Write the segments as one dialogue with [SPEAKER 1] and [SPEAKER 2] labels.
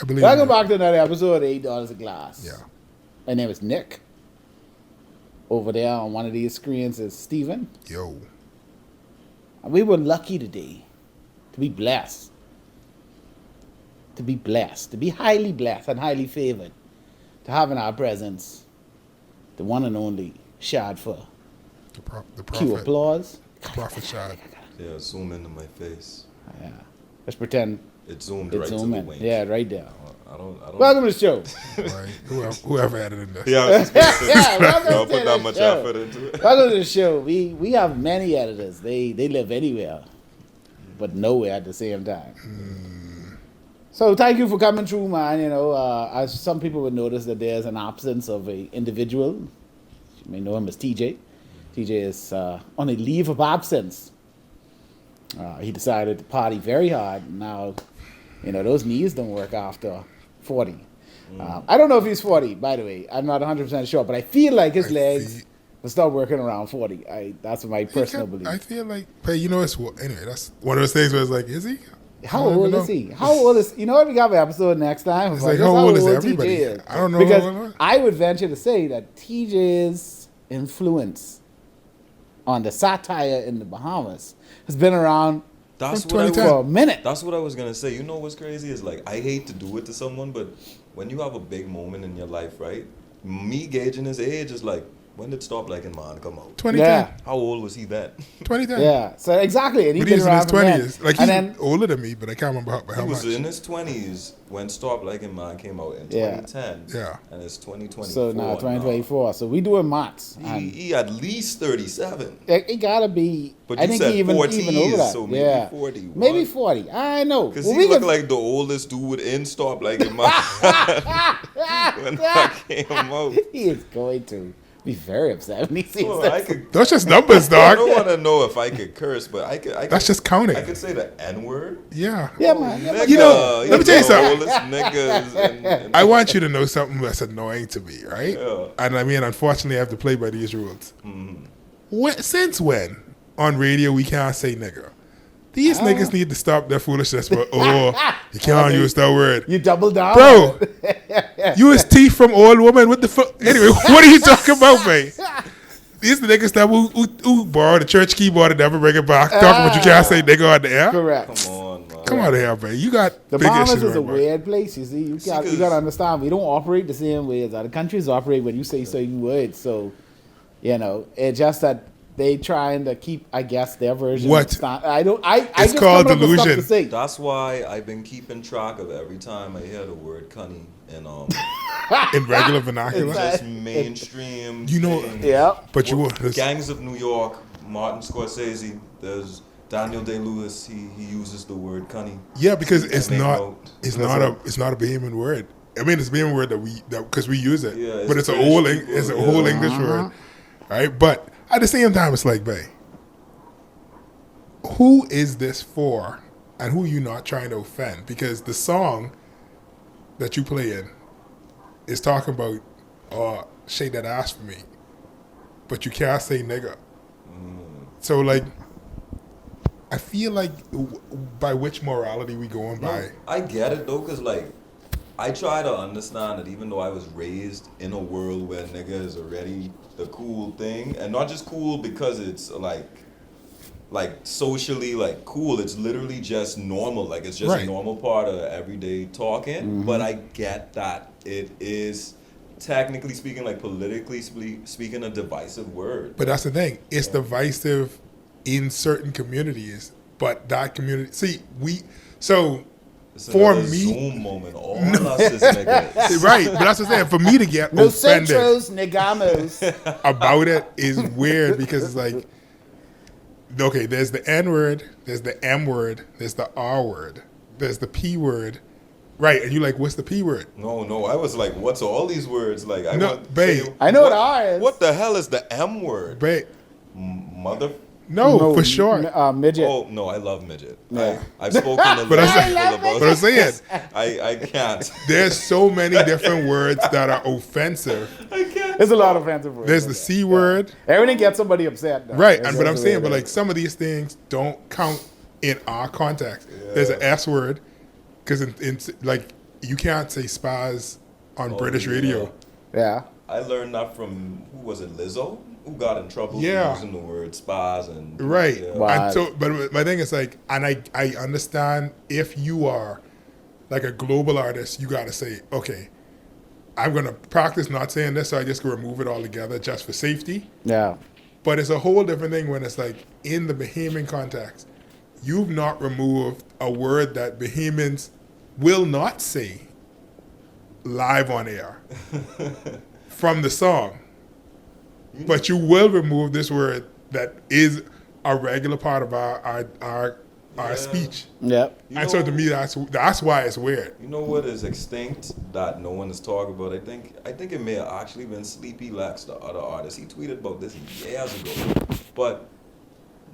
[SPEAKER 1] I believe
[SPEAKER 2] Welcome back to another episode of $8 a glass.
[SPEAKER 1] Yeah.
[SPEAKER 2] My name is Nick. Over there on one of these screens is Steven.
[SPEAKER 1] Yo.
[SPEAKER 2] And we were lucky today to be blessed. To be highly blessed and highly favored to have in our presence the one and only SHAD FER.
[SPEAKER 1] The prophet.
[SPEAKER 2] Cue applause.
[SPEAKER 1] The prophet Shad.
[SPEAKER 3] Yeah, zoom into my face.
[SPEAKER 2] Yeah. Let's pretend
[SPEAKER 3] It zoomed
[SPEAKER 2] it's
[SPEAKER 3] right to
[SPEAKER 2] zoom
[SPEAKER 3] the
[SPEAKER 2] in.
[SPEAKER 3] wing.
[SPEAKER 2] Yeah, right there.
[SPEAKER 3] I don't.
[SPEAKER 2] Welcome to the show.
[SPEAKER 1] Right? Whoever added in this.
[SPEAKER 3] Yeah, I was just gonna say,
[SPEAKER 2] Yeah, welcome
[SPEAKER 3] don't
[SPEAKER 2] to
[SPEAKER 3] put that
[SPEAKER 2] the
[SPEAKER 3] much
[SPEAKER 2] show.
[SPEAKER 3] effort into it.
[SPEAKER 2] Welcome to the show. We have many editors. They live anywhere, but nowhere at the same time. So thank you for coming through, man. You know, as some people would notice that there's an absence of a individual. You may know him as TJ. TJ is on a leave of absence. He decided to party very hard. Now, you know, those knees don't work after 40. I don't know if he's 40, by the way. I'm not 100% sure, but I feel like his legs will start working around 40. That's my personal belief.
[SPEAKER 1] I feel like, but you know, anyway, that's one of those things where it's like, is he?
[SPEAKER 2] How old is he? How old is, you know what, we got an episode next time.
[SPEAKER 1] It's like, how old is everybody?
[SPEAKER 2] TJ is.
[SPEAKER 1] I don't know.
[SPEAKER 2] Because I would venture to say that TJ's influence on the satire in the Bahamas has been around
[SPEAKER 3] That's
[SPEAKER 2] for
[SPEAKER 3] what
[SPEAKER 2] a minute.
[SPEAKER 3] That's what I was gonna say. You know what's crazy is like I hate to do it to someone, but when you have a big moment in your life, right? Me gauging his age is like, when did Stop Liking Man come out?
[SPEAKER 1] 2010.
[SPEAKER 2] Yeah.
[SPEAKER 3] How old was he then?
[SPEAKER 1] 2010.
[SPEAKER 2] Yeah, so exactly. And
[SPEAKER 1] But
[SPEAKER 2] he's
[SPEAKER 1] he's
[SPEAKER 2] been
[SPEAKER 1] in
[SPEAKER 2] around
[SPEAKER 1] his
[SPEAKER 2] for men.
[SPEAKER 1] 20s. Like,
[SPEAKER 2] And
[SPEAKER 1] he's
[SPEAKER 2] then,
[SPEAKER 1] older than me, but I can't remember how
[SPEAKER 3] He was
[SPEAKER 1] much.
[SPEAKER 3] in his 20s when Stop Liking Man came out in
[SPEAKER 2] Yeah.
[SPEAKER 3] 2010.
[SPEAKER 1] Yeah.
[SPEAKER 3] And it's 2024.
[SPEAKER 2] so now 2024. So we doing maths.
[SPEAKER 3] He at least 37.
[SPEAKER 2] It gotta be.
[SPEAKER 3] But
[SPEAKER 2] I
[SPEAKER 3] you
[SPEAKER 2] think
[SPEAKER 3] said
[SPEAKER 2] even
[SPEAKER 3] 40s,
[SPEAKER 2] over that.
[SPEAKER 3] so maybe
[SPEAKER 2] yeah.
[SPEAKER 3] 40.
[SPEAKER 2] Maybe
[SPEAKER 3] What?
[SPEAKER 2] 40. I know.
[SPEAKER 3] Because
[SPEAKER 2] Well,
[SPEAKER 3] he
[SPEAKER 2] we
[SPEAKER 3] looked
[SPEAKER 2] could-
[SPEAKER 3] like the oldest dude in Stop Liking Man when that came out.
[SPEAKER 2] He is going to be very upset when he sees
[SPEAKER 3] Well,
[SPEAKER 2] this.
[SPEAKER 3] I could.
[SPEAKER 1] That's just numbers,
[SPEAKER 3] I
[SPEAKER 1] dog.
[SPEAKER 3] don't want to know if I could curse, but I could.
[SPEAKER 1] That's just counting.
[SPEAKER 3] I could say the N word.
[SPEAKER 1] Yeah.
[SPEAKER 2] Yeah, man. Yeah, man.
[SPEAKER 1] You know, let me tell you something.
[SPEAKER 3] Niggas
[SPEAKER 1] I want you to know something that's annoying to me, right?
[SPEAKER 3] Yeah.
[SPEAKER 1] And I mean, unfortunately, I have to play by these rules.
[SPEAKER 3] Mm-hmm.
[SPEAKER 1] Since when on radio we can't say nigga? These niggas need to stop their foolishness. But you can't use that word,
[SPEAKER 2] You double down,
[SPEAKER 1] bro. Use teeth from old woman. What the fuck? Anyway, what are you talking about, man? These the niggas that who borrow the church keyboard and never bring it back. Talking about you can't say nigga on the air.
[SPEAKER 2] Correct.
[SPEAKER 3] Come on, man.
[SPEAKER 1] Come out of here, man. You got
[SPEAKER 2] The
[SPEAKER 1] big
[SPEAKER 2] Bahamas
[SPEAKER 1] issues
[SPEAKER 2] is a
[SPEAKER 1] right now.
[SPEAKER 2] weird place. You see, you got to understand. We don't operate the same way as other countries operate when you say certain words. So, you know, it's just that they trying to keep, I guess, their version.
[SPEAKER 1] What?
[SPEAKER 2] I don't. I
[SPEAKER 1] It's
[SPEAKER 2] just
[SPEAKER 1] called
[SPEAKER 2] coming up with stuff
[SPEAKER 1] delusion.
[SPEAKER 2] to say.
[SPEAKER 3] That's why I've been keeping track of every time I hear the word cunny and
[SPEAKER 1] In regular vernacular.
[SPEAKER 3] just mainstream.
[SPEAKER 1] You know-
[SPEAKER 3] things.
[SPEAKER 2] Yeah.
[SPEAKER 1] But you
[SPEAKER 3] What-
[SPEAKER 1] this-
[SPEAKER 3] Gangs of New York, Martin Scorsese. There's Daniel Day-Lewis. He uses the word cunny.
[SPEAKER 1] Yeah, because it's
[SPEAKER 3] And they
[SPEAKER 1] not
[SPEAKER 3] know.
[SPEAKER 1] it's not a Bahamian word. I mean, it's a Bahamian word because we use it,
[SPEAKER 3] Yeah, it's
[SPEAKER 1] but it's a
[SPEAKER 3] British
[SPEAKER 1] whole
[SPEAKER 3] people,
[SPEAKER 1] it's a
[SPEAKER 3] yeah.
[SPEAKER 1] whole English word, right? But at the same time, it's like, bae, who is this for, and who are you not trying to offend? Because the song that you play in is talking about shake that ass for me, but you can't say nigga. So like, I feel like by which morality we going by?
[SPEAKER 3] I get it though, cause like I try to understand that even though I was raised in a world where nigga is already the cool thing, and not just cool because it's like socially like cool. It's literally just normal. Like it's just
[SPEAKER 1] Right.
[SPEAKER 3] a normal part of everyday talking. But I get that it is technically speaking, like politically speaking, a divisive word.
[SPEAKER 1] But that's the thing. It's divisive in certain communities, but that community. See,
[SPEAKER 3] It's
[SPEAKER 1] for
[SPEAKER 3] another
[SPEAKER 1] me-
[SPEAKER 3] Zoom moment. All us is niggas.
[SPEAKER 1] right. But that's what I'm saying. For me to get
[SPEAKER 2] No
[SPEAKER 1] offended
[SPEAKER 2] centros, negamos.
[SPEAKER 1] about it is weird because it's like, okay, there's the N word, there's the M word, there's the R word, there's the P word, right? And you're like, what's the P word?
[SPEAKER 3] No. I was like, what's all these words? Like, I
[SPEAKER 1] No,
[SPEAKER 3] want
[SPEAKER 1] babe.
[SPEAKER 3] say,
[SPEAKER 2] I know what R is.
[SPEAKER 3] What the hell is the M word?
[SPEAKER 1] But
[SPEAKER 3] Mother.
[SPEAKER 1] no, for sure.
[SPEAKER 2] Midget.
[SPEAKER 3] Oh no, I love midget.
[SPEAKER 2] Yeah.
[SPEAKER 3] I've spoken to
[SPEAKER 1] But
[SPEAKER 3] lots of
[SPEAKER 1] I
[SPEAKER 3] people
[SPEAKER 2] love
[SPEAKER 3] about
[SPEAKER 1] But I'm
[SPEAKER 3] it.
[SPEAKER 1] saying,
[SPEAKER 3] I can't.
[SPEAKER 1] there's so many different words that are offensive.
[SPEAKER 3] I can't.
[SPEAKER 2] There's a lot of offensive words.
[SPEAKER 1] There's the C word.
[SPEAKER 2] Everything gets somebody upset. Though.
[SPEAKER 1] Right,
[SPEAKER 2] That's
[SPEAKER 1] but I'm
[SPEAKER 2] just the way
[SPEAKER 1] saying,
[SPEAKER 2] it
[SPEAKER 1] but
[SPEAKER 2] is.
[SPEAKER 1] like some of these things don't count in our context. There's an S word, because in like you can't say spaz on
[SPEAKER 3] Oh,
[SPEAKER 1] British
[SPEAKER 3] yeah.
[SPEAKER 1] radio.
[SPEAKER 2] Yeah.
[SPEAKER 3] I learned that from, who was it, Lizzo? Who got in trouble
[SPEAKER 1] Yeah.
[SPEAKER 3] for using the word spas and
[SPEAKER 1] Right.
[SPEAKER 3] Yeah.
[SPEAKER 2] Wow.
[SPEAKER 1] And so, but my thing is like, and I understand if you are like a global artist, you got to say, okay, I'm going to practice not saying this, so I just go remove it altogether just for safety.
[SPEAKER 2] Yeah.
[SPEAKER 1] But it's a whole different thing when it's like in the Bahamian context, you've not removed a word that Bahamians will not say live on air from the song. But you will remove this word that is a regular part of our
[SPEAKER 3] Yeah.
[SPEAKER 1] speech.
[SPEAKER 2] Yep.
[SPEAKER 3] You
[SPEAKER 1] And so
[SPEAKER 3] know-
[SPEAKER 1] to me, that's why it's weird.
[SPEAKER 3] You know what is extinct that no one is talking about? I think it may have actually been Sleepy Lex, the other artist. He tweeted about this years ago. But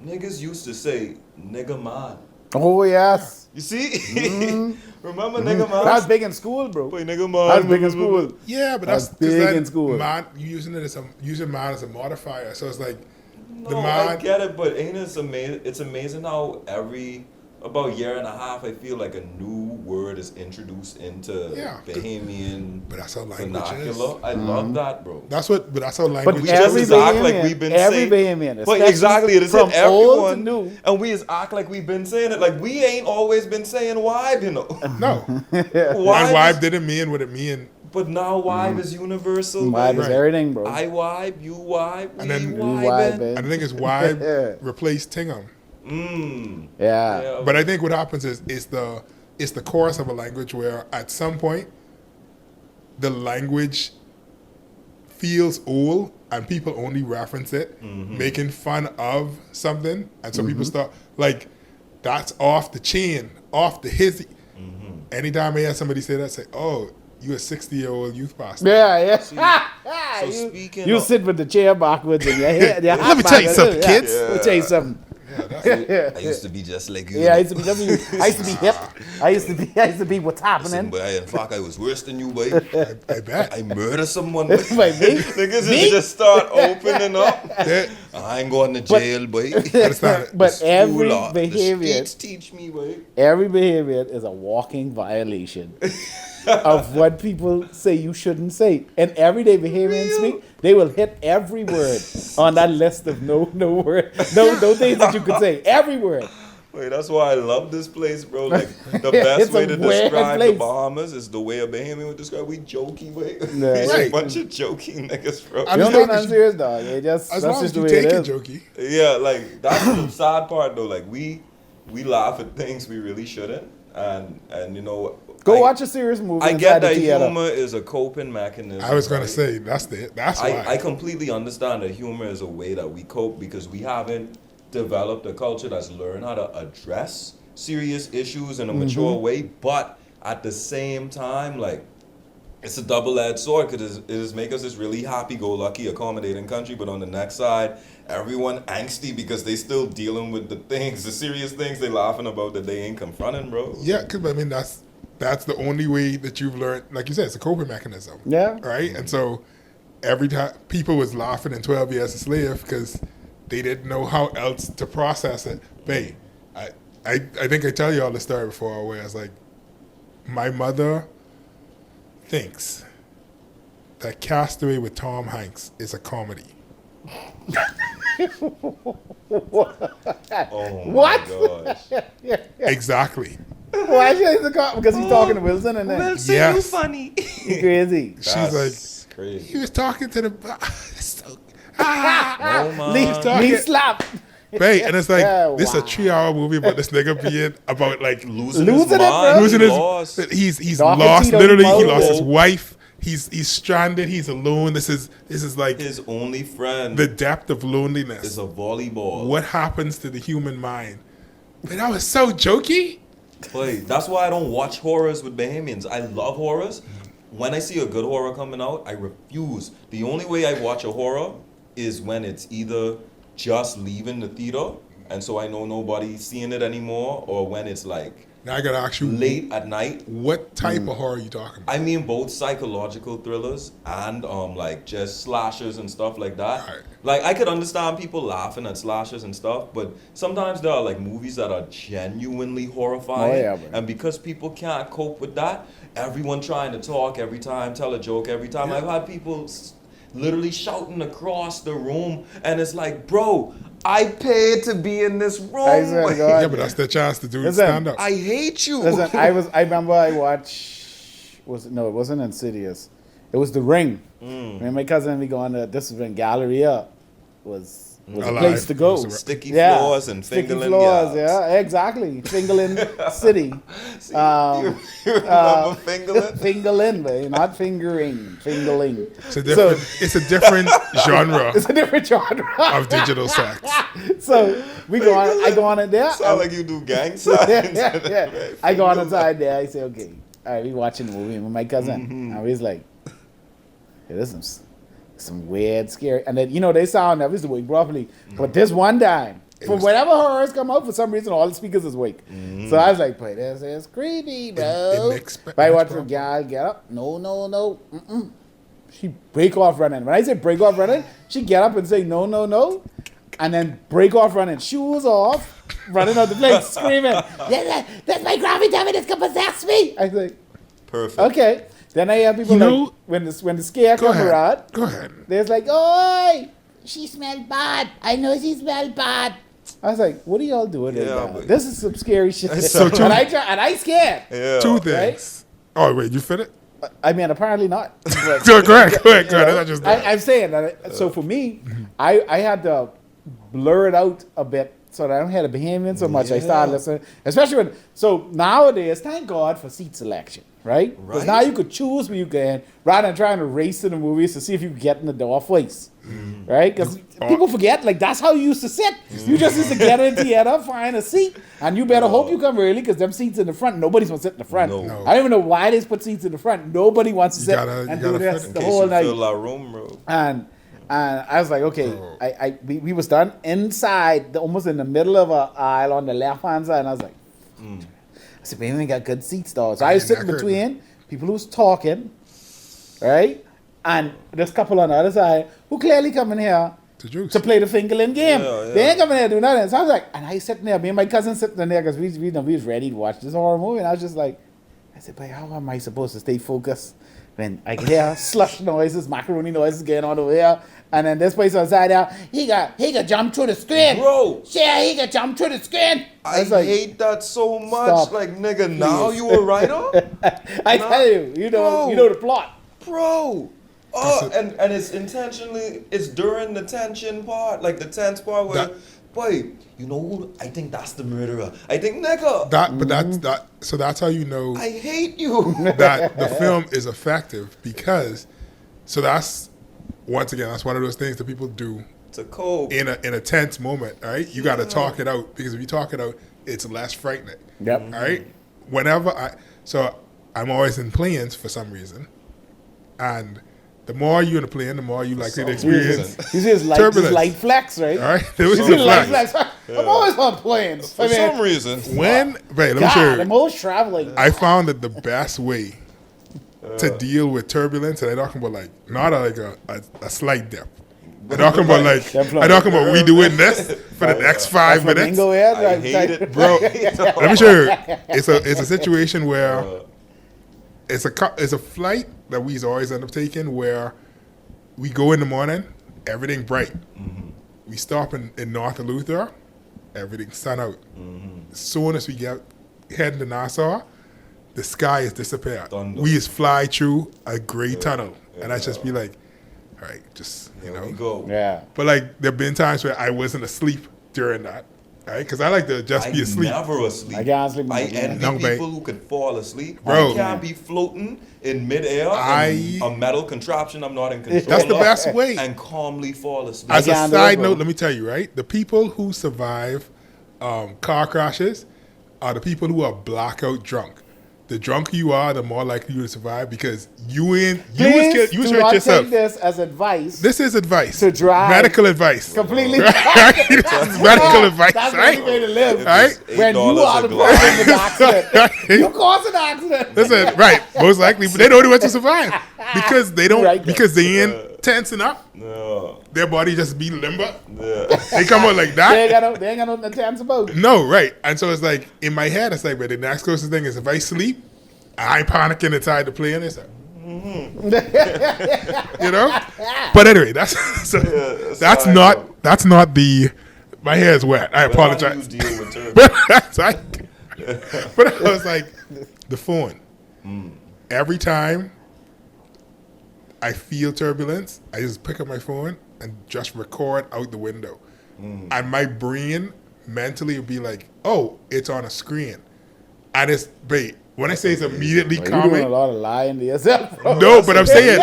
[SPEAKER 3] niggas used to say nigga man.
[SPEAKER 2] Oh yes.
[SPEAKER 3] You see? Remember nigga man?
[SPEAKER 2] That was big in school, bro.
[SPEAKER 3] Boy, nigga man.
[SPEAKER 2] That was big in school.
[SPEAKER 1] Yeah, but
[SPEAKER 2] That's
[SPEAKER 1] that's 'cause
[SPEAKER 2] big
[SPEAKER 1] then
[SPEAKER 2] in school.
[SPEAKER 1] Man, you using it as using man as a modifier. So it's like
[SPEAKER 3] No,
[SPEAKER 1] the
[SPEAKER 3] I
[SPEAKER 1] man.
[SPEAKER 3] get it, but ain't it amazing? It's amazing how about a year and a half, I feel like a new word is introduced into
[SPEAKER 1] Yeah,
[SPEAKER 3] Bahamian
[SPEAKER 1] But that's how language
[SPEAKER 3] vernacular.
[SPEAKER 1] is.
[SPEAKER 3] I love that, bro.
[SPEAKER 1] But that's how
[SPEAKER 2] But
[SPEAKER 1] language
[SPEAKER 3] We
[SPEAKER 2] every
[SPEAKER 3] just act
[SPEAKER 2] Bahamian,
[SPEAKER 3] like we've been
[SPEAKER 2] every
[SPEAKER 3] saying,
[SPEAKER 2] Bahamian,
[SPEAKER 3] but
[SPEAKER 2] especially
[SPEAKER 3] exactly, it is
[SPEAKER 2] from
[SPEAKER 3] in
[SPEAKER 2] old to
[SPEAKER 3] everyone,
[SPEAKER 2] new.
[SPEAKER 3] and we just act like we've been saying it. Like we ain't always been saying vibe, you know.
[SPEAKER 1] No.
[SPEAKER 3] Vibe
[SPEAKER 1] And
[SPEAKER 3] is-
[SPEAKER 1] vibe didn't mean what it mean.
[SPEAKER 3] But now vibe is universal.
[SPEAKER 2] Vibe is
[SPEAKER 1] Right.
[SPEAKER 2] everything, bro.
[SPEAKER 3] I vibe, you vibe, we
[SPEAKER 1] And then we
[SPEAKER 3] vibing.
[SPEAKER 1] And I think it's vibe replaced Tingham.
[SPEAKER 2] Yeah.
[SPEAKER 3] Yeah.
[SPEAKER 1] But I think what happens is it's the chorus of a language where at some point the language feels old and people only reference it, making fun of something, and so people start like that's off the chain, off the hizzy. Anytime I hear somebody say that, say, "Oh, you a 60-year-old youth pastor."
[SPEAKER 2] Yeah.
[SPEAKER 3] so
[SPEAKER 2] you
[SPEAKER 3] speaking
[SPEAKER 2] you
[SPEAKER 3] of-
[SPEAKER 2] sit with the chair backwards and your head. Your
[SPEAKER 1] Let me tell you something, kids.
[SPEAKER 2] Let me tell you something.
[SPEAKER 3] I used to be just like you.
[SPEAKER 2] Yeah, I used to be hip. I used to be what's
[SPEAKER 3] Listen,
[SPEAKER 2] happening.
[SPEAKER 3] boy, in fact, I was worse than you, boy.
[SPEAKER 1] I bet.
[SPEAKER 3] I murdered someone. Boy.
[SPEAKER 2] Like me?
[SPEAKER 3] Niggas
[SPEAKER 2] Me?
[SPEAKER 3] just start opening up.
[SPEAKER 1] Yeah,
[SPEAKER 3] I ain't going to jail, boy.
[SPEAKER 1] understand.
[SPEAKER 2] But every
[SPEAKER 3] The
[SPEAKER 2] behavior,
[SPEAKER 3] streets teach me, boy.
[SPEAKER 2] every behavior is a walking violation of what people say you shouldn't say. And everyday behavior and speak, they will hit every word on that list of no word, no things that you could say. Every word.
[SPEAKER 3] Wait, that's why I love this place, bro. Like the
[SPEAKER 2] It's
[SPEAKER 3] best way
[SPEAKER 2] a
[SPEAKER 3] to
[SPEAKER 2] weird
[SPEAKER 3] describe the
[SPEAKER 2] place.
[SPEAKER 3] Bahamas is the way a Bahamian would describe. We jokey, boy.
[SPEAKER 2] Yeah.
[SPEAKER 3] We
[SPEAKER 1] Right.
[SPEAKER 3] a bunch of jokey niggas, bro.
[SPEAKER 1] I
[SPEAKER 2] You
[SPEAKER 1] just
[SPEAKER 2] don't know
[SPEAKER 1] think
[SPEAKER 2] I'm serious, dog. It just
[SPEAKER 1] as
[SPEAKER 2] that's
[SPEAKER 1] long
[SPEAKER 2] just
[SPEAKER 1] as
[SPEAKER 2] the
[SPEAKER 1] you
[SPEAKER 2] way it
[SPEAKER 1] take it
[SPEAKER 2] is.
[SPEAKER 1] jokey.
[SPEAKER 3] Yeah, like that's the sad part though. Like we laugh at things we really shouldn't, and you know.
[SPEAKER 2] Go
[SPEAKER 3] I-
[SPEAKER 2] watch a serious movie.
[SPEAKER 3] I
[SPEAKER 2] inside
[SPEAKER 3] get
[SPEAKER 2] the
[SPEAKER 3] that
[SPEAKER 2] theater.
[SPEAKER 3] humor is a coping mechanism.
[SPEAKER 1] I was gonna
[SPEAKER 3] right?
[SPEAKER 1] say that's why.
[SPEAKER 3] I completely understand that humor is a way that we cope because we haven't developed a culture that's learned how to address serious issues in a mature way. But at the same time, like it's a double-edged sword because it is make us this really happy-go-lucky, accommodating country. But on the next side, everyone angsty because they still dealing with the serious things they laughing about that they ain't confronting, bro.
[SPEAKER 1] Yeah, because I mean that's the only way that you've learned. Like you said, it's a coping mechanism.
[SPEAKER 2] Yeah.
[SPEAKER 1] Right. And so every time people was laughing in 12 Years a Slave because they didn't know how else to process it. Babe, I think I tell you all the story before where I was like, my mother thinks that Castaway with Tom Hanks is a comedy.
[SPEAKER 3] Oh my
[SPEAKER 2] What?
[SPEAKER 3] gosh.
[SPEAKER 1] Exactly.
[SPEAKER 2] Why should he call? Because he's talking to Wilson and then
[SPEAKER 1] Yes.
[SPEAKER 3] you funny.
[SPEAKER 2] he's crazy.
[SPEAKER 1] She's
[SPEAKER 3] That's
[SPEAKER 1] like,
[SPEAKER 3] crazy.
[SPEAKER 1] he was talking to the. So,
[SPEAKER 3] Oh my.
[SPEAKER 2] Knee slap.
[SPEAKER 1] Babe, and it's like
[SPEAKER 2] Yeah,
[SPEAKER 1] this is a
[SPEAKER 2] wow.
[SPEAKER 1] 3-hour movie about this nigga being about like
[SPEAKER 3] Losing
[SPEAKER 2] Losing
[SPEAKER 3] his
[SPEAKER 2] it, bro.
[SPEAKER 3] mind.
[SPEAKER 1] losing
[SPEAKER 3] He
[SPEAKER 1] his
[SPEAKER 3] lost.
[SPEAKER 1] he's
[SPEAKER 2] Dog and
[SPEAKER 1] lost
[SPEAKER 2] Tito
[SPEAKER 1] literally he
[SPEAKER 2] Mo.
[SPEAKER 1] lost his wife. He's stranded, he's alone. This is like
[SPEAKER 3] His only friend
[SPEAKER 1] the depth of loneliness.
[SPEAKER 3] is a volleyball.
[SPEAKER 1] What happens to the human mind? But that was so jokey.
[SPEAKER 3] Boy, that's why I don't watch horrors with Bahamians. I love horrors. When I see a good horror coming out, I refuse. The only way I watch a horror is when it's either just leaving the theater, and so I know nobody's seeing it anymore, or when it's like
[SPEAKER 1] Now I gotta ask you,
[SPEAKER 3] late at night.
[SPEAKER 1] what type of horror are you talking about?
[SPEAKER 3] I mean both psychological thrillers and like just slashers and stuff like that.
[SPEAKER 1] Right.
[SPEAKER 3] Like I could understand people laughing at slashers and stuff, but sometimes there are like movies that are genuinely horrifying.
[SPEAKER 2] Oh, yeah, bro.
[SPEAKER 3] And because people can't cope with that, everyone trying to talk every time, tell a joke every time. I've had people literally shouting across the room, and it's like, bro, I paid to be in this room.
[SPEAKER 2] I swear to God.
[SPEAKER 1] Yeah, but that's their chance to do
[SPEAKER 2] Listen,
[SPEAKER 1] stand up.
[SPEAKER 3] I hate you.
[SPEAKER 2] Listen, I remember I watched, it wasn't Insidious. It was The Ring. Me and my cousin, we going to, this was when Galleria was a
[SPEAKER 1] Alive.
[SPEAKER 2] place to go.
[SPEAKER 3] Sticky floors and
[SPEAKER 2] Sticky
[SPEAKER 3] fingerling
[SPEAKER 2] floors,
[SPEAKER 3] gals.
[SPEAKER 2] yeah, exactly. Fingerling City.
[SPEAKER 3] See, you remember Fingerling?
[SPEAKER 2] Fingerling, babe, not fingering. Fingerling.
[SPEAKER 1] It's a different genre
[SPEAKER 2] It's a different genre.
[SPEAKER 1] of digital sex.
[SPEAKER 2] So I go on in there.
[SPEAKER 3] Sound like you do gang signs.
[SPEAKER 2] Yeah. I go on inside there. I say, okay, all right, we watching the movie with my cousin. And he's like, hey, this is some weird, scary. And then, they sound obviously wake properly. But this one time, whenever horrors come out, for some reason, all the speakers is wake. So I was like, but this is creepy, bro. But I watch the gal get up. No. Mm-mm. She break off running. When I say break off running, she get up and say, no. And then break off running. Shoes off, running out the place, screaming, that's my gravity devil that's going to possess me. I was like,
[SPEAKER 3] Perfect.
[SPEAKER 2] okay. Then I hear people when the scare come around,
[SPEAKER 1] Go ahead.
[SPEAKER 2] there's like, oi, she smelled bad. I know she smelled bad. I was like, what are y'all doing right now?
[SPEAKER 3] but-
[SPEAKER 2] This is some scary shit.
[SPEAKER 1] So
[SPEAKER 2] and I scared.
[SPEAKER 3] Yeah.
[SPEAKER 1] Two things. Oh, wait, you fit it?
[SPEAKER 2] I mean, apparently not. But,
[SPEAKER 1] Go ahead. That's just
[SPEAKER 2] I'm saying that. So for me, I had to blur it out a bit so that I don't have to behave in so much. I started listening, especially when. So nowadays, thank God for seat selection, right? Because
[SPEAKER 3] Right.
[SPEAKER 2] now you could choose where you can, rather than trying to race to the movies to see if you can get in the door first, right? Because people forget, like that's how you used to sit. You just used to get in the theater, find a seat, and you better hope you come early because them seats in the front, nobody's gonna sit in the front.
[SPEAKER 3] No.
[SPEAKER 2] I don't even know why they put seats in the front. Nobody wants to
[SPEAKER 1] You
[SPEAKER 2] sit
[SPEAKER 1] gotta-
[SPEAKER 2] and
[SPEAKER 1] you
[SPEAKER 2] do
[SPEAKER 1] gotta
[SPEAKER 2] this
[SPEAKER 1] fit in
[SPEAKER 2] the
[SPEAKER 3] In case
[SPEAKER 2] whole
[SPEAKER 3] you
[SPEAKER 2] night.
[SPEAKER 3] fill our room, bro.
[SPEAKER 2] And I was like, okay, we was done inside, almost in the middle of an aisle on the left hand side, and I was like, I said, we ain't got good seats though. So I was sitting between people who's talking, right, and this couple on the other side who clearly coming here
[SPEAKER 1] To juice.
[SPEAKER 2] to play the fingerling game.
[SPEAKER 3] Yeah.
[SPEAKER 2] They ain't coming here to do nothing. So I was like, and I sitting there, me and my cousin sitting in there because we was ready to watch this horror movie, and I was just like, I said, but how am I supposed to stay focused when I can hear slush noises, macaroni noises going on over here, and then this place outside there, he got jump through the screen.
[SPEAKER 3] Bro.
[SPEAKER 2] Yeah, he got jump through the screen.
[SPEAKER 3] I
[SPEAKER 2] was like,
[SPEAKER 3] hate that so much.
[SPEAKER 2] Stop.
[SPEAKER 3] Like, nigga, now you a writer?
[SPEAKER 2] I tell you,
[SPEAKER 3] Bro.
[SPEAKER 2] you know the plot.
[SPEAKER 3] Bro. Oh, and it's intentionally, it's during the tension part, like the tense part where, boy, you know who, I think that's the murderer. I think, nigga,
[SPEAKER 1] That's how you know
[SPEAKER 3] I hate you.
[SPEAKER 1] that the film is effective because, that's once again, that's one of those things that people do
[SPEAKER 3] It's a code.
[SPEAKER 1] in a tense moment, all right? You got to talk it out because if you talk it out, it's less frightening.
[SPEAKER 2] Yep.
[SPEAKER 1] All right? I'm always in planes for some reason. And the more you're in a plane, the more you likely to experience.
[SPEAKER 2] You see his
[SPEAKER 1] Turbulence.
[SPEAKER 2] light flex, right?
[SPEAKER 1] All right? There was
[SPEAKER 2] You
[SPEAKER 1] a
[SPEAKER 2] see the light
[SPEAKER 1] flash.
[SPEAKER 2] flex. I'm always on planes.
[SPEAKER 3] For some reason.
[SPEAKER 1] Wait, let me
[SPEAKER 2] God,
[SPEAKER 1] show
[SPEAKER 2] I'm
[SPEAKER 1] you.
[SPEAKER 2] always traveling.
[SPEAKER 1] I found that the best way to deal with turbulence, and I'm talking about like not a slight dip. I'm talking about we doing this for the next 5 minutes.
[SPEAKER 2] Flamingo head,
[SPEAKER 3] I
[SPEAKER 2] like-
[SPEAKER 3] hate it,
[SPEAKER 1] Bro, let me show you. It's a situation where it's a flight that we always end up taking where we go in the morning, everything bright. We stop in North Luther, everything sun out. As soon as we get heading to Nassau, the sky is disappeared.
[SPEAKER 3] Thunder.
[SPEAKER 1] We just fly through a gray tunnel, and I just be like, all right, just
[SPEAKER 3] Here we go.
[SPEAKER 2] Yeah.
[SPEAKER 1] But like, there've been times where I wasn't asleep during that, right? Because I like to just be asleep.
[SPEAKER 3] Never asleep.
[SPEAKER 2] I can't sleep.
[SPEAKER 3] I envy
[SPEAKER 1] No, babe.
[SPEAKER 3] people who could fall asleep.
[SPEAKER 1] Bro.
[SPEAKER 3] I can't be floating in midair
[SPEAKER 1] I-
[SPEAKER 3] in a metal contraption I'm not in control
[SPEAKER 1] That's the
[SPEAKER 3] of
[SPEAKER 1] best way.
[SPEAKER 3] and calmly fall asleep.
[SPEAKER 1] As a
[SPEAKER 2] can't do it,
[SPEAKER 1] side
[SPEAKER 2] bro.
[SPEAKER 1] note, let me tell you, right? The people who survive car crashes are the people who are blackout drunk. the drunker you are, the more likely you to survive because you
[SPEAKER 2] Please
[SPEAKER 1] was
[SPEAKER 2] do
[SPEAKER 1] hurt
[SPEAKER 2] not
[SPEAKER 1] yourself.
[SPEAKER 2] take this as advice.
[SPEAKER 1] This is advice.
[SPEAKER 2] To drive.
[SPEAKER 1] Medical advice.
[SPEAKER 2] Completely.
[SPEAKER 1] This is medical advice,
[SPEAKER 2] That's the
[SPEAKER 1] right?
[SPEAKER 2] only way to live.
[SPEAKER 1] Right?
[SPEAKER 2] When you
[SPEAKER 3] $8
[SPEAKER 2] are
[SPEAKER 3] a
[SPEAKER 2] the
[SPEAKER 3] glass.
[SPEAKER 2] person in the accident, you caused an accident.
[SPEAKER 1] Listen, right? Most likely, but they don't know what to survive because they don't
[SPEAKER 2] Right there.
[SPEAKER 1] because they ain't tensing up.
[SPEAKER 3] No.
[SPEAKER 1] Their body just be limber.
[SPEAKER 3] Yeah.
[SPEAKER 1] They come out like that.
[SPEAKER 2] They ain't got nothing to dance about.
[SPEAKER 1] No, right. And so it's like in my head, it's like, but the next closest thing is if I sleep, I ain't panicking inside the plane. It's like, you know. But anyway, that's so, that's not the. My hair is wet. I apologize.
[SPEAKER 3] Deal with turbulence.
[SPEAKER 1] But that's like, but I was like, the phone. Every time I feel turbulence, I just pick up my phone and just record out the window. And my brain mentally would be like, oh, it's on a screen. And it's, wait, when I say it's immediately
[SPEAKER 2] You're doing a
[SPEAKER 1] calming,
[SPEAKER 2] lot of lying to yourself, bro.
[SPEAKER 1] no, but I'm saying,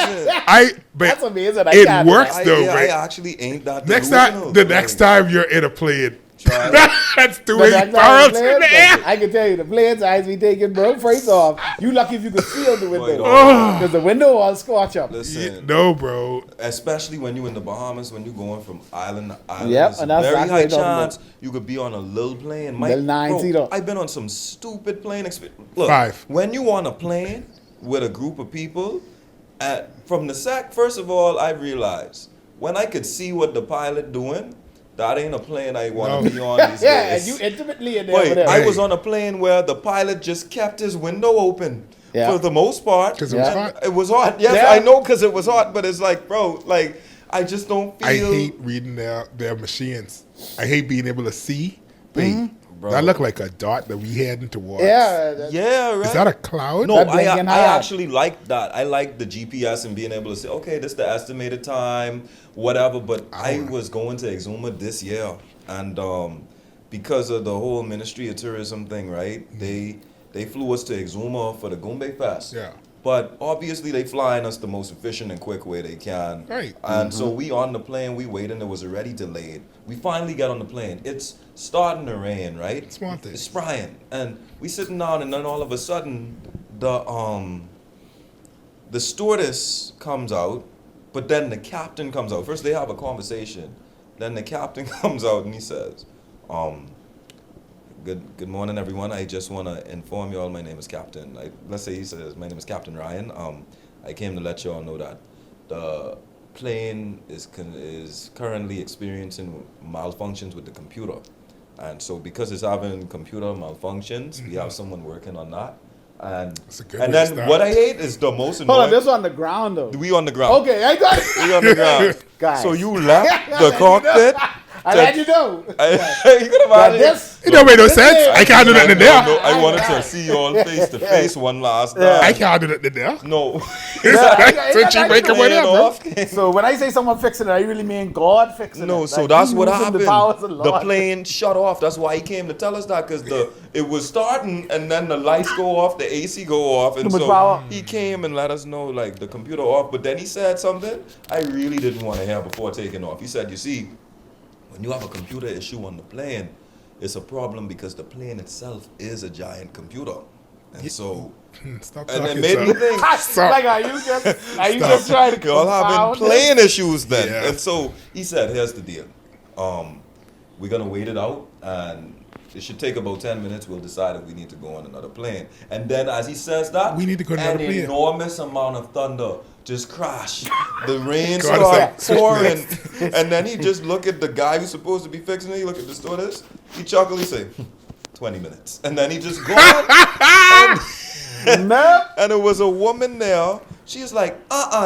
[SPEAKER 2] That's amazing. I
[SPEAKER 1] it
[SPEAKER 2] can't do
[SPEAKER 1] works
[SPEAKER 2] that.
[SPEAKER 1] though,
[SPEAKER 3] I
[SPEAKER 1] right?
[SPEAKER 3] actually ain't that
[SPEAKER 1] Next
[SPEAKER 3] delusional.
[SPEAKER 1] time, the next time you're in a plane,
[SPEAKER 3] Try it.
[SPEAKER 1] that's
[SPEAKER 2] The
[SPEAKER 1] doing
[SPEAKER 2] next time
[SPEAKER 1] barrels
[SPEAKER 2] the
[SPEAKER 1] in
[SPEAKER 2] plane-
[SPEAKER 1] the air.
[SPEAKER 2] I can tell you, the plane's eyes be taking, bro. First off, you lucky if you could seal the window.
[SPEAKER 3] Oh.
[SPEAKER 2] Because the window will scorch up.
[SPEAKER 3] Listen,
[SPEAKER 1] No, bro.
[SPEAKER 3] especially when you're in the Bahamas, when you're going from island to island,
[SPEAKER 2] Yep,
[SPEAKER 3] there's
[SPEAKER 2] and that's
[SPEAKER 3] very
[SPEAKER 2] exactly
[SPEAKER 3] high
[SPEAKER 2] what I'm talking
[SPEAKER 3] chance you could be on a little plane.
[SPEAKER 2] Little nine-seater.
[SPEAKER 3] I've been on some stupid plane experience. Look,
[SPEAKER 1] 5.
[SPEAKER 3] when you on a plane with a group of people, from the first of all, I realized when I could see what the pilot doing, that ain't a plane I want to
[SPEAKER 1] No.
[SPEAKER 3] be on these
[SPEAKER 2] Yeah,
[SPEAKER 3] days.
[SPEAKER 2] and you intimately in there
[SPEAKER 3] Wait,
[SPEAKER 2] with them.
[SPEAKER 3] I was on a plane where the pilot just kept his window open
[SPEAKER 2] Yeah.
[SPEAKER 3] for the most part.
[SPEAKER 1] 'Cause it was
[SPEAKER 3] And
[SPEAKER 1] hot.
[SPEAKER 3] It was hot. Yes,
[SPEAKER 2] Yeah.
[SPEAKER 3] I know because it was hot, but it's like, bro, like I just don't feel.
[SPEAKER 1] I hate reading their machines. I hate being able to see. Wait,
[SPEAKER 3] Bro.
[SPEAKER 1] that looked like a dot that we heading towards.
[SPEAKER 2] Yeah.
[SPEAKER 3] Yeah, right.
[SPEAKER 1] Is that a cloud?
[SPEAKER 3] No,
[SPEAKER 2] That
[SPEAKER 3] I
[SPEAKER 2] blinking
[SPEAKER 3] I
[SPEAKER 2] hard.
[SPEAKER 3] actually like that. I like the GPS and being able to say, okay, this is the estimated time, whatever. But I was going to Exuma this year, and because of the whole Ministry of Tourism thing, right? They flew us to Exuma for the Gumbe Fest.
[SPEAKER 1] Yeah.
[SPEAKER 3] But obviously they flying us the most efficient and quick way they can.
[SPEAKER 1] Right.
[SPEAKER 3] And so we on the plane, we waiting, it was already delayed. We finally get on the plane. It's starting to rain, right?
[SPEAKER 1] Small thing.
[SPEAKER 3] It's spraying. And we sitting down and then all of a sudden the stewardess comes out, but then the captain comes out. First they have a conversation. Then the captain comes out and he says, Good morning, everyone. I just want to inform you all my name is Captain. Let's say he says, my name is Captain Ryan. I came to let you all know that the plane is currently experiencing malfunctions with the computer. And so because it's having computer malfunctions, we have someone working on that. And,
[SPEAKER 1] That's a good
[SPEAKER 3] and
[SPEAKER 1] way to
[SPEAKER 3] then
[SPEAKER 1] start.
[SPEAKER 3] what I hate is the most
[SPEAKER 2] Hold on,
[SPEAKER 3] annoying.
[SPEAKER 2] this on the ground though.
[SPEAKER 3] We on the ground.
[SPEAKER 2] Okay, I got it.
[SPEAKER 3] We on the ground.
[SPEAKER 2] Guys.
[SPEAKER 3] So you left the cockpit.
[SPEAKER 2] I let you know.
[SPEAKER 3] You could have
[SPEAKER 2] But
[SPEAKER 3] had
[SPEAKER 2] this,
[SPEAKER 1] It don't make no
[SPEAKER 2] This
[SPEAKER 1] sense.
[SPEAKER 2] is-
[SPEAKER 1] I can't do nothing there.
[SPEAKER 3] No, I wanted to see you all face to face one last time.
[SPEAKER 1] I can't do nothing there.
[SPEAKER 3] No.
[SPEAKER 1] So cheap making money,
[SPEAKER 3] Playing
[SPEAKER 1] bro.
[SPEAKER 3] off.
[SPEAKER 2] so when I say someone fixing it, I really mean God fixing it.
[SPEAKER 3] No, so
[SPEAKER 2] Like,
[SPEAKER 3] that's
[SPEAKER 2] he
[SPEAKER 3] what
[SPEAKER 2] using
[SPEAKER 3] happened.
[SPEAKER 2] The, powers of
[SPEAKER 3] The
[SPEAKER 2] Lord.
[SPEAKER 3] plane shut off. That's why he came to tell us that, because it was starting and then the lights go off, the AC go off, and
[SPEAKER 2] Too much
[SPEAKER 3] so
[SPEAKER 2] power.
[SPEAKER 3] he came and let us know like the computer off. But then he said something I really didn't want to hear before taking off. He said, "You see, when you have a computer issue on the plane, it's a problem because the plane itself is a giant computer." And so,
[SPEAKER 1] Stop
[SPEAKER 3] and
[SPEAKER 1] talking,
[SPEAKER 3] it made me
[SPEAKER 1] son.
[SPEAKER 3] think,
[SPEAKER 1] Stop.
[SPEAKER 2] Like, are you just trying to
[SPEAKER 3] y'all having
[SPEAKER 2] confound
[SPEAKER 3] plane issues then.
[SPEAKER 1] Yeah.
[SPEAKER 3] And so he said, here's the deal. We're going to wait it out, and it should take about 10 minutes. We'll decide if we need to go on another plane. And then as he says that,
[SPEAKER 1] We need to go on
[SPEAKER 3] an
[SPEAKER 1] another plane.
[SPEAKER 3] enormous amount of thunder just crashed. The rain
[SPEAKER 1] God,
[SPEAKER 3] started
[SPEAKER 1] it's like
[SPEAKER 3] pouring. And then he just look at the guy who's supposed to be fixing it. He look at the stewardess. He chuckle. He say, 20 minutes. And then he just gone.
[SPEAKER 2] Nope.
[SPEAKER 3] And it was a woman there. She was like,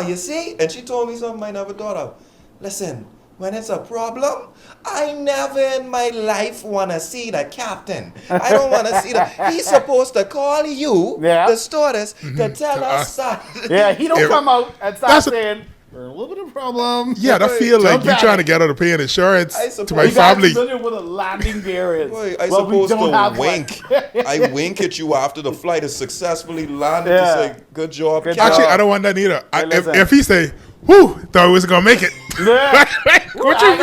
[SPEAKER 3] you see? And she told me something I never thought of. Listen, when it's a problem, I never in my life want to see the captain. I don't want to see the... He's supposed to call you,
[SPEAKER 2] Yeah.
[SPEAKER 3] the stewardess, to tell us that.
[SPEAKER 2] Yeah, he don't
[SPEAKER 1] Yeah.
[SPEAKER 2] come out and start
[SPEAKER 1] That's a-
[SPEAKER 2] saying, "We're a little bit of a problem."
[SPEAKER 1] Yeah, I feel like
[SPEAKER 2] Don't
[SPEAKER 1] you
[SPEAKER 2] panic.
[SPEAKER 1] trying to get out of paying insurance
[SPEAKER 3] I
[SPEAKER 1] to
[SPEAKER 3] suppose-
[SPEAKER 1] my
[SPEAKER 2] You guys
[SPEAKER 1] family.
[SPEAKER 2] familiar with a landing gear is?
[SPEAKER 3] Boy, I
[SPEAKER 2] Well, we
[SPEAKER 3] supposed
[SPEAKER 2] don't
[SPEAKER 3] to
[SPEAKER 2] have one.
[SPEAKER 3] wink. I wink at you after the flight is successfully landed
[SPEAKER 2] Yeah.
[SPEAKER 3] to say, good job,
[SPEAKER 2] Good
[SPEAKER 3] Cap."
[SPEAKER 2] job.
[SPEAKER 1] Actually, I don't want that either.
[SPEAKER 2] Hey,
[SPEAKER 1] If
[SPEAKER 2] listen.
[SPEAKER 1] he say, "Whew, thought we was gonna make it,"
[SPEAKER 2] Yeah.
[SPEAKER 1] What you mean?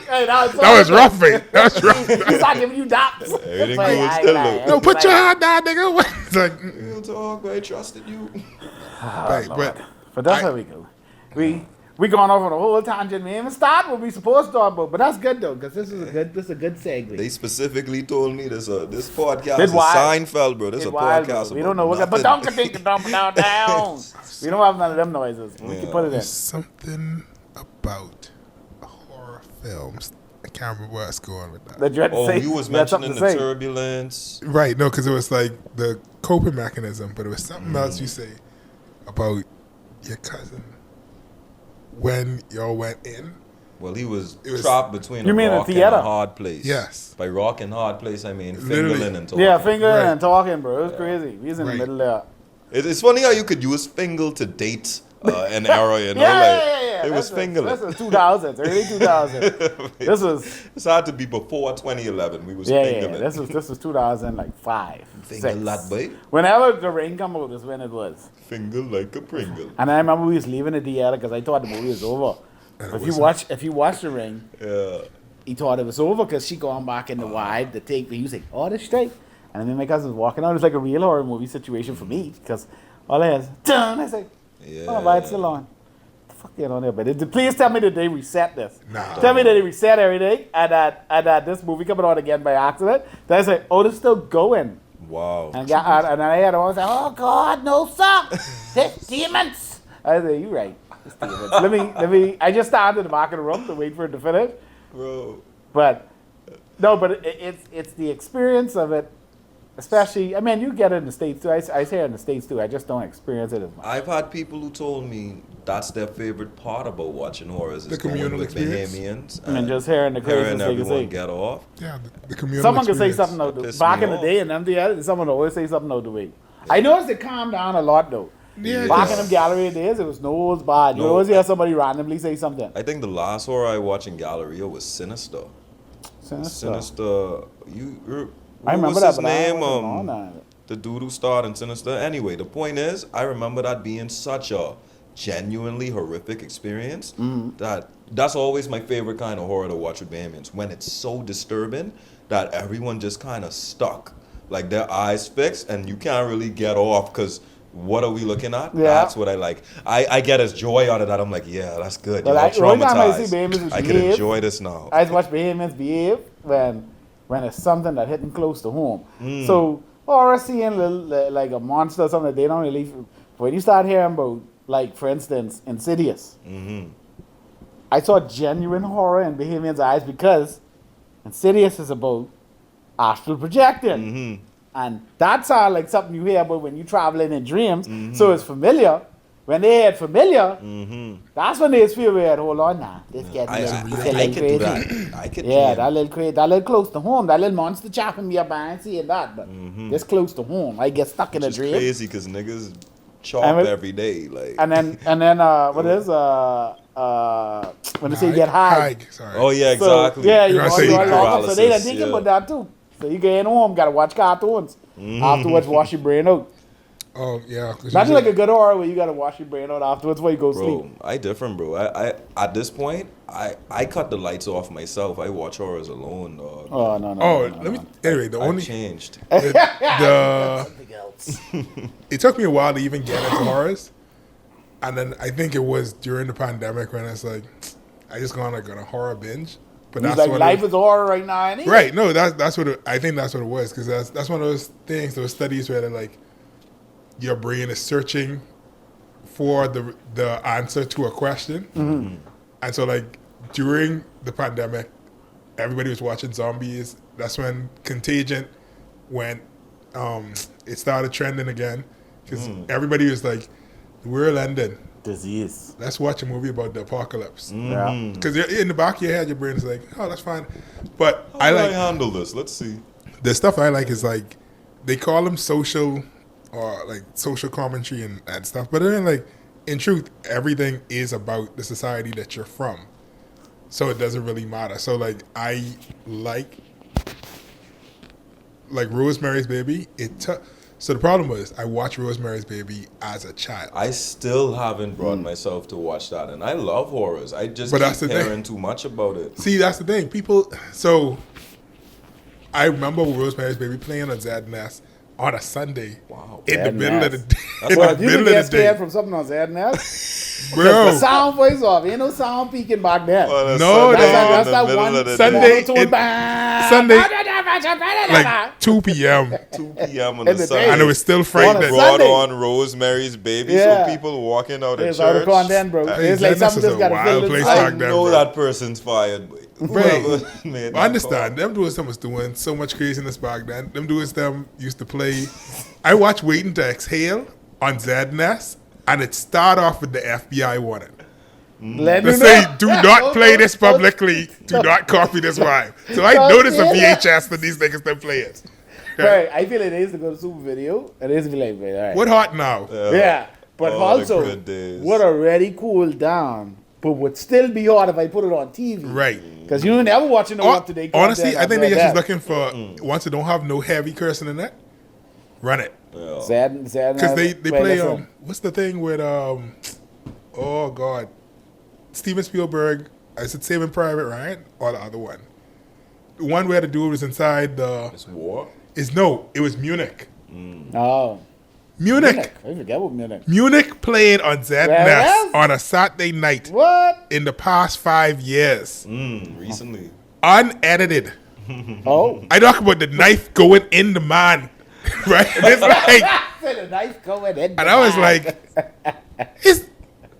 [SPEAKER 2] Hey,
[SPEAKER 1] That was rough, man. That was rough.
[SPEAKER 2] He started giving you dots.
[SPEAKER 3] Everything
[SPEAKER 2] Like,
[SPEAKER 3] cool
[SPEAKER 2] I
[SPEAKER 3] still
[SPEAKER 2] ain't
[SPEAKER 3] though.
[SPEAKER 2] lying.
[SPEAKER 1] No, put your hand down, nigga. It's like,
[SPEAKER 3] Real talk, I trusted you.
[SPEAKER 1] right,
[SPEAKER 2] But that's how we go. We going off on a whole tangent. We even start what we supposed to talk about. But that's good though, because this is a good segue.
[SPEAKER 3] They specifically told me this podcast
[SPEAKER 2] It's
[SPEAKER 3] is
[SPEAKER 2] wild.
[SPEAKER 3] Seinfeld, bro. This is a
[SPEAKER 2] Wild,
[SPEAKER 3] podcast
[SPEAKER 2] bro. We don't know what,
[SPEAKER 3] about
[SPEAKER 2] but
[SPEAKER 3] nothing.
[SPEAKER 2] don't down. We don't have none of them noises. We can put it in.
[SPEAKER 1] there's something about horror films. I can't remember where I was going with that.
[SPEAKER 2] That you had to
[SPEAKER 3] Oh,
[SPEAKER 2] say.
[SPEAKER 3] you was
[SPEAKER 2] That's something
[SPEAKER 3] mentioning
[SPEAKER 2] to
[SPEAKER 3] the
[SPEAKER 2] say.
[SPEAKER 3] turbulence.
[SPEAKER 1] Right, no, because it was like the coping mechanism, but it was something else you say about your cousin when y'all went in.
[SPEAKER 3] Well, he was
[SPEAKER 1] It was-
[SPEAKER 3] trapped between
[SPEAKER 2] You
[SPEAKER 3] a
[SPEAKER 2] mean a
[SPEAKER 3] rock and
[SPEAKER 2] theater?
[SPEAKER 3] a hard place.
[SPEAKER 1] Yes.
[SPEAKER 3] By rock and hard place, I mean
[SPEAKER 1] Literally.
[SPEAKER 3] fingering and talking.
[SPEAKER 2] Yeah, fingering
[SPEAKER 1] Right.
[SPEAKER 2] and talking, bro. It was crazy. We was in
[SPEAKER 1] Right.
[SPEAKER 2] the middle there.
[SPEAKER 3] It's funny how you could use finger to date an era, you know?
[SPEAKER 2] Yeah.
[SPEAKER 3] It was fingering.
[SPEAKER 2] This was 2000s, early 2000s. This was
[SPEAKER 3] It's hard to be before 2011. We was
[SPEAKER 2] yeah.
[SPEAKER 3] fingering.
[SPEAKER 2] This was 2005.
[SPEAKER 3] Finger
[SPEAKER 2] 6.
[SPEAKER 3] that boy.
[SPEAKER 2] Whenever the rain come out is when it was.
[SPEAKER 3] Finger like a Pringle.
[SPEAKER 2] And I remember we was leaving the theater because I thought the movie was over.
[SPEAKER 1] And
[SPEAKER 2] If
[SPEAKER 1] it
[SPEAKER 2] you
[SPEAKER 1] wasn't.
[SPEAKER 2] watch the ring,
[SPEAKER 3] Yeah.
[SPEAKER 2] he thought it was over because she gone back in the wide to take. He was like, "Oh, this straight." And then my cousin was walking out. It was like a real horror movie situation for me because all I had is dun. I said,
[SPEAKER 3] Yeah.
[SPEAKER 2] "Oh, why it's still on?" The fuck you on there? But please tell me that they reset this.
[SPEAKER 1] Nah.
[SPEAKER 2] Tell me that they reset everything and that this movie coming on again by accident. Then I said, "Oh, it's still going."
[SPEAKER 3] Wow.
[SPEAKER 2] And I had always like, "Oh God, no sir, it's demons." I said, "You right, it's demons." let me. I just started in the back of the room to wait for it to finish.
[SPEAKER 3] Bro.
[SPEAKER 2] But no, but it's the experience of it, especially. I mean, you get it in the States too. I say it in the States too. I just don't experience it as much.
[SPEAKER 3] I've had people who told me that's their favorite part about watching horrors.
[SPEAKER 1] The
[SPEAKER 3] is going
[SPEAKER 1] communal
[SPEAKER 3] with
[SPEAKER 1] experience?
[SPEAKER 3] Bahamians
[SPEAKER 2] And just hearing the
[SPEAKER 3] hearing
[SPEAKER 2] craziest they can
[SPEAKER 3] everyone
[SPEAKER 2] say.
[SPEAKER 3] get off.
[SPEAKER 1] Yeah, the community.
[SPEAKER 2] Someone could say something though.
[SPEAKER 3] Piss
[SPEAKER 2] Back
[SPEAKER 3] me
[SPEAKER 2] in the
[SPEAKER 3] off.
[SPEAKER 2] day in MDL, someone would always say something out the way. I noticed it calmed down a lot though.
[SPEAKER 1] Yeah,
[SPEAKER 2] Back
[SPEAKER 1] yeah.
[SPEAKER 2] in them gallery days, it was no bad. You
[SPEAKER 3] No,
[SPEAKER 2] always hear somebody randomly say something.
[SPEAKER 3] I think the last horror I watched in Galleria was Sinister. Sinister.
[SPEAKER 2] I remember
[SPEAKER 3] what was
[SPEAKER 2] that,
[SPEAKER 3] his
[SPEAKER 2] but I
[SPEAKER 3] name?
[SPEAKER 2] wasn't on that.
[SPEAKER 3] The dude who starred in Sinister. Anyway, the point is, I remember that being such a genuinely horrific experience that's always my favorite kind of horror to watch with Bahamians, when it's so disturbing that everyone just kind of stuck, like their eyes fixed, and you can't really get off because what are we looking at?
[SPEAKER 2] Yeah.
[SPEAKER 3] That's what I like. I get as joy out of that. I'm like, yeah, that's good.
[SPEAKER 2] But
[SPEAKER 3] You're
[SPEAKER 2] the only time I see
[SPEAKER 3] traumatized.
[SPEAKER 2] Bahamians is
[SPEAKER 3] I can
[SPEAKER 2] behave.
[SPEAKER 3] enjoy this now.
[SPEAKER 2] I just watch Bahamians behave when it's something that hitting close to home. So, or seeing like a monster or something that they don't really. When you start hearing about, like for instance, Insidious, I saw genuine horror in Bahamians' eyes because Insidious is about astral projecting, and that's how like something you hear about when you traveling in dreams. So it's familiar. When they had familiar, that's when they feel weird. Hold on now, this getting
[SPEAKER 3] I
[SPEAKER 2] a little
[SPEAKER 3] could do
[SPEAKER 2] crazy.
[SPEAKER 3] that. I could
[SPEAKER 2] Yeah,
[SPEAKER 3] dream.
[SPEAKER 2] that little crazy, that little close to home, that little monster chopping me up. I ain't seeing that, but this close to home, I get stuck in a
[SPEAKER 3] It's
[SPEAKER 2] dream.
[SPEAKER 3] crazy because niggas chop
[SPEAKER 2] And it-
[SPEAKER 3] every day. Like,
[SPEAKER 2] And then what is when they say you get high?
[SPEAKER 1] Sorry.
[SPEAKER 3] oh yeah,
[SPEAKER 2] So,
[SPEAKER 3] exactly.
[SPEAKER 2] yeah, you
[SPEAKER 1] You're
[SPEAKER 2] know,
[SPEAKER 1] gonna say
[SPEAKER 2] you are
[SPEAKER 1] sleep
[SPEAKER 2] longer, so they done
[SPEAKER 3] paralysis,
[SPEAKER 2] thinking
[SPEAKER 3] yeah.
[SPEAKER 2] about that too. So you get home, gotta watch cartoons. Afterwards, wash your brain out.
[SPEAKER 1] Oh yeah. 'cause
[SPEAKER 2] Imagine
[SPEAKER 1] you-
[SPEAKER 2] like a good horror where you gotta wash your brain out afterwards before you go to
[SPEAKER 3] Bro,
[SPEAKER 2] sleep.
[SPEAKER 3] I different, bro. I at this point, I cut the lights off myself. I watch horrors alone, dog.
[SPEAKER 2] Oh no.
[SPEAKER 1] Oh,
[SPEAKER 2] no,
[SPEAKER 1] let me. Anyway, the
[SPEAKER 3] I
[SPEAKER 1] only
[SPEAKER 3] changed.
[SPEAKER 1] the
[SPEAKER 2] Something else.
[SPEAKER 1] it took me a while to even get into horrors, and then I think it was during the pandemic when it's like I just gone like on a horror binge. But
[SPEAKER 2] He's
[SPEAKER 1] that's
[SPEAKER 2] like
[SPEAKER 1] what
[SPEAKER 2] life is horror right now, ain't it?
[SPEAKER 1] right. No, that's what I think that's what it was because that's one of those things, those studies where they're like your brain is searching for the answer to a question, and so like during the pandemic, everybody was watching zombies. That's when Contagion went. It started trending again because everybody was like, "The world ended.
[SPEAKER 2] Disease.
[SPEAKER 1] Let's watch a movie about the apocalypse."
[SPEAKER 2] Yeah.
[SPEAKER 1] Because in the back of your head, your brain is like, "Oh, that's fine," but
[SPEAKER 3] How
[SPEAKER 1] I
[SPEAKER 3] do
[SPEAKER 1] like
[SPEAKER 3] I handle this? Let's see.
[SPEAKER 1] the stuff I like is like they call them social or like social commentary and stuff, but then like in truth, everything is about the society that you're from, so it doesn't really matter. So like I like Rosemary's Baby. So the problem was I watched Rosemary's Baby as a child.
[SPEAKER 3] I still haven't brought myself to watch that, and I love horrors. I just
[SPEAKER 1] But that's
[SPEAKER 3] keep
[SPEAKER 1] the thing.
[SPEAKER 3] hearing too much about it.
[SPEAKER 1] See, that's the thing. People. So I remember Rosemary's Baby playing on ZNS on a Sunday.
[SPEAKER 3] Wow.
[SPEAKER 1] In the middle of the day.
[SPEAKER 3] That's
[SPEAKER 1] In
[SPEAKER 2] Well,
[SPEAKER 1] the
[SPEAKER 2] you can
[SPEAKER 1] middle
[SPEAKER 2] get
[SPEAKER 1] of the
[SPEAKER 2] scared
[SPEAKER 1] day.
[SPEAKER 2] from something on ZNS. The
[SPEAKER 1] Bro.
[SPEAKER 2] sound voice off. Ain't no sound peaking back then.
[SPEAKER 3] On a
[SPEAKER 1] No,
[SPEAKER 3] Sunday
[SPEAKER 1] that's
[SPEAKER 3] in
[SPEAKER 2] that
[SPEAKER 3] the middle
[SPEAKER 2] one
[SPEAKER 3] of the
[SPEAKER 1] Sunday
[SPEAKER 3] day.
[SPEAKER 2] monotone
[SPEAKER 1] in-
[SPEAKER 2] bang.
[SPEAKER 1] Sunday, like 2 p.m.
[SPEAKER 3] 2 p.m. on
[SPEAKER 2] In
[SPEAKER 3] the
[SPEAKER 2] the
[SPEAKER 3] Sunday.
[SPEAKER 2] day.
[SPEAKER 1] And it was still
[SPEAKER 2] On a
[SPEAKER 1] frightening.
[SPEAKER 2] Sunday.
[SPEAKER 3] brought on Rosemary's Baby,
[SPEAKER 2] Yeah.
[SPEAKER 3] so people walking out of
[SPEAKER 2] It's
[SPEAKER 3] church.
[SPEAKER 2] out of content, bro.
[SPEAKER 1] Hey,
[SPEAKER 2] It's like
[SPEAKER 1] ZNS
[SPEAKER 2] something
[SPEAKER 1] is
[SPEAKER 2] just
[SPEAKER 1] a
[SPEAKER 2] got to
[SPEAKER 1] wild
[SPEAKER 2] fill
[SPEAKER 1] place
[SPEAKER 2] it.
[SPEAKER 1] back
[SPEAKER 3] I
[SPEAKER 1] then,
[SPEAKER 3] know
[SPEAKER 1] bro.
[SPEAKER 3] that person's fired. Whoever made
[SPEAKER 1] I
[SPEAKER 3] that
[SPEAKER 1] understand.
[SPEAKER 3] call.
[SPEAKER 1] Them dudes them was doing so much craziness back then. Them dudes them used to play. I watched Waiting to Exhale on ZNS, and it started off with the FBI warning.
[SPEAKER 2] Let
[SPEAKER 1] They
[SPEAKER 2] me
[SPEAKER 1] say,
[SPEAKER 2] know.
[SPEAKER 1] do not play this
[SPEAKER 2] Don't-
[SPEAKER 1] publicly. Do not copy this rhyme. So I
[SPEAKER 2] Don't
[SPEAKER 1] noticed a
[SPEAKER 2] say that.
[SPEAKER 1] VHS that these niggas them play it.
[SPEAKER 2] Right, I feel it is to go to super video, and it is to be like, man, all right.
[SPEAKER 1] What hot now?
[SPEAKER 2] Yeah, but
[SPEAKER 3] Oh, the
[SPEAKER 2] also,
[SPEAKER 3] good days.
[SPEAKER 2] would already cooled down, but would still be hard if I put it on TV.
[SPEAKER 1] Right.
[SPEAKER 2] Because you never watching no up to date.
[SPEAKER 1] Honestly, I think they just looking for once it don't have no heavy cursing in it, run it.
[SPEAKER 3] Yeah.
[SPEAKER 2] Sad,
[SPEAKER 1] Because they
[SPEAKER 2] wait,
[SPEAKER 1] play
[SPEAKER 2] listen.
[SPEAKER 1] what's the thing with oh god, Steven Spielberg. Is it Saving Private Ryan or the other one? The one where the dude was inside the
[SPEAKER 3] It's war.
[SPEAKER 1] it was Munich.
[SPEAKER 2] Oh,
[SPEAKER 1] Munich.
[SPEAKER 2] I forget what Munich.
[SPEAKER 1] Munich played on ZNS
[SPEAKER 2] Yes.
[SPEAKER 1] on a Saturday night
[SPEAKER 2] What?
[SPEAKER 1] in the past 5 years,
[SPEAKER 3] Recently.
[SPEAKER 1] unedited.
[SPEAKER 2] Oh,
[SPEAKER 1] I talk about the knife going in the man, right? It's like,
[SPEAKER 2] said a knife going in.
[SPEAKER 1] and I was like,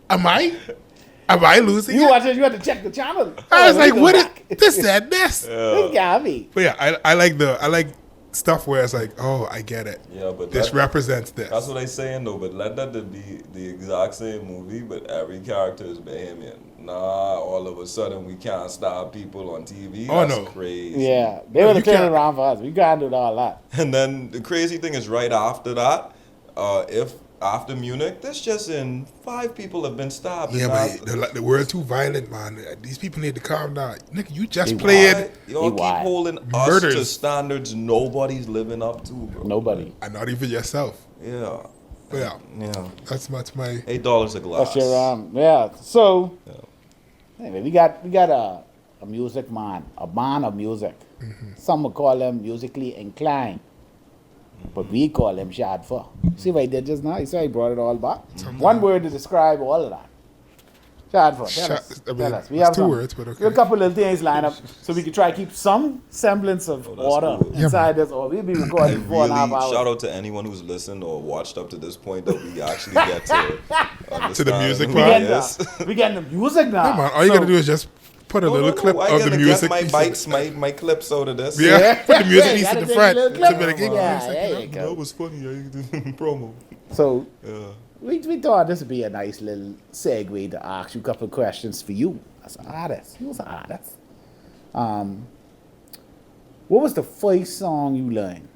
[SPEAKER 1] am I losing
[SPEAKER 2] you
[SPEAKER 1] it?
[SPEAKER 2] watch it, you had to check the channel.
[SPEAKER 1] I was like, what is
[SPEAKER 2] is
[SPEAKER 1] this? That this?
[SPEAKER 2] This got me.
[SPEAKER 1] But yeah, I like stuff where it's like, oh, I get it.
[SPEAKER 3] Yeah, but
[SPEAKER 1] This
[SPEAKER 3] that-
[SPEAKER 1] represents this.
[SPEAKER 3] That's what I saying though. But let that be the exact same movie, but every character is Bahamian. Nah, all of a sudden we can't stop people on TV.
[SPEAKER 1] Oh,
[SPEAKER 3] That's
[SPEAKER 1] no.
[SPEAKER 3] crazy.
[SPEAKER 2] Yeah, they would
[SPEAKER 1] You
[SPEAKER 2] have turned it
[SPEAKER 1] can't-
[SPEAKER 2] around for us. We can't do all that.
[SPEAKER 3] And then the crazy thing is, right after that, if after Munich, there's just in 5 people have been stabbed.
[SPEAKER 1] Yeah,
[SPEAKER 3] and
[SPEAKER 1] but the world too violent, man. These people need to calm down. Nigga, you just
[SPEAKER 2] They
[SPEAKER 1] played.
[SPEAKER 3] Why? Y'all keep
[SPEAKER 2] Why?
[SPEAKER 3] holding us
[SPEAKER 1] Murders.
[SPEAKER 3] to standards nobody's living up to, bro.
[SPEAKER 2] Nobody.
[SPEAKER 1] And not even yourself.
[SPEAKER 3] Yeah.
[SPEAKER 1] But yeah,
[SPEAKER 3] Yeah.
[SPEAKER 1] that's my.
[SPEAKER 3] $8 a glass.
[SPEAKER 2] That's your yeah. So anyway, we got a music man, a man of music. Some would call him musically inclined, but we call him SHAD FER. See what I did just now? You see how I brought it all back? One word to describe all of that. SHAD FER. Tell us.
[SPEAKER 1] I mean,
[SPEAKER 2] Tell us. We
[SPEAKER 1] it's
[SPEAKER 2] have
[SPEAKER 1] two
[SPEAKER 2] some,
[SPEAKER 1] words, but okay.
[SPEAKER 2] we have a couple of things lined up so we can try to keep some semblance of
[SPEAKER 3] that's
[SPEAKER 2] order
[SPEAKER 3] cool.
[SPEAKER 1] Yeah,
[SPEAKER 2] inside this, or we'll be recording
[SPEAKER 3] I
[SPEAKER 2] for 4.5
[SPEAKER 3] really
[SPEAKER 2] hours.
[SPEAKER 3] shout out to anyone who's listened or watched up to this point that we actually get to understand
[SPEAKER 1] music
[SPEAKER 3] who
[SPEAKER 1] part?
[SPEAKER 3] he
[SPEAKER 2] Getting
[SPEAKER 3] is.
[SPEAKER 2] we getting the music now.
[SPEAKER 1] Come on, all you
[SPEAKER 2] So-
[SPEAKER 1] gotta do is just put a little clip
[SPEAKER 3] I
[SPEAKER 1] of
[SPEAKER 3] gotta
[SPEAKER 1] the music.
[SPEAKER 3] get my
[SPEAKER 1] piece
[SPEAKER 3] bites,
[SPEAKER 1] of-
[SPEAKER 3] my clips out of this.
[SPEAKER 1] Yeah, put the music
[SPEAKER 2] Yeah, you
[SPEAKER 1] piece in
[SPEAKER 2] gotta
[SPEAKER 1] the
[SPEAKER 2] take
[SPEAKER 1] front.
[SPEAKER 2] a little clip.
[SPEAKER 1] To mitigate the
[SPEAKER 2] Yeah,
[SPEAKER 1] music,
[SPEAKER 2] there
[SPEAKER 1] you know?
[SPEAKER 2] you go.
[SPEAKER 3] That was funny. I did promo.
[SPEAKER 2] So
[SPEAKER 3] Yeah.
[SPEAKER 2] we thought this would be a nice little segue to ask you a couple of questions for you as an artist. You was an artist. What was the first song you learned?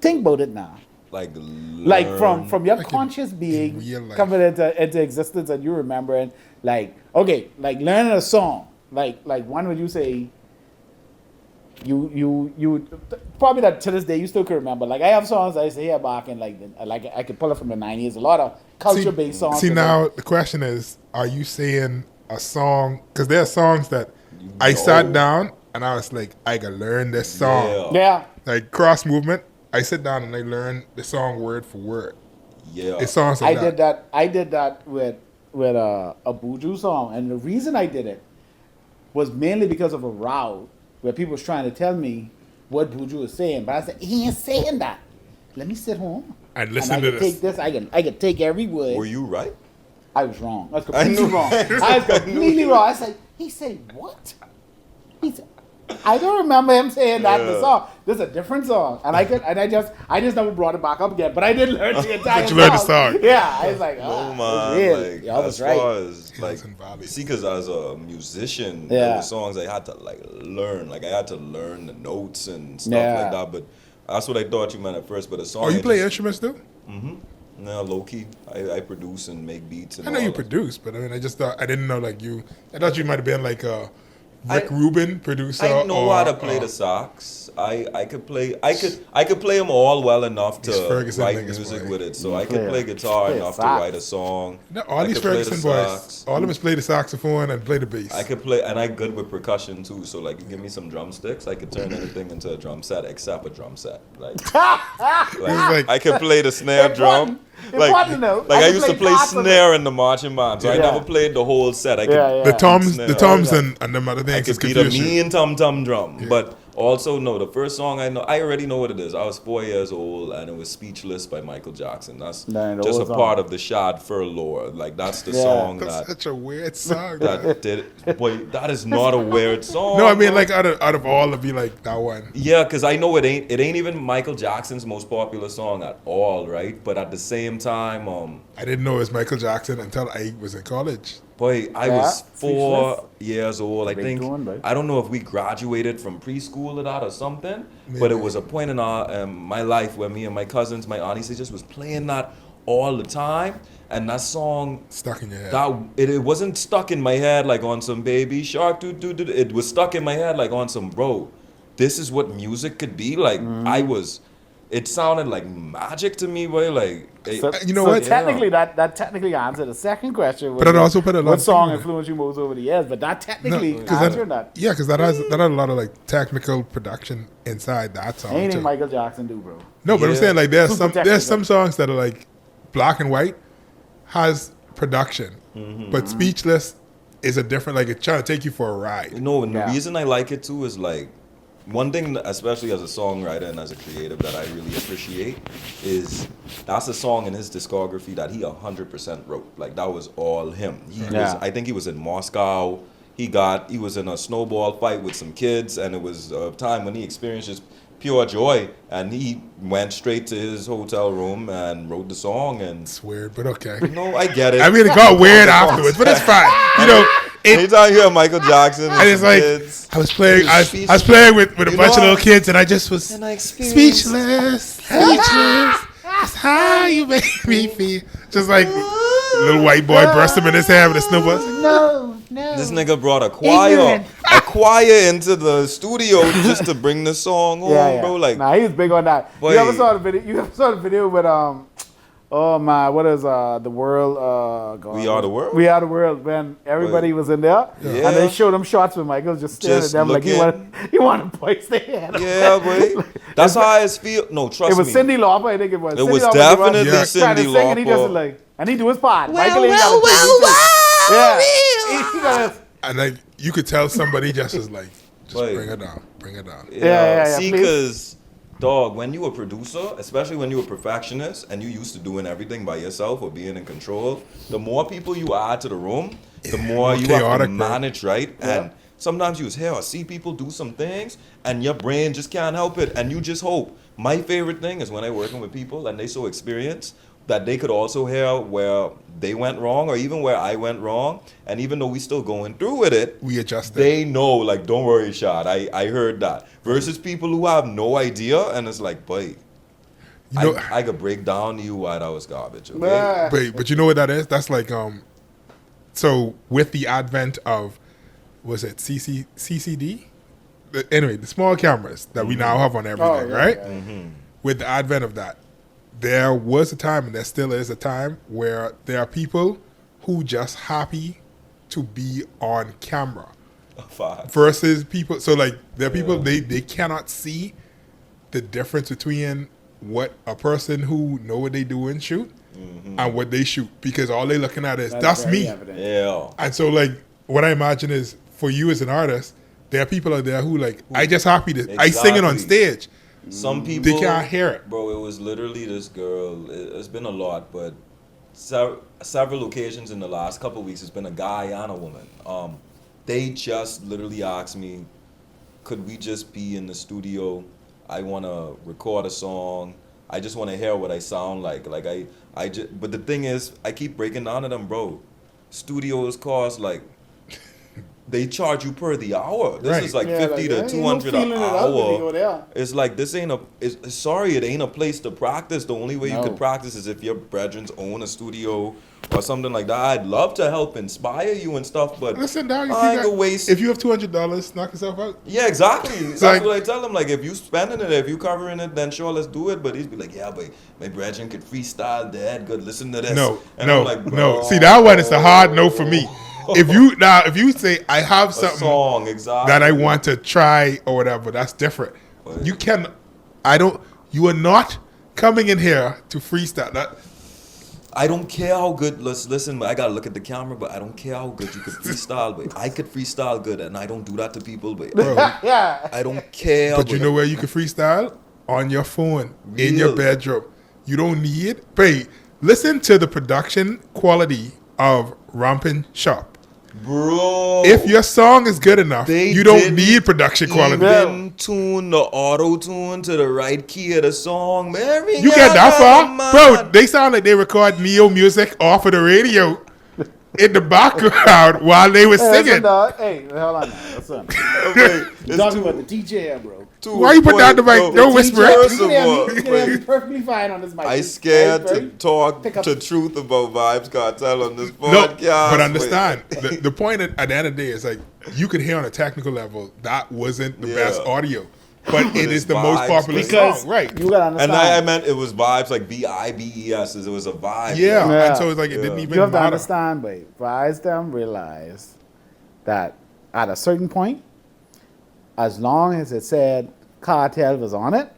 [SPEAKER 2] Think about it now.
[SPEAKER 3] Like
[SPEAKER 2] From your
[SPEAKER 1] Like in-
[SPEAKER 2] conscious being
[SPEAKER 1] real life.
[SPEAKER 2] coming into existence and you remembering, like, okay, like learning a song. Like one would you say you probably that to this day you still can remember. Like I have songs I used to hear back in like I could pull it from the 90s. A lot of culture based songs.
[SPEAKER 1] See
[SPEAKER 2] that
[SPEAKER 1] now the question is, are you saying a song? Because there are songs that I sat down and I was like, I gotta learn this song.
[SPEAKER 3] Yeah.
[SPEAKER 2] Yeah.
[SPEAKER 1] Like Cross Movement, I sit down and I learn the song word for word.
[SPEAKER 3] Yeah.
[SPEAKER 1] It's songs like
[SPEAKER 2] I did that with a Buju song, and the reason I did it was mainly because of a row where people was trying to tell me what Buju was saying, but I said he ain't saying that. Let me sit home
[SPEAKER 1] And listen
[SPEAKER 2] I
[SPEAKER 1] to
[SPEAKER 2] can
[SPEAKER 1] this.
[SPEAKER 2] take this. I can take every word.
[SPEAKER 3] Were you right?
[SPEAKER 2] I was wrong. I was completely
[SPEAKER 3] knew-
[SPEAKER 2] wrong. I was completely wrong. I said, he said what? He said, I don't remember him saying that in the
[SPEAKER 3] Yeah.
[SPEAKER 2] song. This is a different song, and I just never brought it back up again. But I did learn the entire
[SPEAKER 1] But you learned the song.
[SPEAKER 2] Yeah, I was like,
[SPEAKER 3] No
[SPEAKER 2] oh,
[SPEAKER 3] man.
[SPEAKER 2] real.
[SPEAKER 3] Like
[SPEAKER 2] Y'all was
[SPEAKER 3] as
[SPEAKER 2] right.
[SPEAKER 3] far as like
[SPEAKER 1] Listen, Bobby.
[SPEAKER 3] see, because as a musician,
[SPEAKER 2] Yeah.
[SPEAKER 3] there were songs I had to like learn. Like I had to learn the notes and stuff
[SPEAKER 2] Yeah.
[SPEAKER 3] like that. But that's what I thought you meant at first. But a song.
[SPEAKER 1] Oh, you
[SPEAKER 3] I
[SPEAKER 1] play
[SPEAKER 3] just-
[SPEAKER 1] instruments too?
[SPEAKER 3] No, low key. I produce and make beats and
[SPEAKER 1] I know
[SPEAKER 3] all
[SPEAKER 1] you
[SPEAKER 3] that.
[SPEAKER 1] produce, but I mean, I just thought I didn't know like you. I thought you might have been like a Rick Rubin producer.
[SPEAKER 3] I know
[SPEAKER 1] or,
[SPEAKER 3] how to play the sax. I could play them all well enough
[SPEAKER 1] He's
[SPEAKER 3] to
[SPEAKER 1] Ferguson
[SPEAKER 3] write
[SPEAKER 1] niggas,
[SPEAKER 3] music
[SPEAKER 1] boy.
[SPEAKER 3] with it. So
[SPEAKER 2] You
[SPEAKER 3] I could
[SPEAKER 2] play
[SPEAKER 3] play
[SPEAKER 2] a-
[SPEAKER 3] guitar
[SPEAKER 2] play a
[SPEAKER 3] enough to
[SPEAKER 2] sax.
[SPEAKER 3] write a song.
[SPEAKER 1] No, all
[SPEAKER 3] I
[SPEAKER 1] these
[SPEAKER 3] could play the
[SPEAKER 1] Ferguson boys,
[SPEAKER 3] sax.
[SPEAKER 1] all of them play the saxophone and play the bass.
[SPEAKER 3] I could play, and I'm good with percussion too. So like, you give me some drumsticks, I could turn anything into a drum set except a drum set. Like I could play the snare drum.
[SPEAKER 2] Important though.
[SPEAKER 3] Like I used to
[SPEAKER 2] play
[SPEAKER 3] play
[SPEAKER 2] parts of
[SPEAKER 3] snare in the marching band, so I
[SPEAKER 2] Yeah.
[SPEAKER 3] never played the whole set. I could
[SPEAKER 2] Yeah, yeah.
[SPEAKER 1] the toms,
[SPEAKER 3] snare.
[SPEAKER 1] the toms,
[SPEAKER 2] Yeah.
[SPEAKER 1] and them other
[SPEAKER 3] I
[SPEAKER 1] things is
[SPEAKER 3] could beat a
[SPEAKER 1] confusing.
[SPEAKER 3] mean tum drum, but also no. The first song I know, I already know what it is. I was 4 years old, and it was "Speechless" by Michael Jackson. That's
[SPEAKER 2] Nah, the
[SPEAKER 3] just a
[SPEAKER 2] whole
[SPEAKER 3] part
[SPEAKER 2] song.
[SPEAKER 3] of the SHAD FER lore. Like that's the
[SPEAKER 2] Yeah.
[SPEAKER 3] song
[SPEAKER 1] That's such a weird song. man.
[SPEAKER 3] that did. Boy, that is not a weird song.
[SPEAKER 1] No, I mean
[SPEAKER 3] bro.
[SPEAKER 1] like out of all of you, like that one.
[SPEAKER 3] Yeah, because I know it ain't even Michael Jackson's most popular song at all, right? But at the same time,
[SPEAKER 1] I didn't know it was Michael Jackson until I was in college.
[SPEAKER 3] boy, I
[SPEAKER 2] Yeah,
[SPEAKER 3] was 4
[SPEAKER 2] Speechless.
[SPEAKER 3] years old. I
[SPEAKER 2] Big
[SPEAKER 3] think
[SPEAKER 2] tune, right?
[SPEAKER 3] I don't know if we graduated from preschool or that or something, but it was a point in my life where me and my cousins, my aunties, they just was playing that all the time, and that song.
[SPEAKER 1] Stuck in your head.
[SPEAKER 3] That it wasn't stuck in my head like on some Baby Shark do. It was stuck in my head like on some bro. This is what music could be like. It sounded like magic to me, boy. Like
[SPEAKER 1] You know what?
[SPEAKER 2] Technically, that technically answered the second question.
[SPEAKER 1] But it also put a lot
[SPEAKER 2] What
[SPEAKER 1] of
[SPEAKER 2] song
[SPEAKER 1] things in it.
[SPEAKER 2] influenced you most over the years? But that technically
[SPEAKER 1] because
[SPEAKER 2] answered that.
[SPEAKER 1] yeah, because that had a lot of like technical production inside that song.
[SPEAKER 2] Anything
[SPEAKER 1] too.
[SPEAKER 2] Michael Jackson do, bro.
[SPEAKER 1] No, but I'm
[SPEAKER 3] Yeah.
[SPEAKER 1] saying like there's
[SPEAKER 2] Super
[SPEAKER 1] some
[SPEAKER 2] technical.
[SPEAKER 1] songs that are like black and white has production, but Speechless is a different, like it's trying to take you for a ride.
[SPEAKER 3] no, and
[SPEAKER 2] Yeah.
[SPEAKER 3] the reason I like it too is like one thing, especially as a songwriter and as a creative, that I really appreciate is that's a song in his discography that he 100% wrote. Like that was all him. He was,
[SPEAKER 2] Yeah.
[SPEAKER 3] I think he was in Moscow. He was in a snowball fight with some kids, and it was a time when he experienced just pure joy, and he went straight to his hotel room and wrote the song. And
[SPEAKER 1] It's weird, but okay.
[SPEAKER 3] no, I get it.
[SPEAKER 1] I mean, it got weird afterwards, but it's fine. You know,
[SPEAKER 3] anytime you hear Michael Jackson,
[SPEAKER 1] and it's like
[SPEAKER 3] kids,
[SPEAKER 1] I was playing
[SPEAKER 3] Speechless.
[SPEAKER 1] I was playing with a
[SPEAKER 3] You
[SPEAKER 1] bunch of
[SPEAKER 3] know,
[SPEAKER 1] little kids, and I just was
[SPEAKER 3] and I experienced-
[SPEAKER 1] speechless. That's how you make me feel. Just like little white boy burst him in his hair with a snowball.
[SPEAKER 2] No.
[SPEAKER 3] This nigga brought a choir into the studio just to bring the song home,
[SPEAKER 2] Yeah, yeah.
[SPEAKER 3] bro. Like,
[SPEAKER 2] nah, he was big on that.
[SPEAKER 3] Boy.
[SPEAKER 2] You ever saw the video? You ever saw the video with oh my, what is the world? God,
[SPEAKER 3] We Are the World?
[SPEAKER 2] We Are the World. When everybody was in there,
[SPEAKER 3] Yeah.
[SPEAKER 2] and they showed them shots with Michael just staring
[SPEAKER 3] Just
[SPEAKER 2] at them like
[SPEAKER 3] looking.
[SPEAKER 2] he wanted to place their hand.
[SPEAKER 3] yeah, boy. That's how I feel. No, trust
[SPEAKER 2] It was
[SPEAKER 3] me.
[SPEAKER 2] Cyndi Lauper, I think it was.
[SPEAKER 3] It
[SPEAKER 2] Cyndi
[SPEAKER 3] was
[SPEAKER 2] Lauper
[SPEAKER 3] definitely
[SPEAKER 1] Yeah.
[SPEAKER 2] trying to
[SPEAKER 3] Cyndi
[SPEAKER 2] sing, and he just
[SPEAKER 3] Lauper.
[SPEAKER 2] like, and he do his part. Michael ain't got to sing. Yeah. He got
[SPEAKER 1] And like you could tell somebody just was like, just
[SPEAKER 3] Wait.
[SPEAKER 1] bring it down, bring it down.
[SPEAKER 2] Yeah,
[SPEAKER 3] See,
[SPEAKER 2] please.
[SPEAKER 3] because, dog, when you a producer, especially when you a perfectionist and you used to doing everything by yourself or being in control, the more people you add to the room, the more you have to
[SPEAKER 1] chaotic, bro.
[SPEAKER 3] manage, right? And sometimes you hear or see people do some things and your brain just can't help it and you just hope. My favorite thing is when I'm working with people and they so experienced that they could also hear where they went wrong or even where I went wrong. And even though we still going through with it,
[SPEAKER 1] We adjusted.
[SPEAKER 3] they know, like, don't worry, Shad, I heard that. Versus people who have no idea and it's like, boy,
[SPEAKER 1] You know,
[SPEAKER 3] I could break down to you why that was garbage, okay?
[SPEAKER 2] Yeah.
[SPEAKER 1] but you know what that is? That's like so with the advent of was it CCD? Anyway, the small cameras that we now have on everything,
[SPEAKER 2] yeah,
[SPEAKER 1] right?
[SPEAKER 2] yeah.
[SPEAKER 1] With the advent of that, there was a time, and there still is a time, where there are people who just happy to be on camera
[SPEAKER 3] Fine.
[SPEAKER 1] versus people. So like there are people they cannot see the difference between what a person who know what they do and shoot and what they shoot because all they looking at is that's
[SPEAKER 2] very
[SPEAKER 1] me.
[SPEAKER 2] evident.
[SPEAKER 3] Yeah.
[SPEAKER 1] And so like what I imagine is for you as an artist, there are people out there who like I just happy to I sing it on
[SPEAKER 3] Exactly.
[SPEAKER 1] stage.
[SPEAKER 3] Some people
[SPEAKER 1] They can't hear it.
[SPEAKER 3] Bro, it was literally this girl. It's been a lot, but several occasions in the last couple of weeks, it's been a guy and a woman. They just literally asked me, could we just be in the studio? I want to record a song. I just want to hear what I sound like. Like I just, but the thing is, I keep breaking down to them, bro. Studios cost like they charge you per the hour. This
[SPEAKER 1] Right.
[SPEAKER 3] is like
[SPEAKER 2] Yeah,
[SPEAKER 3] 50
[SPEAKER 2] like,
[SPEAKER 3] to
[SPEAKER 2] ain't
[SPEAKER 3] 200
[SPEAKER 2] no
[SPEAKER 3] an
[SPEAKER 2] feeling it out when you go
[SPEAKER 3] hour.
[SPEAKER 2] there.
[SPEAKER 3] It's like this ain't sorry, it ain't a place to practice. The only way you
[SPEAKER 2] No.
[SPEAKER 3] could practice is if your brethren own a studio or something like that. I'd love to help inspire you and stuff, but
[SPEAKER 1] Listen, dog.
[SPEAKER 3] I ain't gonna waste.
[SPEAKER 1] If you have $200, knock yourself out.
[SPEAKER 3] Yeah, exactly. That's
[SPEAKER 1] like-
[SPEAKER 3] what I tell him. Like, if you spending it, if you covering it, then sure, let's do it. But he's be like, yeah, but my brethren could freestyle dead good. Listen to this.
[SPEAKER 1] No,
[SPEAKER 3] and
[SPEAKER 1] no,
[SPEAKER 3] I'm like,
[SPEAKER 1] no.
[SPEAKER 3] bro,
[SPEAKER 1] See, that one is a hard no for me. If you say I have
[SPEAKER 3] a
[SPEAKER 1] something
[SPEAKER 3] song, exactly.
[SPEAKER 1] that I want to try or whatever, that's different.
[SPEAKER 3] Right.
[SPEAKER 1] You can, I don't. You are not coming in here to freestyle. That
[SPEAKER 3] I don't care how good. Listen, I gotta look at the camera, but I don't care how good you could freestyle. But I could freestyle good, and I don't do that to people. But
[SPEAKER 1] bro.
[SPEAKER 2] Yeah.
[SPEAKER 3] I don't care.
[SPEAKER 1] But you know where you can freestyle? On your phone, in your
[SPEAKER 3] Real.
[SPEAKER 1] bedroom. You don't need. Hey, listen to the production quality of Rompin' Shop.
[SPEAKER 3] bro.
[SPEAKER 1] If your song is good enough,
[SPEAKER 3] They
[SPEAKER 1] you don't
[SPEAKER 3] didn't
[SPEAKER 1] need production quality.
[SPEAKER 3] even tune the auto tune to the right key of the song, man.
[SPEAKER 1] You get that far? Bro, they sound like they record Neo music off of the radio in the background while they were
[SPEAKER 2] Hey, listen,
[SPEAKER 1] singing.
[SPEAKER 2] dog. Hey, hold on now. Listen.
[SPEAKER 3] It's
[SPEAKER 2] Talking
[SPEAKER 3] too-
[SPEAKER 2] about the DJ here, bro.
[SPEAKER 3] too
[SPEAKER 1] Why you put down the mic?
[SPEAKER 3] important.
[SPEAKER 1] Don't whisper it.
[SPEAKER 3] First
[SPEAKER 2] You
[SPEAKER 3] of
[SPEAKER 2] can
[SPEAKER 3] all,
[SPEAKER 2] hear me- you can hear me perfectly fine on this mic.
[SPEAKER 3] I scared to
[SPEAKER 2] Right?
[SPEAKER 3] talk
[SPEAKER 2] Pick up-
[SPEAKER 3] the truth about Vibes Cartel on this
[SPEAKER 1] No,
[SPEAKER 3] podcast.
[SPEAKER 1] but understand, the point at the end of the day is like, you could hear on a technical level, that wasn't the
[SPEAKER 3] Yeah.
[SPEAKER 1] best audio. But it
[SPEAKER 3] it's
[SPEAKER 1] is the most
[SPEAKER 3] vibes,
[SPEAKER 1] popular
[SPEAKER 2] Because
[SPEAKER 1] song, right?
[SPEAKER 2] you gotta
[SPEAKER 3] And
[SPEAKER 2] understand.
[SPEAKER 3] I meant it was Vibes like VIBES. It was a vibe.
[SPEAKER 1] Yeah,
[SPEAKER 2] Yeah.
[SPEAKER 1] and so it's like it didn't
[SPEAKER 3] Yeah.
[SPEAKER 1] even
[SPEAKER 2] You have to
[SPEAKER 1] matter.
[SPEAKER 2] understand, babe. Wise them realize that at a certain point, as long as it said cartel was on it,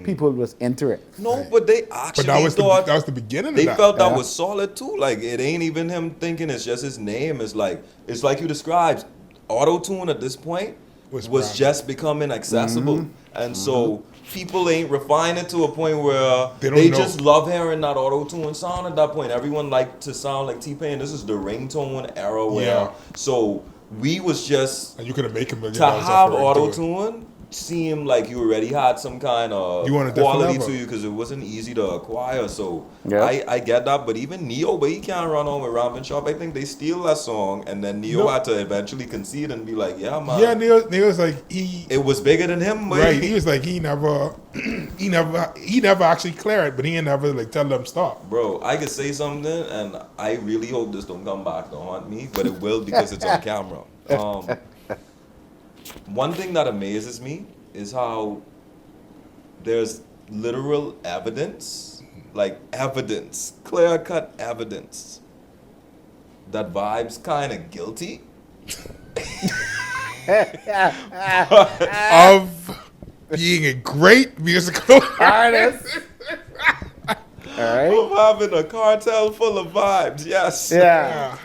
[SPEAKER 2] people was into it.
[SPEAKER 3] No, but they
[SPEAKER 1] But
[SPEAKER 3] actually
[SPEAKER 1] that was
[SPEAKER 3] thought
[SPEAKER 1] that was the beginning
[SPEAKER 3] they
[SPEAKER 1] of that.
[SPEAKER 3] felt that
[SPEAKER 2] Yeah.
[SPEAKER 3] was solid too. Like it ain't even him thinking it's just his name. It's like you described. Auto tune at this point
[SPEAKER 1] Was
[SPEAKER 3] was
[SPEAKER 1] rampant.
[SPEAKER 3] just becoming accessible, and so people ain't refined it to a point where
[SPEAKER 1] They
[SPEAKER 3] they,
[SPEAKER 1] don't know.
[SPEAKER 3] just love hearing that auto tune sound. At that point, everyone liked to sound like T-Pain. This is the ringtone era where
[SPEAKER 1] Yeah.
[SPEAKER 3] so we was just
[SPEAKER 1] And you could have made $1 million
[SPEAKER 3] to
[SPEAKER 1] off
[SPEAKER 3] have
[SPEAKER 1] of it,
[SPEAKER 3] auto
[SPEAKER 1] do it.
[SPEAKER 3] tune seemed like you already had some kind of
[SPEAKER 1] You on a different
[SPEAKER 3] quality
[SPEAKER 1] level.
[SPEAKER 3] to you because it wasn't easy to acquire. So
[SPEAKER 2] Yeah.
[SPEAKER 3] I get that, but even Neo, but he can't run on with Rampant Shop. I think they steal that song, and then Neo
[SPEAKER 1] No.
[SPEAKER 3] had to eventually concede and be like, "Yeah, man,
[SPEAKER 1] Yeah, Neil's like
[SPEAKER 3] it was bigger than him." But
[SPEAKER 1] right. He was like he never actually cleared it, but he ain't never like tell them stop.
[SPEAKER 3] Bro, I could say something, and I really hope this don't come back to haunt me, but it will because it's on camera. One thing that amazes me is how there's literal evidence, like evidence, clear-cut evidence, that Vibes kind of guilty.
[SPEAKER 1] Of being a great musical
[SPEAKER 2] Artist. All right.
[SPEAKER 3] Of having a cartel full of vibes, yes.
[SPEAKER 2] Yeah.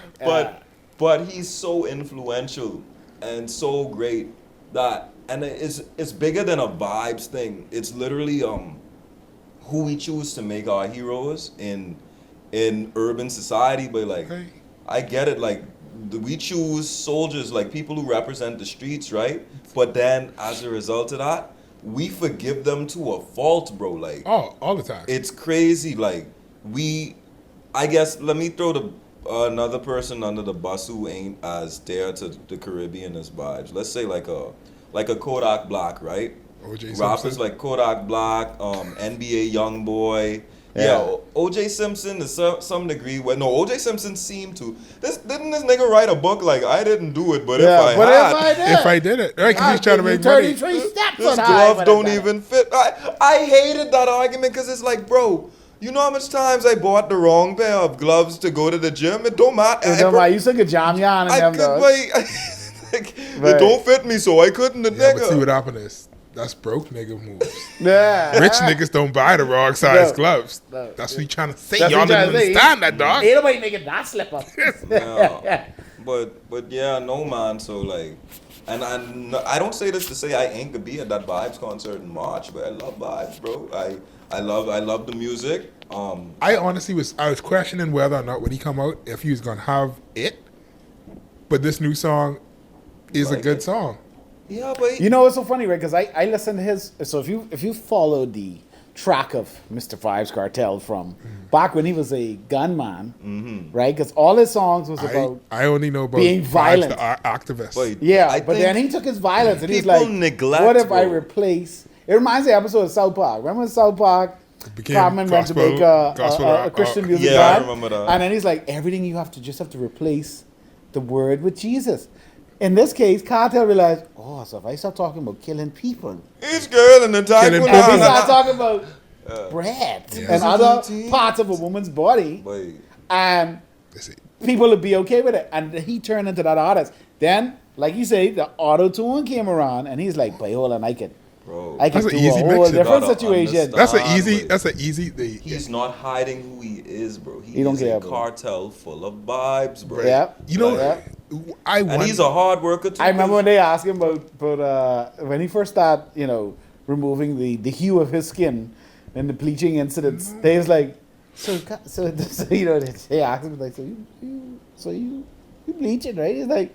[SPEAKER 3] But he's so influential and so great that, and it's bigger than a vibes thing. It's literally who we choose to make our heroes in urban society. But like,
[SPEAKER 1] Okay.
[SPEAKER 3] I get it. Like we choose soldiers, like people who represent the streets, right? But then as a result of that, we forgive them to a fault, bro. Like
[SPEAKER 1] all the time.
[SPEAKER 3] it's crazy. Like I guess let me throw the another person under the bus who ain't as there to the Caribbean as Vibes. Let's say like a Kodak Black, right?
[SPEAKER 1] O.J.
[SPEAKER 3] Rappers
[SPEAKER 1] Simpson.
[SPEAKER 3] like Kodak Black, NBA Youngboy.
[SPEAKER 2] Yeah.
[SPEAKER 3] Yeah, O.J. Simpson to some degree. Well, no, O.J. Simpson seemed to. Didn't this nigga write a book like I didn't do it, but
[SPEAKER 2] Yeah,
[SPEAKER 3] if I
[SPEAKER 2] but
[SPEAKER 3] had,
[SPEAKER 2] if I did,
[SPEAKER 1] If I did it, right? Because
[SPEAKER 2] I'll
[SPEAKER 1] he's trying to
[SPEAKER 2] give you
[SPEAKER 1] make money.
[SPEAKER 2] 33 steps
[SPEAKER 3] this
[SPEAKER 2] on
[SPEAKER 3] glove don't even fit. I hated that argument because it's like, bro, you know how much times I bought the wrong pair of gloves to go to the gym? It don't matter.
[SPEAKER 2] You still get jam yarn and
[SPEAKER 3] I
[SPEAKER 2] them
[SPEAKER 3] could
[SPEAKER 2] though.
[SPEAKER 3] wait. Like,
[SPEAKER 2] Right.
[SPEAKER 3] it don't fit me, so I couldn't. The
[SPEAKER 1] Yeah, but see
[SPEAKER 3] nigga.
[SPEAKER 1] what happened is that's broke nigga moves.
[SPEAKER 2] Yeah.
[SPEAKER 1] Rich niggas don't buy the wrong size
[SPEAKER 2] No.
[SPEAKER 1] gloves.
[SPEAKER 2] No.
[SPEAKER 1] That's what you trying to say.
[SPEAKER 2] That's
[SPEAKER 1] Y'all
[SPEAKER 2] what
[SPEAKER 1] don't
[SPEAKER 2] I'm trying to say.
[SPEAKER 1] understand that, dog.
[SPEAKER 2] Ain't nobody making that slip up.
[SPEAKER 3] Yeah. But yeah, no man. So like, and I don't say this to say I ain't gonna be at that Vibes concert in March, but I love Vibes, bro. I love the music.
[SPEAKER 1] I honestly was questioning whether or not when he come out if he was gonna have it, but this new song is a
[SPEAKER 3] Like
[SPEAKER 1] good
[SPEAKER 3] it.
[SPEAKER 1] song.
[SPEAKER 3] Yeah, but
[SPEAKER 2] You know what's so funny, right? Because I listened to his. So if you follow the track of Mr. Five's Cartel from back when he was a gunman, right? Because all his songs was about
[SPEAKER 1] I only know about
[SPEAKER 2] being violent.
[SPEAKER 1] The activist.
[SPEAKER 3] But
[SPEAKER 2] yeah,
[SPEAKER 3] I
[SPEAKER 2] but
[SPEAKER 3] think
[SPEAKER 2] then he took his violence and he's
[SPEAKER 3] people
[SPEAKER 2] like,
[SPEAKER 3] neglect,
[SPEAKER 2] what if I
[SPEAKER 3] bro.
[SPEAKER 2] replace? It reminds me of the episode of South Park. Remember when South Park?
[SPEAKER 1] became
[SPEAKER 2] Cartman went to
[SPEAKER 1] gospel-
[SPEAKER 2] make
[SPEAKER 1] gospel
[SPEAKER 2] a
[SPEAKER 1] rap.
[SPEAKER 2] Christian
[SPEAKER 1] Oh,
[SPEAKER 2] music
[SPEAKER 3] yeah, I
[SPEAKER 2] band.
[SPEAKER 3] remember that.
[SPEAKER 2] And then he's like, everything you have to replace the word with Jesus. In this case, Cartel realized, oh, so if I start talking about killing people,
[SPEAKER 3] Each girl in the
[SPEAKER 1] Killing
[SPEAKER 2] if we
[SPEAKER 1] people.
[SPEAKER 2] start talking about bread
[SPEAKER 1] Yeah.
[SPEAKER 2] and other parts of a woman's body,
[SPEAKER 3] Wait.
[SPEAKER 2] and
[SPEAKER 1] That's it.
[SPEAKER 2] people would be okay with it. And he turned into that artist. Then, like you say, the auto-tune came around, and he's like, but hold on, I can
[SPEAKER 3] Bro.
[SPEAKER 2] do
[SPEAKER 1] That's
[SPEAKER 2] a
[SPEAKER 1] an easy
[SPEAKER 2] whole
[SPEAKER 1] mix, you
[SPEAKER 2] different
[SPEAKER 3] gotta
[SPEAKER 2] situation.
[SPEAKER 3] understand.
[SPEAKER 1] That's an easy.
[SPEAKER 3] He's not hiding who he is, bro. He
[SPEAKER 2] don't
[SPEAKER 3] is
[SPEAKER 2] care,
[SPEAKER 3] a
[SPEAKER 2] bro.
[SPEAKER 3] cartel full of vibes, bro.
[SPEAKER 2] Yeah.
[SPEAKER 1] You know,
[SPEAKER 2] Yeah.
[SPEAKER 1] I
[SPEAKER 3] And
[SPEAKER 1] want.
[SPEAKER 3] he's a hard worker too.
[SPEAKER 2] I remember
[SPEAKER 3] 'cause-
[SPEAKER 2] when they asked him about when he first started, removing the hue of his skin in the bleaching incidents. They was like, so they asked him like, so you bleaching, right? He's like,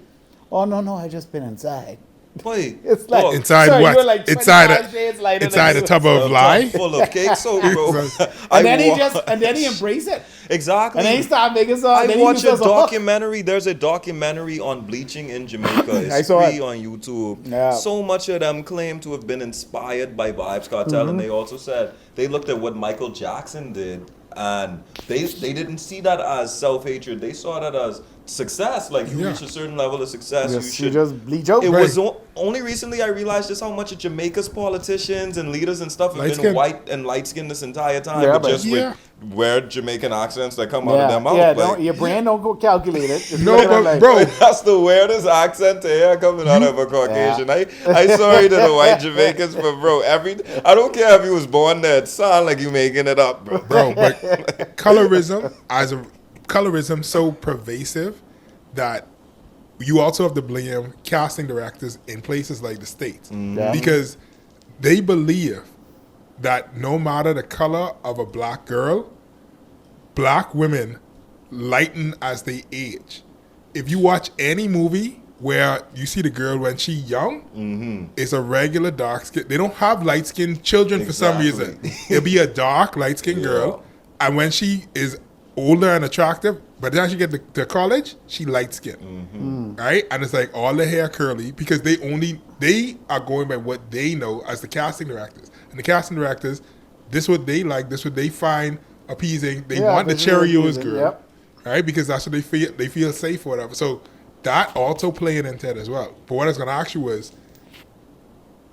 [SPEAKER 2] oh no, I just been inside.
[SPEAKER 3] Wait,
[SPEAKER 2] It's like
[SPEAKER 3] dog,
[SPEAKER 1] Inside
[SPEAKER 2] so
[SPEAKER 1] what?
[SPEAKER 2] You were like
[SPEAKER 1] Inside
[SPEAKER 2] 25 shades lighter
[SPEAKER 1] inside
[SPEAKER 2] than
[SPEAKER 1] a tub of
[SPEAKER 3] a
[SPEAKER 1] lye.
[SPEAKER 3] tub full of cake soap, bro.
[SPEAKER 2] and then he embraced it.
[SPEAKER 3] exactly.
[SPEAKER 2] And then he started making songs.
[SPEAKER 3] I
[SPEAKER 2] then he
[SPEAKER 3] watched
[SPEAKER 2] used
[SPEAKER 3] a
[SPEAKER 2] us all-
[SPEAKER 3] documentary. There's a documentary on bleaching in Jamaica. It's
[SPEAKER 2] I saw
[SPEAKER 3] free
[SPEAKER 2] it.
[SPEAKER 3] on YouTube.
[SPEAKER 2] Yeah.
[SPEAKER 3] So much of them claim to have been inspired by Vibes Cartel, and they also said they looked at what Michael Jackson did, and they didn't see that as self-hatred. They saw that as success. Like you
[SPEAKER 1] Yeah.
[SPEAKER 3] reach a certain level of success, you
[SPEAKER 2] You
[SPEAKER 3] should.
[SPEAKER 2] just bleach out.
[SPEAKER 3] It
[SPEAKER 1] Right.
[SPEAKER 3] was only recently I realized just how much of Jamaica's politicians and leaders and stuff have been
[SPEAKER 1] Light-skinned.
[SPEAKER 3] white and light skinned this entire time,
[SPEAKER 2] Yeah,
[SPEAKER 3] but
[SPEAKER 2] but-
[SPEAKER 3] just
[SPEAKER 1] Yeah.
[SPEAKER 3] with weird Jamaican accents that come out of their mouth. like,
[SPEAKER 2] your brain don't go calculate it. If you
[SPEAKER 1] No,
[SPEAKER 2] look at it
[SPEAKER 1] but
[SPEAKER 2] like-
[SPEAKER 1] bro,
[SPEAKER 3] that's the weirdest accent to hear coming out of a Caucasian. I sorry to the white Jamaicans, but bro, I don't care if you was born there. It sound like you making it up, bro.
[SPEAKER 1] but colorism so pervasive that you also have to blame casting directors in places like the States
[SPEAKER 2] Yeah.
[SPEAKER 1] because they believe that no matter the color of a black girl, black women lighten as they age. If you watch any movie where you see the girl when she young, it's a regular dark skin. They don't have light skinned children for some reason.
[SPEAKER 3] Exactly.
[SPEAKER 1] It'll be a dark light skinned girl, and when she is older and attractive, by the time she get to college, she light skinned, right? And it's like all the hair curly because they are going by what they know as the casting directors, and the casting directors, this what they like, this what they find appeasing. They
[SPEAKER 2] Yeah,
[SPEAKER 1] want the
[SPEAKER 2] this is what
[SPEAKER 1] Cheerios
[SPEAKER 2] appeasing,
[SPEAKER 1] girl,
[SPEAKER 2] yep.
[SPEAKER 1] right? Because that's what they feel safe or whatever. So that also playing into it as well. But what I was going to ask you was,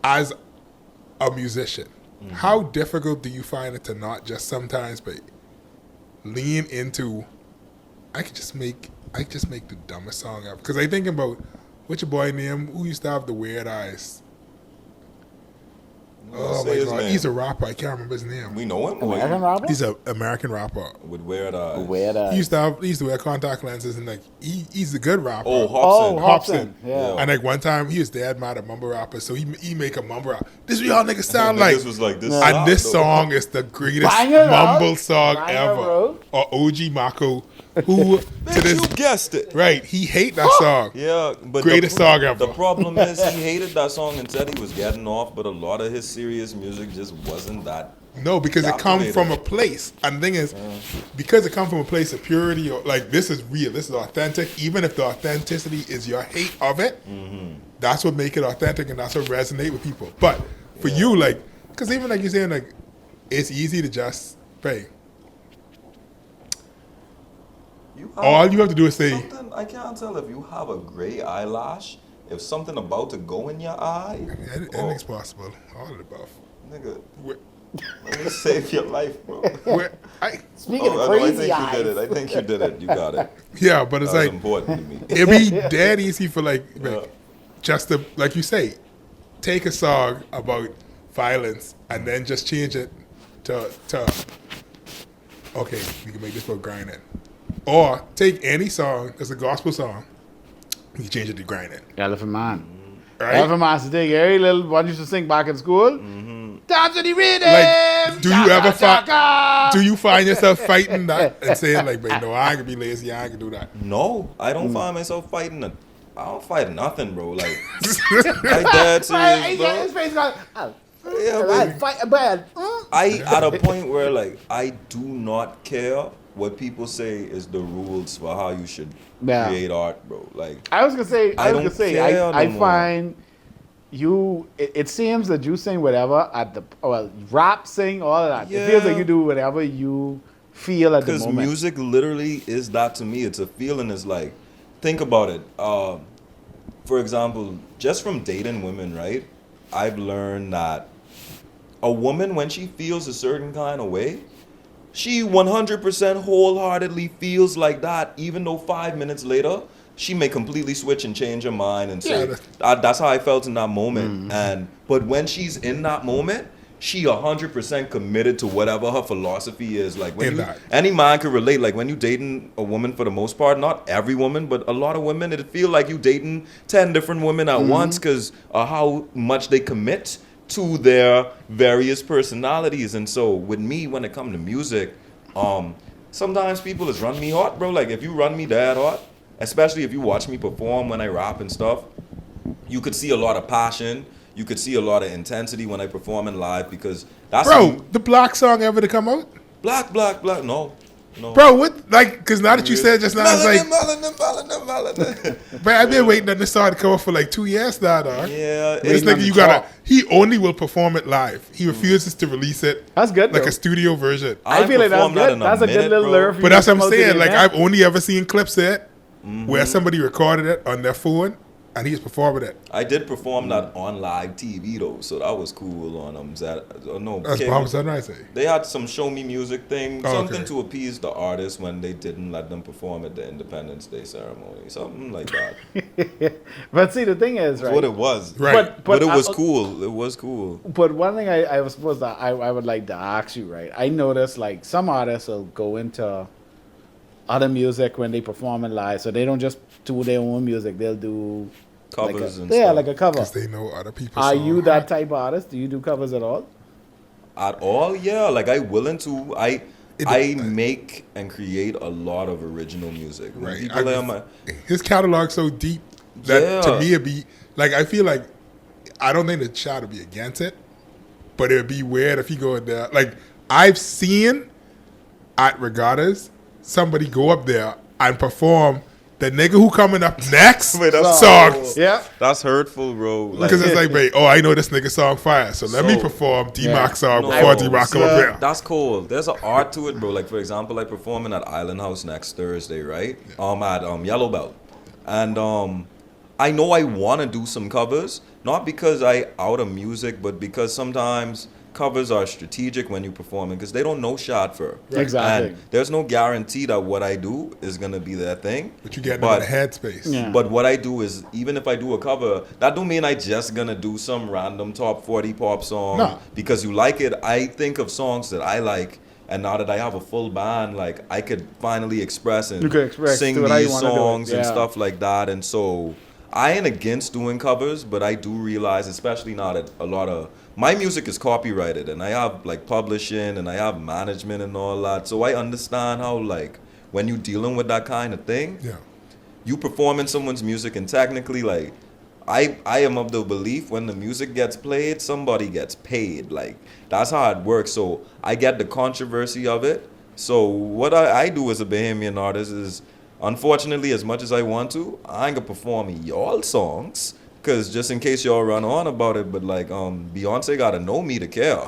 [SPEAKER 1] as a musician, how difficult do you find it to not just sometimes lean into, I could just make the dumbest song ever? Because I think about what's your boy name who used to have the weird eyes. Oh
[SPEAKER 3] Say
[SPEAKER 1] my
[SPEAKER 3] his
[SPEAKER 1] god,
[SPEAKER 3] name.
[SPEAKER 1] he's a rapper. I can't remember his name.
[SPEAKER 3] We know him.
[SPEAKER 2] American rapper?
[SPEAKER 1] He's an American rapper.
[SPEAKER 3] With weird eyes.
[SPEAKER 2] Weird
[SPEAKER 1] He used to wear contact lenses and he's a good rapper.
[SPEAKER 3] Oh,
[SPEAKER 2] Oh,
[SPEAKER 3] Hobson.
[SPEAKER 2] Hobson.
[SPEAKER 1] Hobson.
[SPEAKER 2] Yeah.
[SPEAKER 1] And like one time he was dead mad at mumble rappers, so he make a mumble rap. This is what y'all niggas sound
[SPEAKER 3] Niggas
[SPEAKER 1] like.
[SPEAKER 3] was like, this
[SPEAKER 1] And
[SPEAKER 3] sound,
[SPEAKER 1] this
[SPEAKER 3] though.
[SPEAKER 1] song is the greatest
[SPEAKER 2] Banger,
[SPEAKER 1] mumble
[SPEAKER 2] dog.
[SPEAKER 1] song
[SPEAKER 2] Banger,
[SPEAKER 1] ever.
[SPEAKER 2] bro.
[SPEAKER 1] Or OG Mako, who to
[SPEAKER 3] Bitch,
[SPEAKER 1] this
[SPEAKER 3] you guessed it.
[SPEAKER 1] right, he hate that song.
[SPEAKER 3] Yeah, but
[SPEAKER 1] Greatest song ever.
[SPEAKER 3] The problem is he hated that song and said he was getting off, but a lot of his serious music just wasn't that.
[SPEAKER 1] No, because it comes
[SPEAKER 3] Captivated.
[SPEAKER 1] from a place. And the thing is, because it comes from a place of purity, or like this is real, this is authentic, even if the authenticity is your hate of it, that's what make it authentic and that's what resonate with people. But for you, like, because even like you're saying, like, it's easy to just pay. All you have to do is say,
[SPEAKER 3] Something, I can't tell if you have a gray eyelash, if something about to go in your eye.
[SPEAKER 1] anything's possible. All of the above.
[SPEAKER 3] Nigga,
[SPEAKER 1] Where,
[SPEAKER 3] let me save your life, bro.
[SPEAKER 2] Speaking of
[SPEAKER 3] I
[SPEAKER 2] crazy
[SPEAKER 3] think
[SPEAKER 2] eyes.
[SPEAKER 3] you did it. I think you did it. You got it.
[SPEAKER 1] yeah, but it's
[SPEAKER 3] That was
[SPEAKER 1] like,
[SPEAKER 3] important to me.
[SPEAKER 1] it'd be dead easy for like
[SPEAKER 3] Yeah.
[SPEAKER 1] just to, like you say, take a song about violence and then just change it to okay, we can make this about grinding. Or take any song that's a gospel song, we can change it to grinding.
[SPEAKER 2] Elephant Man.
[SPEAKER 1] Right?
[SPEAKER 2] Elephant Man's thing. Every little one used to sing back in school. Dance to the rhythm.
[SPEAKER 1] Like, do you ever
[SPEAKER 2] Chaka.
[SPEAKER 1] do you find yourself fighting that and saying like, "But no, I ain't gonna be lazy. I ain't gonna do that."
[SPEAKER 3] No, I don't find myself fighting. I don't fight nothing, bro. Like, I dead
[SPEAKER 2] Right,
[SPEAKER 3] serious,
[SPEAKER 2] his
[SPEAKER 3] bro.
[SPEAKER 2] face goes, oh.
[SPEAKER 3] Yeah,
[SPEAKER 2] I
[SPEAKER 3] but
[SPEAKER 2] fight bad.
[SPEAKER 3] I at a point where like I do not care what people say is the rules for how you should
[SPEAKER 2] Yeah.
[SPEAKER 3] create art, bro. Like
[SPEAKER 2] I was gonna say,
[SPEAKER 3] I don't care
[SPEAKER 2] I
[SPEAKER 3] no more.
[SPEAKER 2] find you. It seems that you sing whatever at the rap, sing all of that. It feels like
[SPEAKER 3] Yeah.
[SPEAKER 2] you do whatever you feel at the
[SPEAKER 3] Because
[SPEAKER 2] moment.
[SPEAKER 3] music literally is that to me. It's a feeling. It's like, think about it. For example, just from dating women, right? I've learned that a woman, when she feels a certain kind of way, she 100% wholeheartedly feels like that, even though 5 minutes later, she may completely switch and change her mind and say,
[SPEAKER 1] Yeah,
[SPEAKER 3] That's how I felt in that moment. But when she's in that moment, she 100% committed to whatever her philosophy is. Like when
[SPEAKER 1] In
[SPEAKER 3] you,
[SPEAKER 1] that.
[SPEAKER 3] any man can relate. Like when you dating a woman for the most part, not every woman, but a lot of women, it feel like you dating 10 different women at once because of how much they commit to their various personalities. And so with me, when it comes to music, sometimes people just run me hot, bro. Like if you run me that hot, especially if you watch me perform when I rap and stuff, you could see a lot of passion. You could see a lot of intensity when I perform in live because that's
[SPEAKER 1] Bro, the Black song ever to come out?
[SPEAKER 3] black. No.
[SPEAKER 1] Bro, what? Like, because now that you said just now, it's like,
[SPEAKER 3] Melanin.
[SPEAKER 1] bro, I've been waiting on this song to come up for like 2 years now, dog.
[SPEAKER 3] Yeah,
[SPEAKER 1] This
[SPEAKER 2] Waiting on
[SPEAKER 1] nigga,
[SPEAKER 2] the
[SPEAKER 1] you gotta,
[SPEAKER 2] top.
[SPEAKER 1] he only will perform it live. He refuses to release it
[SPEAKER 2] That's good.
[SPEAKER 1] like
[SPEAKER 2] though.
[SPEAKER 1] a studio version.
[SPEAKER 2] I feel like that's
[SPEAKER 3] performed that
[SPEAKER 2] good.
[SPEAKER 3] in
[SPEAKER 2] That's a good
[SPEAKER 3] minute,
[SPEAKER 2] little
[SPEAKER 3] bro.
[SPEAKER 2] lure for you
[SPEAKER 1] But that's
[SPEAKER 2] to
[SPEAKER 1] what I'm
[SPEAKER 2] come out to
[SPEAKER 1] saying.
[SPEAKER 2] the
[SPEAKER 1] Like,
[SPEAKER 2] event.
[SPEAKER 1] I've only ever seen clips of it where somebody recorded it on their phone and he's performing it.
[SPEAKER 3] I did perform that on live TV though, so that was cool on
[SPEAKER 1] That's Bob Sunrise.
[SPEAKER 3] They had some show me music thing,
[SPEAKER 1] Oh,
[SPEAKER 3] something
[SPEAKER 1] okay.
[SPEAKER 3] to appease the artists when they didn't let them perform at the Independence Day ceremony, something like that.
[SPEAKER 2] But see, the thing is,
[SPEAKER 3] That's
[SPEAKER 2] right?
[SPEAKER 3] what it was.
[SPEAKER 1] Right.
[SPEAKER 3] But it was cool. It was cool.
[SPEAKER 2] But one thing I was supposed to, I would like to ask you, right? I noticed like some artists will go into other music when they perform in live, so they don't just do their own music. They'll do
[SPEAKER 3] Covers
[SPEAKER 2] like
[SPEAKER 3] and
[SPEAKER 2] a, yeah,
[SPEAKER 3] stuff.
[SPEAKER 2] like a cover.
[SPEAKER 1] Because they know other people's
[SPEAKER 2] Are
[SPEAKER 1] songs.
[SPEAKER 2] you that type of artist? Do you do covers at all?
[SPEAKER 3] At all, yeah. Like I willing to. I
[SPEAKER 1] It-
[SPEAKER 3] make and create a lot of original music. When
[SPEAKER 1] Right.
[SPEAKER 3] people are my,
[SPEAKER 1] His catalog's so deep that to
[SPEAKER 3] Yeah.
[SPEAKER 1] me it'd be like I feel like I don't think the shot would be against it, but it'd be weird if he go in there. Like I've seen at regattas somebody go up there and perform the nigga who coming up next
[SPEAKER 3] Wait, that's
[SPEAKER 1] songs.
[SPEAKER 2] Yeah.
[SPEAKER 3] that's hurtful, bro. Like,
[SPEAKER 1] Because it's like, wait, oh, I know this nigga song fire, so let me
[SPEAKER 3] So-
[SPEAKER 1] perform D-Mac song
[SPEAKER 3] No,
[SPEAKER 1] before D-Mac come up
[SPEAKER 3] see,
[SPEAKER 1] here.
[SPEAKER 3] That's cool. There's an art to it, bro. Like for example, I performing at Island House next Thursday, right? At Yellow Belt, and I know I want to do some covers, not because I out of music, but because sometimes covers are strategic when you performing because they don't know SHAD FER.
[SPEAKER 2] Exactly.
[SPEAKER 3] And there's no guarantee that what I do is gonna be their thing.
[SPEAKER 1] But you get into the headspace.
[SPEAKER 2] Yeah.
[SPEAKER 3] But what I do is, even if I do a cover, that don't mean I just gonna do some random top 40 pop song
[SPEAKER 1] No.
[SPEAKER 3] because you like it. I think of songs that I like, and now that I have a full band, like I could finally express and
[SPEAKER 2] You could express,
[SPEAKER 3] sing
[SPEAKER 2] do it how you
[SPEAKER 3] these
[SPEAKER 2] wanna do it.
[SPEAKER 3] songs and
[SPEAKER 2] Yeah.
[SPEAKER 3] stuff like that. And so I ain't against doing covers, but I do realize, especially now that a lot of my music is copyrighted, and I have like publishing and I have management and all that. So I understand how like when you dealing with that kind of thing,
[SPEAKER 1] Yeah.
[SPEAKER 3] you performing someone's music, and technically like I am of the belief when the music gets played, somebody gets paid. Like that's how it works. So I get the controversy of it. So what I do as a Bahamian artist is, unfortunately, as much as I want to, I ain't gonna perform y'all songs. Cause just in case y'all run on about it, but like Beyonce gotta know me to care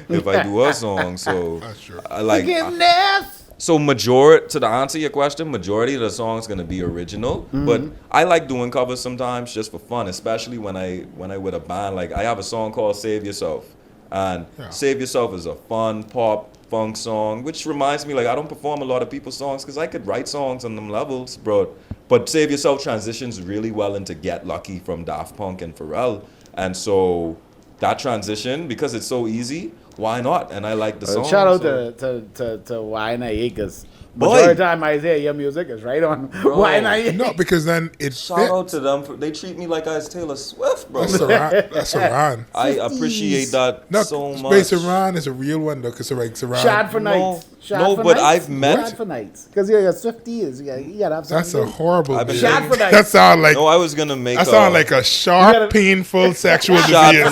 [SPEAKER 3] if I do her song. So
[SPEAKER 1] That's true.
[SPEAKER 3] I like
[SPEAKER 2] Forgiveness.
[SPEAKER 3] so to answer your question, majority of the songs gonna be original, but I like doing covers sometimes just for fun, especially when I with a band. Like I have a song called "Save Yourself," and
[SPEAKER 1] Yeah.
[SPEAKER 3] "Save Yourself" is a fun pop funk song, which reminds me like I don't perform a lot of people's songs because I could write songs on them levels, bro. But "Save Yourself" transitions really well into "Get Lucky" from Daft Punk and Pharrell, and so that transition, because it's so easy, why not? And I like the song.
[SPEAKER 2] Shout out
[SPEAKER 3] so-
[SPEAKER 2] to YNIA because
[SPEAKER 3] Boy.
[SPEAKER 2] majority of the time I hear your music is right on YNIA.
[SPEAKER 1] No, because then it
[SPEAKER 3] Shout out
[SPEAKER 1] fits.
[SPEAKER 3] to them. They treat me like I was Taylor Swift, bro.
[SPEAKER 1] That's Saran. That's Saran.
[SPEAKER 3] I
[SPEAKER 2] 50s.
[SPEAKER 3] appreciate that
[SPEAKER 1] No,
[SPEAKER 3] so much.
[SPEAKER 1] Space Saran is a real one though, because like Saran.
[SPEAKER 2] Shad for
[SPEAKER 3] No.
[SPEAKER 2] nights. Shad
[SPEAKER 3] No,
[SPEAKER 2] for
[SPEAKER 3] but
[SPEAKER 2] nights.
[SPEAKER 3] I've met-
[SPEAKER 2] Shad for nights because you're 50 years. You gotta have something.
[SPEAKER 1] That's
[SPEAKER 2] to
[SPEAKER 1] a
[SPEAKER 2] do.
[SPEAKER 1] horrible.
[SPEAKER 3] I've been
[SPEAKER 1] music.
[SPEAKER 2] Shad for nights.
[SPEAKER 1] That sound like
[SPEAKER 3] No, I was gonna make
[SPEAKER 1] that sound like a sharp,
[SPEAKER 2] gotta-
[SPEAKER 1] painful sexual
[SPEAKER 3] shot
[SPEAKER 1] disease.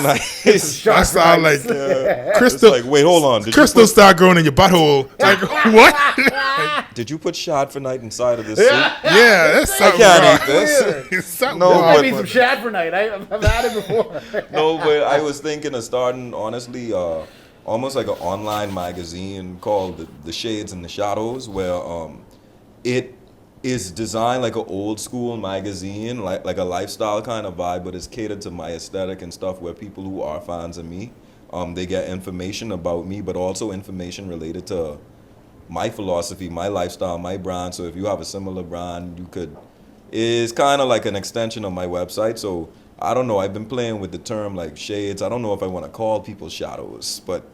[SPEAKER 3] tonight.
[SPEAKER 1] That sound like
[SPEAKER 3] It's
[SPEAKER 1] crystal.
[SPEAKER 3] like, wait, hold on.
[SPEAKER 1] Crystals start growing in your butthole. Like what?
[SPEAKER 3] Did you put shot for night inside of this suit?
[SPEAKER 1] Yeah, that's
[SPEAKER 3] I
[SPEAKER 1] something
[SPEAKER 3] can't
[SPEAKER 1] wrong.
[SPEAKER 3] eat this.
[SPEAKER 1] It's something
[SPEAKER 3] No,
[SPEAKER 1] wrong.
[SPEAKER 2] Might
[SPEAKER 3] but-
[SPEAKER 2] be some Shad for night. I've had it before.
[SPEAKER 3] No, but I was thinking of starting, honestly, almost like an online magazine called the Shades and the Shadows, where it is designed like an old school magazine, like a lifestyle kind of vibe, but it's catered to my aesthetic and stuff, where people who are fans of me, they get information about me, but also information related to my philosophy, my lifestyle, my brand. So if you have a similar brand, you could. It's kind of like an extension of my website. So I don't know. I've been playing with the term like shades. I don't know if I want to call people shadows, but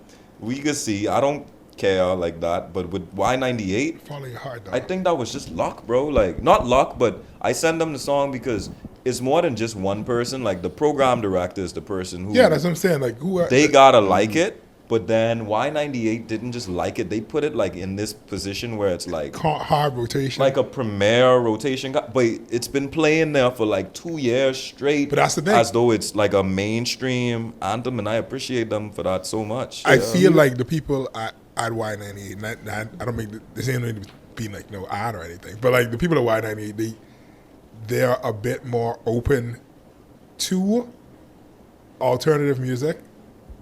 [SPEAKER 3] we can see. I don't care like that. But with Y98,
[SPEAKER 1] Falling hard though.
[SPEAKER 3] I think that was just luck, bro. Like, not luck, but I sent them the song because it's more than just one person. Like, the program director is the person who.
[SPEAKER 1] Yeah, that's what I'm saying. Like who are
[SPEAKER 3] They gotta like it, but then Y98 didn't just like it. They put it like in this position where it's like
[SPEAKER 1] hard rotation.
[SPEAKER 3] a premier rotation guy. But it's been playing there for like 2 years straight.
[SPEAKER 1] But that's the thing.
[SPEAKER 3] As though it's like a mainstream anthem, and I appreciate them for that so much.
[SPEAKER 1] I feel like the people at Y98, I don't make this ain't going to be like no ad or anything, but like the people at Y98, they're a bit more open to alternative music,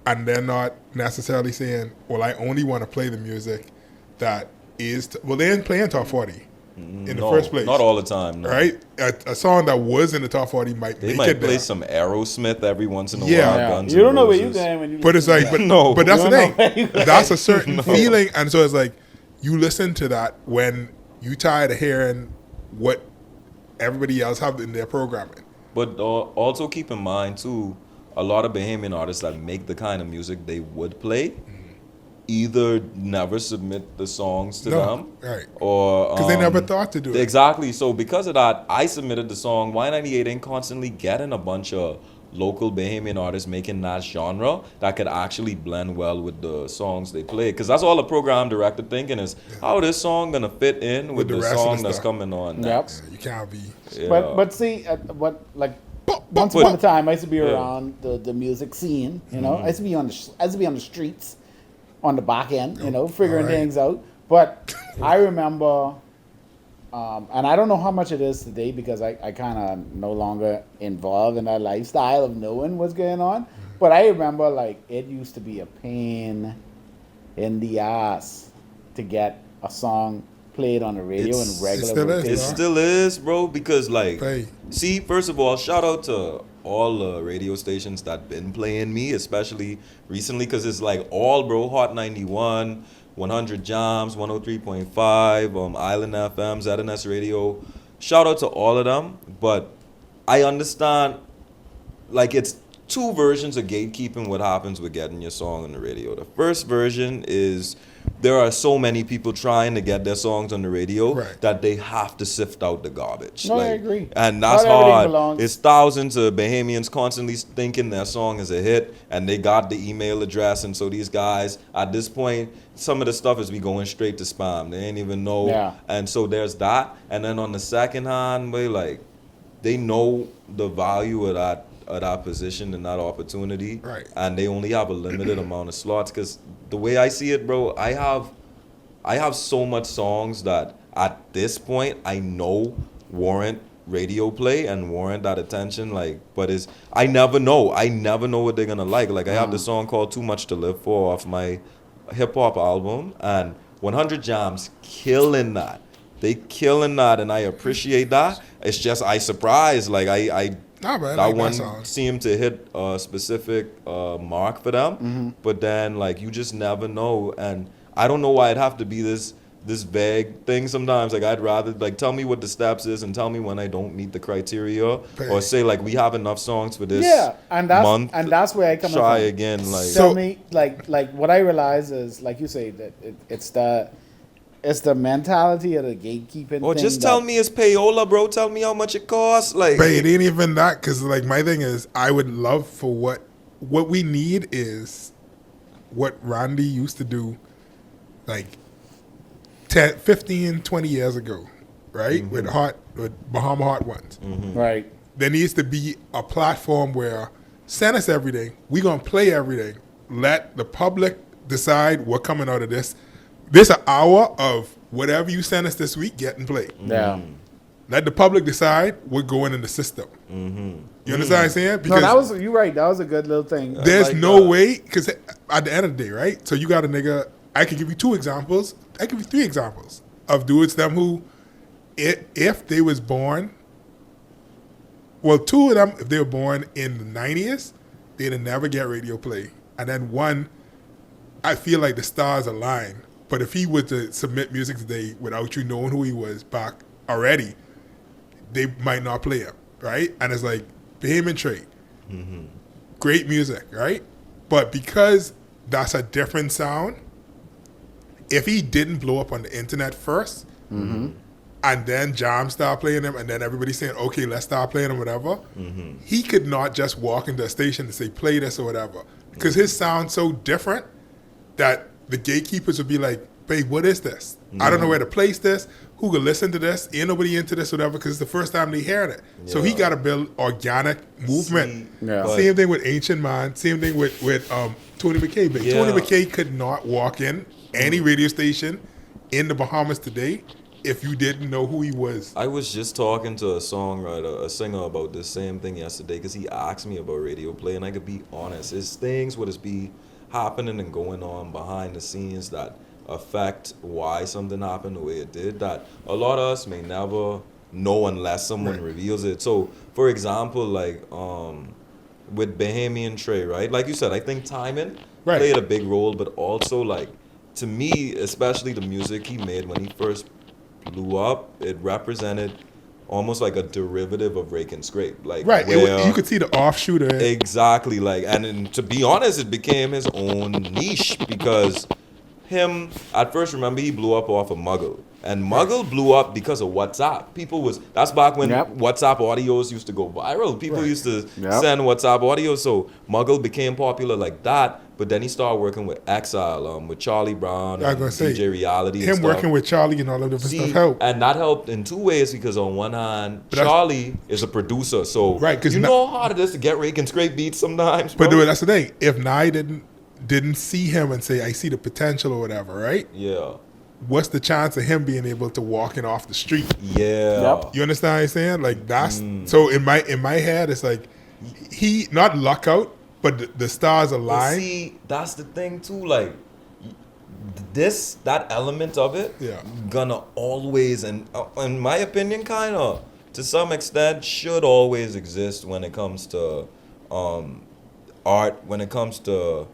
[SPEAKER 1] and they're not necessarily saying, well, I only want to play the music that is, well, they didn't play in top 40 in the
[SPEAKER 3] No,
[SPEAKER 1] first place.
[SPEAKER 3] Not all the time, no.
[SPEAKER 1] Right? A song that was in the top 40 might
[SPEAKER 3] They
[SPEAKER 1] make
[SPEAKER 3] might
[SPEAKER 1] it
[SPEAKER 3] play
[SPEAKER 1] there.
[SPEAKER 3] some Aerosmith every once in a
[SPEAKER 1] Yeah.
[SPEAKER 3] while.
[SPEAKER 1] Yeah.
[SPEAKER 3] Guns
[SPEAKER 2] You
[SPEAKER 3] N'
[SPEAKER 2] don't know where you're
[SPEAKER 3] Roses.
[SPEAKER 2] going when you.
[SPEAKER 1] But it's
[SPEAKER 2] listen
[SPEAKER 1] like,
[SPEAKER 2] to
[SPEAKER 1] but,
[SPEAKER 2] that.
[SPEAKER 3] No.
[SPEAKER 1] but that's
[SPEAKER 2] You
[SPEAKER 1] the
[SPEAKER 2] don't know
[SPEAKER 1] thing.
[SPEAKER 2] where you
[SPEAKER 1] That's a certain feeling, and so it's like you listen to that when you tired of hearing what everybody else have in their programming.
[SPEAKER 3] But also keep in mind too, a lot of Bahamian artists that make the kind of music they would play, either never submit the songs to
[SPEAKER 1] No,
[SPEAKER 3] them,
[SPEAKER 1] right.
[SPEAKER 3] or
[SPEAKER 1] 'Cause they never thought to do it.
[SPEAKER 3] Exactly. So because of that, I submitted the song. Y98 ain't constantly getting a bunch of local Bahamian artists making that genre that could actually blend well with the songs they play. Because that's all the program director thinking is, how this song gonna fit in with
[SPEAKER 1] the
[SPEAKER 3] the
[SPEAKER 1] rest of
[SPEAKER 3] song
[SPEAKER 1] the
[SPEAKER 3] that's
[SPEAKER 1] stuff.
[SPEAKER 3] coming on
[SPEAKER 2] Yep.
[SPEAKER 3] next.
[SPEAKER 1] You can't be.
[SPEAKER 3] Yeah.
[SPEAKER 2] But see, what like
[SPEAKER 1] But-
[SPEAKER 2] once
[SPEAKER 3] but-
[SPEAKER 2] upon a time, I used to be
[SPEAKER 3] Yeah.
[SPEAKER 2] around the music scene. You know, I used to be on the streets, on the back end. You know, figuring
[SPEAKER 1] Alright.
[SPEAKER 2] things out. But I remember, and I don't know how much it is today because I kind of no longer involved in that lifestyle of knowing what's going on. But I remember like it used to be a pain in the ass to get a song played on the radio
[SPEAKER 3] It's-
[SPEAKER 2] in regular
[SPEAKER 1] still is,
[SPEAKER 2] rotation.
[SPEAKER 3] It still is, bro, because like,
[SPEAKER 1] Hey.
[SPEAKER 3] see, first of all, shout out to all the radio stations that been playing me, especially recently, because it's like all, bro, Hot 91, 100 Jams, 103.5, Island FM, ZNS Radio. Shout out to all of them, but I understand, like, it's two versions of gatekeeping what happens with getting your song on the radio. The first version is there are so many people trying to get their songs on the radio
[SPEAKER 1] Right.
[SPEAKER 3] that they have to sift out the garbage.
[SPEAKER 2] No, I agree.
[SPEAKER 3] And that's
[SPEAKER 2] Not everything
[SPEAKER 3] hard.
[SPEAKER 2] belongs.
[SPEAKER 3] It's thousands of Bahamians constantly thinking their song is a hit, and they got the email address, and so these guys, at this point, some of the stuff is be going straight to spam. They ain't even know.
[SPEAKER 2] Yeah.
[SPEAKER 3] And so there's that. And then on the second hand, way, like, they know the value of that position and that opportunity,
[SPEAKER 1] Right.
[SPEAKER 3] and they only have a limited amount of slots. Because the way I see it, bro, I have so much songs that at this point I know warrant radio play and warrant that attention. Like, but I never know what they're gonna like. Like, I have this song called "Too Much to Live For" off my hip hop album, and 100 Jams killing that. They killing that, and I appreciate that. It's just I surprised. Like, I
[SPEAKER 1] Nah, man,
[SPEAKER 3] that
[SPEAKER 1] like
[SPEAKER 3] one
[SPEAKER 1] that song.
[SPEAKER 3] seemed to hit a specific mark for them, but then like you just never know, and I don't know why it'd have to be this this vague thing sometimes. Like I'd rather like tell me what the steps is and tell me when I don't meet the criteria, or say like we have enough songs for this month.
[SPEAKER 2] And that's where I come
[SPEAKER 3] try
[SPEAKER 2] from.
[SPEAKER 3] again. Like
[SPEAKER 2] Tell me, like what I realize is, like you say, that it's the mentality of the gatekeeping.
[SPEAKER 3] or
[SPEAKER 2] thing
[SPEAKER 3] just tell
[SPEAKER 2] that-
[SPEAKER 3] me it's payola, bro. Tell me how much it costs. Like
[SPEAKER 1] But it ain't even that, because like my thing is, I would love for what we need is what Randy used to do, like 10, 15, 20 years ago, right? With Bahama Hot Ones.
[SPEAKER 2] right.
[SPEAKER 1] There needs to be a platform where send us everything. We gonna play everything. Let the public decide what coming out of this. This an hour of whatever you send us this week getting played.
[SPEAKER 2] Yeah.
[SPEAKER 1] Let the public decide what going in the system. You understand what I'm saying?
[SPEAKER 2] No, you're right. That was a good little thing.
[SPEAKER 1] There's
[SPEAKER 3] like
[SPEAKER 1] no
[SPEAKER 3] that.
[SPEAKER 1] way, because at the end of the day, right? So you got a nigga, I can give you 2 examples. I can give you 3 examples of dudes them who, if they was born, well, 2 of them, if they were born in the 90s, they'd never get radio play. And then one, I feel like the stars align. But if he was to submit music today without you knowing who he was back already, they might not play him, right? And it's like, Bahamian Trade, great music, right? But because that's a different sound, if he didn't blow up on the internet first, and then Jam start playing him, and then everybody saying, okay, let's start playing him, whatever, he could not just walk into a station and say, play this or whatever. Because his sound's so different that the gatekeepers would be like, babe, what is this? I don't know where to place this. Who could listen to this? Ain't nobody into this, whatever, because it's the first time they hearing it. So he got to build organic movement. Same thing with Ancient Man. Same thing with Tony McKay. But Tony McKay could not walk in any radio station in the Bahamas today if you didn't know who he was.
[SPEAKER 3] I was just talking to a songwriter, a singer, about this same thing yesterday, because he asked me about radio play, and I could be honest. It's things what is be happening and going on behind the scenes that affect why something happened the way it did, that a lot of us may never know unless someone reveals it. So, for example, like with Bahamian Trey, right? Like you said, I think timing played a big role, but also, like, to me, especially the music he made when he first blew up, it represented almost like a derivative of Rake and Scrape. Like,
[SPEAKER 1] You could see the offshoot of it.
[SPEAKER 3] Exactly. Like, and to be honest, it became his own niche, because him, at first, remember, he blew up off of Muggle. And Muggle blew up because of WhatsApp. That's back when WhatsApp audios used to go viral. People used to send WhatsApp audios. So Muggle became popular like that. But then he started working with Exile, with Charlie Brown, and DJ Reality.
[SPEAKER 1] Him working with Charlie and all of different stuff helped.
[SPEAKER 3] And that helped in 2 ways, because on one hand, Charlie is a producer. So you know how hard it is to get Rake and Scrape beats sometimes, bro?
[SPEAKER 1] But that's the thing. If Nye didn't see him and say, I see the potential or whatever, right?
[SPEAKER 3] Yeah.
[SPEAKER 1] What's the chance of him being able to walk in off the street?
[SPEAKER 3] Yeah.
[SPEAKER 1] You understand what I'm saying? Like, that's so in my head, it's like he not luck out, but the stars align.
[SPEAKER 3] See, that's the thing too. Like, that element of it, gonna always, and in my opinion, kind of to some extent, should always exist when it comes to art, when it comes to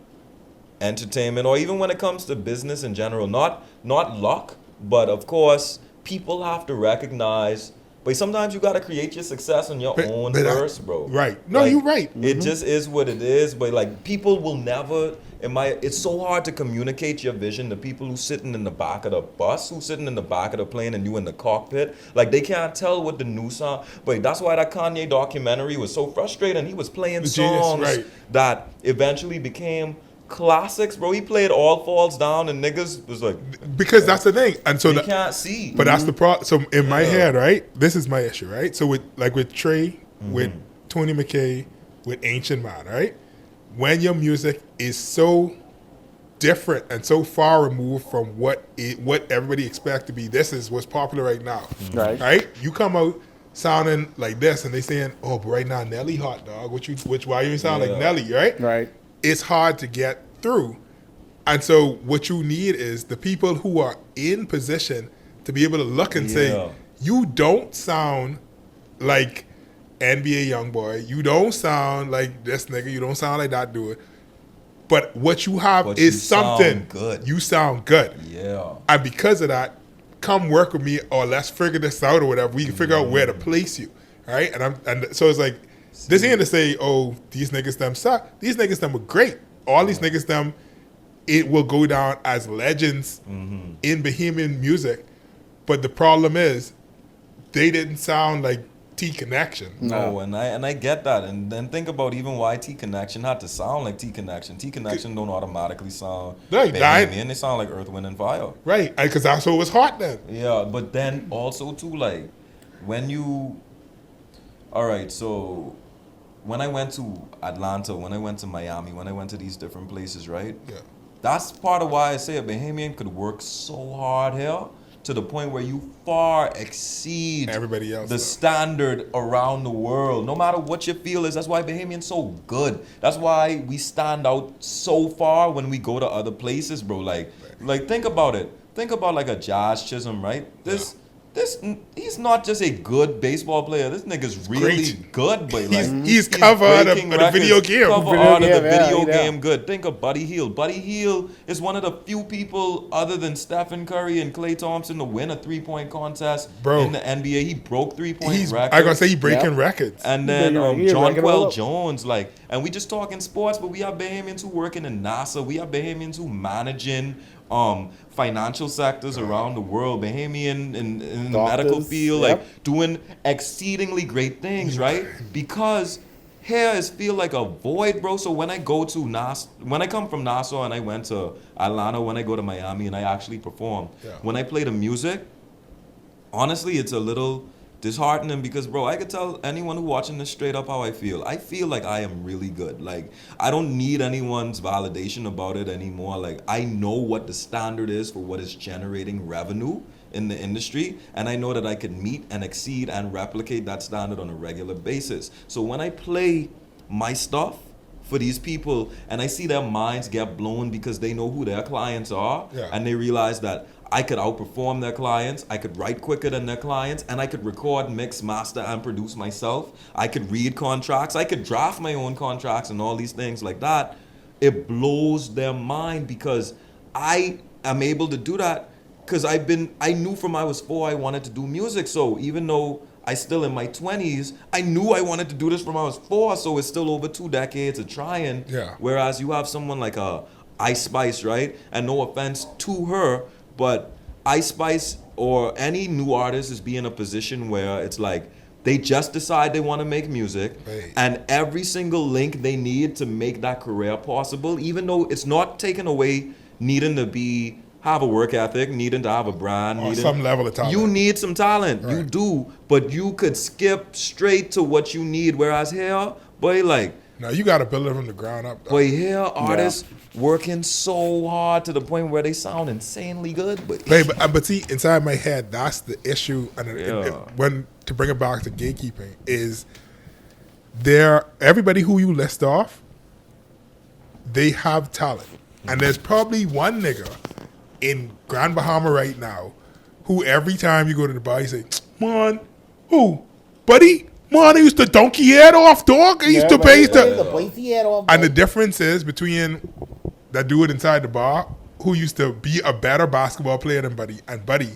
[SPEAKER 3] entertainment, or even when it comes to business in general. Not luck, but of course, people have to recognize. But sometimes you gotta create your success on your own first, bro.
[SPEAKER 1] Right? No,
[SPEAKER 3] like,
[SPEAKER 1] you're right.
[SPEAKER 3] It just is what it is. But like, people will never. It's so hard to communicate your vision to people who's sitting in the back of the bus, who's sitting in the back of the plane, and you in the cockpit. Like, they can't tell what the new song. But that's why that Kanye documentary was so frustrating. He was playing songs that eventually became classics, bro. He played All Falls Down, and niggas was like,
[SPEAKER 1] because that's the thing, and so
[SPEAKER 3] they can't see.
[SPEAKER 1] But that's the problem. So in my head, right, this is my issue, right? So with Trey, with Tony McKay, with Ancient Man, right? When your music is so different and so far removed from what everybody expects to be, this is what's popular right now, right? You come out sounding like this, and they saying, "Oh, but right now Nelly hot, dog." Why you sound like Nelly, right?
[SPEAKER 2] Right.
[SPEAKER 1] It's hard to get through. And so what you need is the people who are in position to be able to look and say, you don't sound like NBA Youngboy. You don't sound like this nigga. You don't sound like that dude. But what you have is something.
[SPEAKER 3] Good.
[SPEAKER 1] You sound good.
[SPEAKER 3] Yeah.
[SPEAKER 1] And because of that, come work with me, or let's figure this out or whatever. We can figure out where to place you, right? And so it's like, this ain't to say, oh, these niggas them suck. These niggas them were great. All these niggas them, it will go down as legends in Bahamian music. But the problem is, they didn't sound like T Connection.
[SPEAKER 3] No, and I get that. And then think about even why T Connection had to sound like T Connection. T Connection don't automatically sound
[SPEAKER 1] Right,
[SPEAKER 3] Bahamian. They sound like Earth, Wind, and Fire.
[SPEAKER 1] Right, because that's what was hot then.
[SPEAKER 3] Yeah, but then also too, like, when you... All right, so when I went to Atlanta, when I went to Miami, when I went to these different places, right?
[SPEAKER 1] Yeah.
[SPEAKER 3] That's part of why I say a Bahamian could work so hard here to the point where you far exceed
[SPEAKER 1] Everybody else,
[SPEAKER 3] the
[SPEAKER 1] though.
[SPEAKER 3] standard around the world. No matter what your feel is, that's why Bahamian's so good. That's why we stand out so far when we go to other places, bro. Like think about it. Think about like a Josh Chisholm, right? He's not just a good baseball player. This nigga's really
[SPEAKER 1] great.
[SPEAKER 3] good, but like
[SPEAKER 1] He's cover art of
[SPEAKER 3] breaking
[SPEAKER 1] the video
[SPEAKER 3] records,
[SPEAKER 1] game.
[SPEAKER 3] Cover
[SPEAKER 2] Video
[SPEAKER 3] art of the
[SPEAKER 2] game, yeah,
[SPEAKER 3] video
[SPEAKER 2] yeah.
[SPEAKER 3] game good. Think of Buddy Hield. Buddy Hield is one of the few people other than Stephen Curry and Klay Thompson to win a 3-point contest
[SPEAKER 1] Bro.
[SPEAKER 3] in the NBA. He broke 3-point
[SPEAKER 1] He's,
[SPEAKER 3] records.
[SPEAKER 1] I gotta say, he breaking
[SPEAKER 2] Yeah.
[SPEAKER 1] records.
[SPEAKER 3] And then
[SPEAKER 2] He's
[SPEAKER 3] John
[SPEAKER 2] breaking it all
[SPEAKER 3] Quell
[SPEAKER 2] up.
[SPEAKER 3] Jones, like, and we just talking sports, but we have Bahamians who working in NASA. We have Bahamians who managing financial sectors around the world. Bahamian in the medical
[SPEAKER 2] Doctors,
[SPEAKER 3] field,
[SPEAKER 2] yep.
[SPEAKER 3] like doing exceedingly great things, right? Because here is feel like a void, bro. So when I go to when I come from Nassau and I went to Atlanta, when I go to Miami and I actually perform,
[SPEAKER 1] Yeah.
[SPEAKER 3] when I play the music, honestly, it's a little disheartening because, bro, I could tell anyone who watching this straight up how I feel. I feel like I am really good. Like, I don't need anyone's validation about it anymore. Like, I know what the standard is for what is generating revenue in the industry, and I know that I can meet and exceed and replicate that standard on a regular basis. So when I play my stuff for these people and I see their minds get blown because they know who their clients are,
[SPEAKER 1] Yeah.
[SPEAKER 3] and they realize that I could outperform their clients, I could write quicker than their clients, and I could record, mix, master, and produce myself. I could read contracts, I could draft my own contracts and all these things like that. It blows their mind because I am able to do that because I knew from I was 4 I wanted to do music. So even though I still in my 20s, I knew I wanted to do this from I was 4, so it's still over 2 decades of trying.
[SPEAKER 1] Yeah.
[SPEAKER 3] Whereas you have someone like a Ice Spice, right? And no offense to her, but Ice Spice or any new artist is be in a position where it's like they just decide they want to make music,
[SPEAKER 1] Right.
[SPEAKER 3] and every single link they need to make that career possible, even though it's not taken away needing to have a work ethic, needing to have a brand,
[SPEAKER 1] Or some level of talent.
[SPEAKER 3] You need some talent, you
[SPEAKER 1] Right.
[SPEAKER 3] do, but you could skip straight to what you need. Whereas here, boy, like,
[SPEAKER 1] Now, you gotta build it from the ground up, though.
[SPEAKER 3] boy, here artists working so hard to the point where they sound insanely good. But
[SPEAKER 1] But see, inside my head, that's the issue. And when to bring it back to gatekeeping is everybody who you list off, they have talent, and there's probably one nigga in Grand Bahama right now who every time you go to the bar, you say, "Man, who, buddy? Man, I used to donkey head off, dog. I used to pay to." And the difference is between that dude inside the bar who used to be a better basketball player than Buddy, and Buddy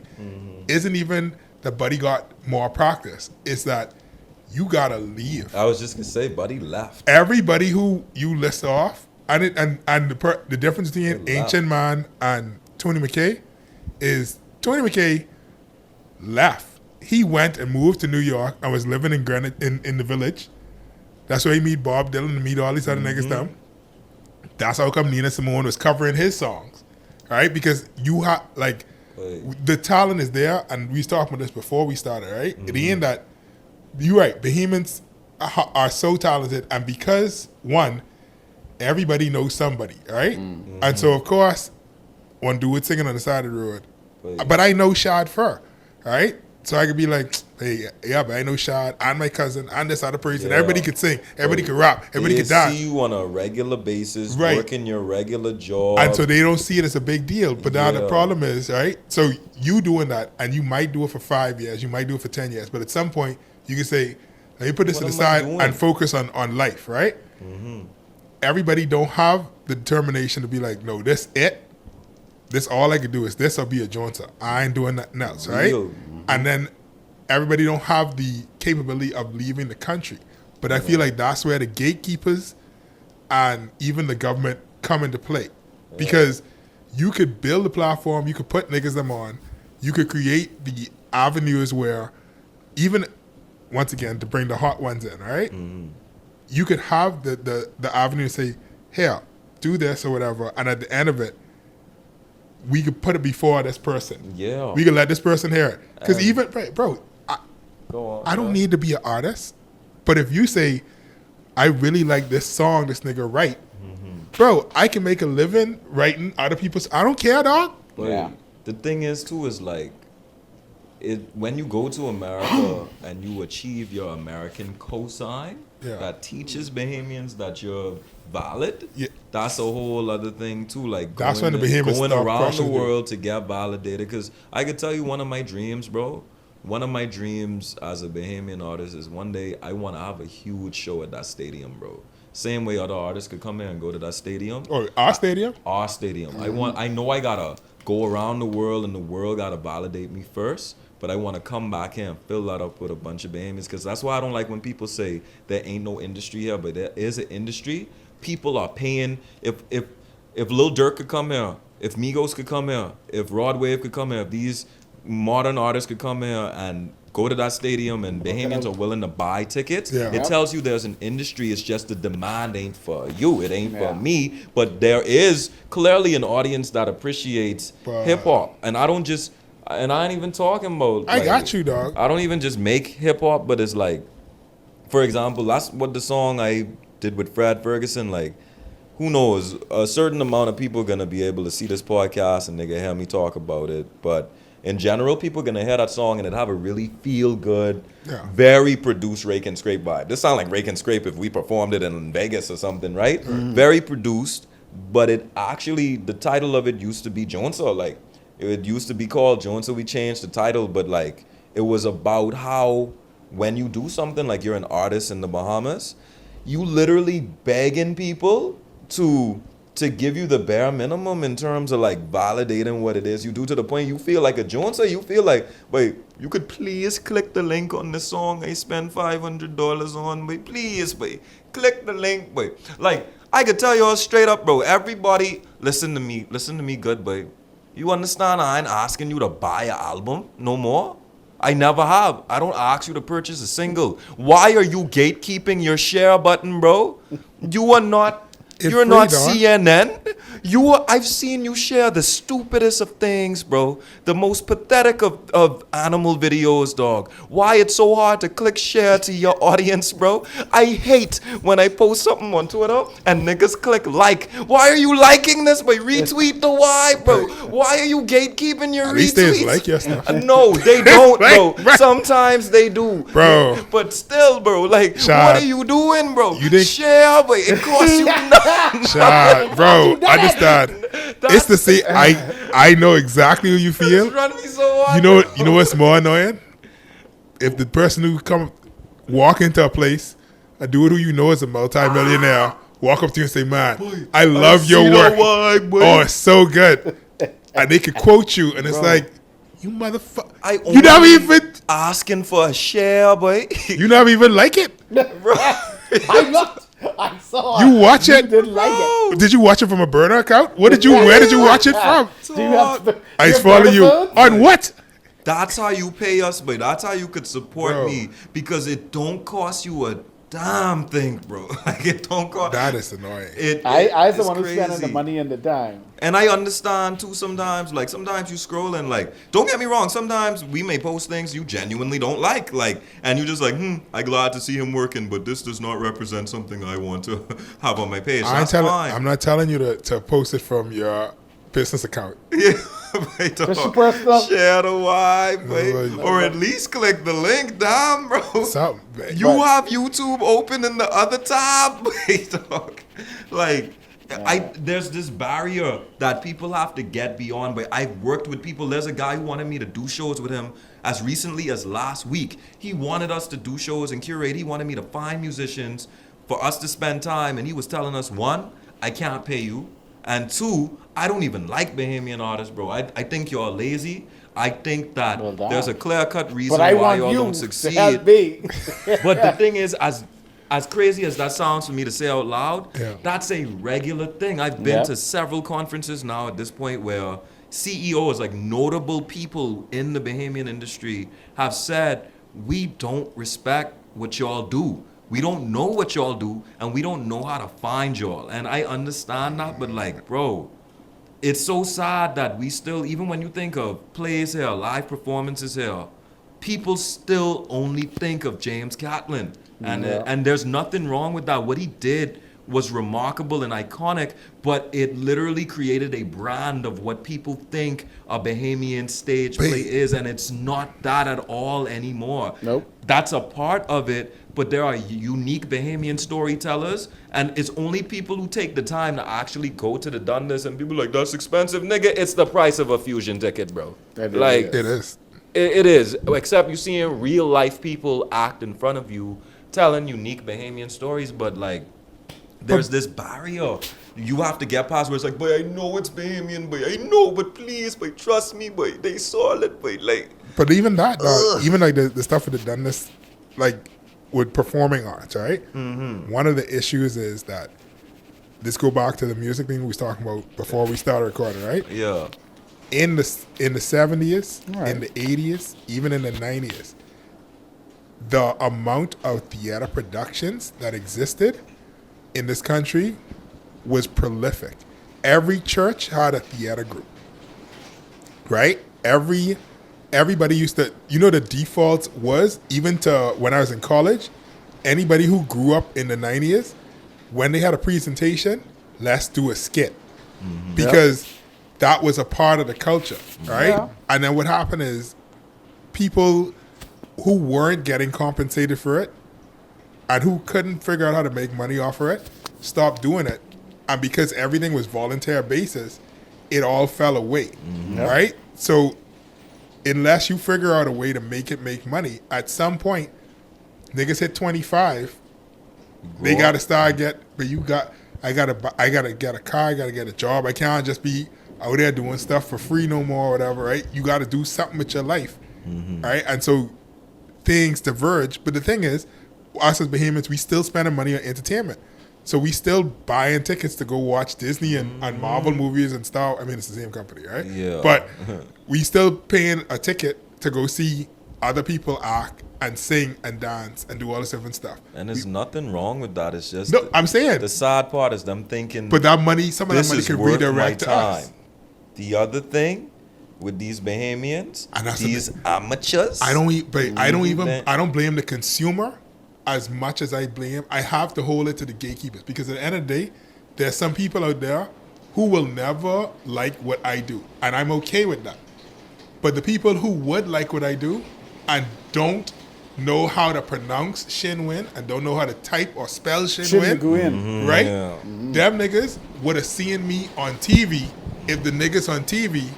[SPEAKER 1] isn't even that Buddy got more practice. It's that you gotta leave.
[SPEAKER 3] I was just gonna say, buddy left.
[SPEAKER 1] Everybody who you list off, and the difference between
[SPEAKER 3] They left.
[SPEAKER 1] Ancient Man and Tony McKay is Tony McKay left. He went and moved to New York and was living in Granite in the Village. That's where he meet Bob Dylan and meet all these other niggas them. That's how come Nina Simone was covering his songs, right? Because you have like the talent is there, and we was talking about this before we started, right? It ain't that you're right. Bahamians are so talented, and because one, everybody knows somebody, right? And so of course, one dude singing on the side of the road, but I know SHAD FER, right? So I could be like, hey, yeah, but I know SHAD and my cousin and this other person.
[SPEAKER 3] Yeah.
[SPEAKER 1] Everybody could sing, everybody could rap, everybody
[SPEAKER 3] They
[SPEAKER 1] could dance.
[SPEAKER 3] see you on a regular basis,
[SPEAKER 1] Right.
[SPEAKER 3] working your regular job.
[SPEAKER 1] And so they don't see it as a big deal. But now the
[SPEAKER 3] Yeah.
[SPEAKER 1] problem is, right? So you doing that, and you might do it for 5 years, you might do it for 10 years, but at some point you can say, let me put this
[SPEAKER 3] What
[SPEAKER 1] to the
[SPEAKER 3] am I
[SPEAKER 1] side
[SPEAKER 3] doing?
[SPEAKER 1] and focus on life, right? Everybody don't have the determination to be like, no, this it. this all I could do is this or be a Joneser. I ain't doing nothing else, right?
[SPEAKER 3] Real.
[SPEAKER 1] And then everybody don't have the capability of leaving the country. But I feel like that's where the gatekeepers and even the government come into play. Because you could build a platform, you could put niggas them on, you could create the avenues where even, once again, to bring the hot ones in, right? You could have the avenue to say, here, do this or whatever, and at the end of it, we could put it before this person.
[SPEAKER 3] Yeah.
[SPEAKER 1] We could let this person hear it. Because even, bro,
[SPEAKER 3] Go on,
[SPEAKER 1] I don't need to be an artist, but if you say, I really like this song this nigga write, bro, I can make a living writing other people's, I don't care, dog.
[SPEAKER 3] But
[SPEAKER 2] Yeah.
[SPEAKER 3] the thing is too is like, when you go to America and you achieve your American cosign
[SPEAKER 1] Yeah.
[SPEAKER 3] that teaches Bahamians that you're valid,
[SPEAKER 1] Yeah.
[SPEAKER 3] that's a whole other thing too. Like
[SPEAKER 1] That's when the Bahamians
[SPEAKER 3] going
[SPEAKER 1] start
[SPEAKER 3] around the
[SPEAKER 1] crushing you.
[SPEAKER 3] world to get validated. Because I could tell you one of my dreams, bro. One of my dreams as a Bahamian artist is one day I want to have a huge show at that stadium, bro. Same way other artists could come here and go to that stadium.
[SPEAKER 1] Or our stadium?
[SPEAKER 3] Our stadium. I know I gotta go around the world and the world gotta validate me first, but I want to come back here and fill that up with a bunch of Bahamians, because that's why I don't like when people say there ain't no industry here, but there is an industry. People are paying. If Lil Durk could come here, if Migos could come here, if Rod Wave could come here, if these modern artists could come here and go to that stadium and Bahamians are willing to buy tickets,
[SPEAKER 1] Yeah.
[SPEAKER 3] it tells you there's an industry. It's just the demand ain't for you. It ain't
[SPEAKER 2] Yeah.
[SPEAKER 3] for me. But there is clearly an audience that appreciates
[SPEAKER 1] But-
[SPEAKER 3] hip hop. And I ain't even talking about.
[SPEAKER 1] I
[SPEAKER 3] like,
[SPEAKER 1] got you, dog.
[SPEAKER 3] I don't even just make hip hop, but it's like, for example, that's what the song I did with Fred Ferguson, like, who knows? A certain amount of people are gonna be able to see this podcast and they can hear me talk about it. But in general, people are gonna hear that song and it have a really feel good,
[SPEAKER 1] Yeah.
[SPEAKER 3] very produced Rake and Scrape vibe. This sound like Rake and Scrape if we performed it in Vegas or something, right? Very produced, but it actually, the title of it used to be Joneser. Like, it used to be called Joneser. We changed the title, but like, it was about how when you do something like you're an artist in the Bahamas, you literally begging people to give you the bare minimum in terms of like validating what it is you do, to the point you feel like a Joneser. You feel like, wait, you could please click the link on the song I spent $500 on, wait, please, wait, click the link, wait. Like, I could tell you all straight up, bro, everybody, listen to me good, boy. You understand, I ain't asking you to buy an album no more. I never have. I don't ask you to purchase a single. Why are you gatekeeping your share button, bro? You are not.
[SPEAKER 1] It's
[SPEAKER 3] You're
[SPEAKER 1] free,
[SPEAKER 3] not
[SPEAKER 1] dog.
[SPEAKER 3] CNN. I've seen you share the stupidest of things, bro. The most pathetic of animal videos, dog. Why it's so hard to click share to your audience, bro? I hate when I post something on Twitter and niggas click like. Why are you liking this? But retweet the why, bro. Why are you gatekeeping your
[SPEAKER 1] At
[SPEAKER 3] retweets?
[SPEAKER 1] least they like your stuff.
[SPEAKER 3] No, they don't, bro.
[SPEAKER 1] Like, bro.
[SPEAKER 3] Sometimes they do,
[SPEAKER 1] Bro.
[SPEAKER 3] But still, bro, like,
[SPEAKER 1] Shad.
[SPEAKER 3] what are you doing, bro?
[SPEAKER 1] You think-
[SPEAKER 3] Share, but it costs you nothing.
[SPEAKER 1] Shad, bro, understand. It's the same. I know exactly how you feel.
[SPEAKER 3] It's run me so hard.
[SPEAKER 1] You know what's more annoying? If the person who walk into a place, a dude who you know is a multi-millionaire, walk up to you and say, man, I love your work. Oh, it's so good. And they could quote you, and it's like, you motherfucker. You never even,
[SPEAKER 3] asking for a share, boy.
[SPEAKER 1] you never even like it.
[SPEAKER 2] I looked. I saw it.
[SPEAKER 1] You watch it?
[SPEAKER 2] Didn't like it.
[SPEAKER 1] Did you watch it from a burner account? Where did you watch it from?
[SPEAKER 2] Do you have
[SPEAKER 1] I
[SPEAKER 2] your
[SPEAKER 1] follow you.
[SPEAKER 2] benefits?
[SPEAKER 1] On what?
[SPEAKER 3] That's how you pay us, but that's how you could support
[SPEAKER 1] Bro.
[SPEAKER 3] me, because it don't cost you a damn thing, bro. Like, it don't cost.
[SPEAKER 1] That is annoying.
[SPEAKER 2] I was the
[SPEAKER 3] it's
[SPEAKER 2] one who's spending the
[SPEAKER 3] crazy.
[SPEAKER 2] money and the time.
[SPEAKER 3] And I understand too sometimes, like, sometimes you scroll and, like, don't get me wrong, sometimes we may post things you genuinely don't like, and you just like, I'm glad to see him working, but this does not represent something I want to have on my page. That's fine.
[SPEAKER 1] I'm not telling you to post it from your business account.
[SPEAKER 3] Yeah, but
[SPEAKER 2] Just your personal-
[SPEAKER 3] share the vibe,
[SPEAKER 1] No,
[SPEAKER 3] or at least click the link. Damn, bro.
[SPEAKER 1] Something. man.
[SPEAKER 3] You have YouTube open in the other tab, wait, dog. Like, there's this barrier that people have to get beyond. But I've worked with people. There's a guy who wanted me to do shows with him as recently as last week. He wanted us to do shows and curate. He wanted me to find musicians for us to spend time. And he was telling us, one, I can't pay you. And two, I don't even like Bahamian artists, bro. I think y'all lazy. I think that
[SPEAKER 2] Well, damn.
[SPEAKER 3] there's a clear-cut reason
[SPEAKER 2] But I
[SPEAKER 3] why
[SPEAKER 2] want
[SPEAKER 3] y'all
[SPEAKER 2] you
[SPEAKER 3] don't
[SPEAKER 2] to
[SPEAKER 3] succeed.
[SPEAKER 2] help me.
[SPEAKER 3] But the thing is, as crazy as that sounds for me to say out loud,
[SPEAKER 1] Yeah.
[SPEAKER 3] that's a regular thing. I've been
[SPEAKER 2] Yeah.
[SPEAKER 3] to several conferences now at this point where CEOs, like notable people in the Bahamian industry, have said, we don't respect what y'all do. We don't know what y'all do, and we don't know how to find y'all. And I understand that, but like, bro, it's so sad that we still, even when you think of plays here, live performances here, people still only think of James Catlin. And,
[SPEAKER 2] Yeah.
[SPEAKER 3] and there's nothing wrong with that. What he did was remarkable and iconic, but it literally created a brand of what people think a Bahamian stage play is, and it's not that at all anymore.
[SPEAKER 2] Nope.
[SPEAKER 3] That's a part of it, but there are unique Bahamian storytellers, and it's only people who take the time to actually go to the Dundas, and people like, that's expensive, nigga. It's the price of a Fusion ticket, bro.
[SPEAKER 2] That
[SPEAKER 3] Like,
[SPEAKER 2] is.
[SPEAKER 1] It is.
[SPEAKER 3] it is, except you seeing real life people act in front of you, telling unique Bahamian stories, but like, there's this barrier you have to get past where it's like, boy, I know it's Bahamian, boy, I know, but please, boy, trust me, boy, they solid, boy, like.
[SPEAKER 1] But even that, dog, even like the stuff with the Dundas, like with performing arts, right? Mm-hmm. One of the issues is that this go back to the music thing we was talking about before we started recording, right?
[SPEAKER 3] Yeah.
[SPEAKER 1] In the 70s,
[SPEAKER 2] Right.
[SPEAKER 1] in the 80s, even in the 90s, the amount of theater productions that existed in this country was prolific. Every church had a theater group, right? Everybody used to, the default was, even to when I was in college, anybody who grew up in the 90s, when they had a presentation, let's do a skit. Because that was a part of the culture, right?
[SPEAKER 2] Yeah.
[SPEAKER 1] And then what happened is people who weren't getting compensated for it and who couldn't figure out how to make money off of it stopped doing it. And because everything was volunteer basis, it all fell away, right? So unless you figure out a way to make money, at some point, niggas hit 25, they got to start I gotta get a car, I gotta get a job. I can't just be out there doing stuff for free no more or whatever, right? You got to do something with your life, right? And so things diverge. But the thing is, us as Bahamians, we still spending money on entertainment. So we still buying tickets to go watch Disney and Marvel movies and stuff. I mean, it's the same company, right?
[SPEAKER 3] Yeah.
[SPEAKER 1] But we still paying a ticket to go see other people act and sing and dance and do all this different stuff.
[SPEAKER 3] And there's nothing wrong with that. It's just
[SPEAKER 1] No, I'm saying.
[SPEAKER 3] the sad part is them thinking,
[SPEAKER 1] But that money, some of that
[SPEAKER 3] this
[SPEAKER 1] money
[SPEAKER 3] is
[SPEAKER 1] can
[SPEAKER 3] worth my
[SPEAKER 1] redirect to us.
[SPEAKER 3] time. The other thing with these Bahamians,
[SPEAKER 1] And that's the
[SPEAKER 3] these amateurs.
[SPEAKER 1] I don't blame the consumer as much as I have to hold it to the gatekeepers, because at the end of the day, there's some people out there who will never like what I do, and I'm okay with that. But the people who would like what I do and don't know how to pronounce Shinwin and don't know how to type or spell Shinwin,
[SPEAKER 2] Shinwin.
[SPEAKER 1] right?
[SPEAKER 3] Yeah.
[SPEAKER 1] Them niggas would have seen me on TV if the niggas on TV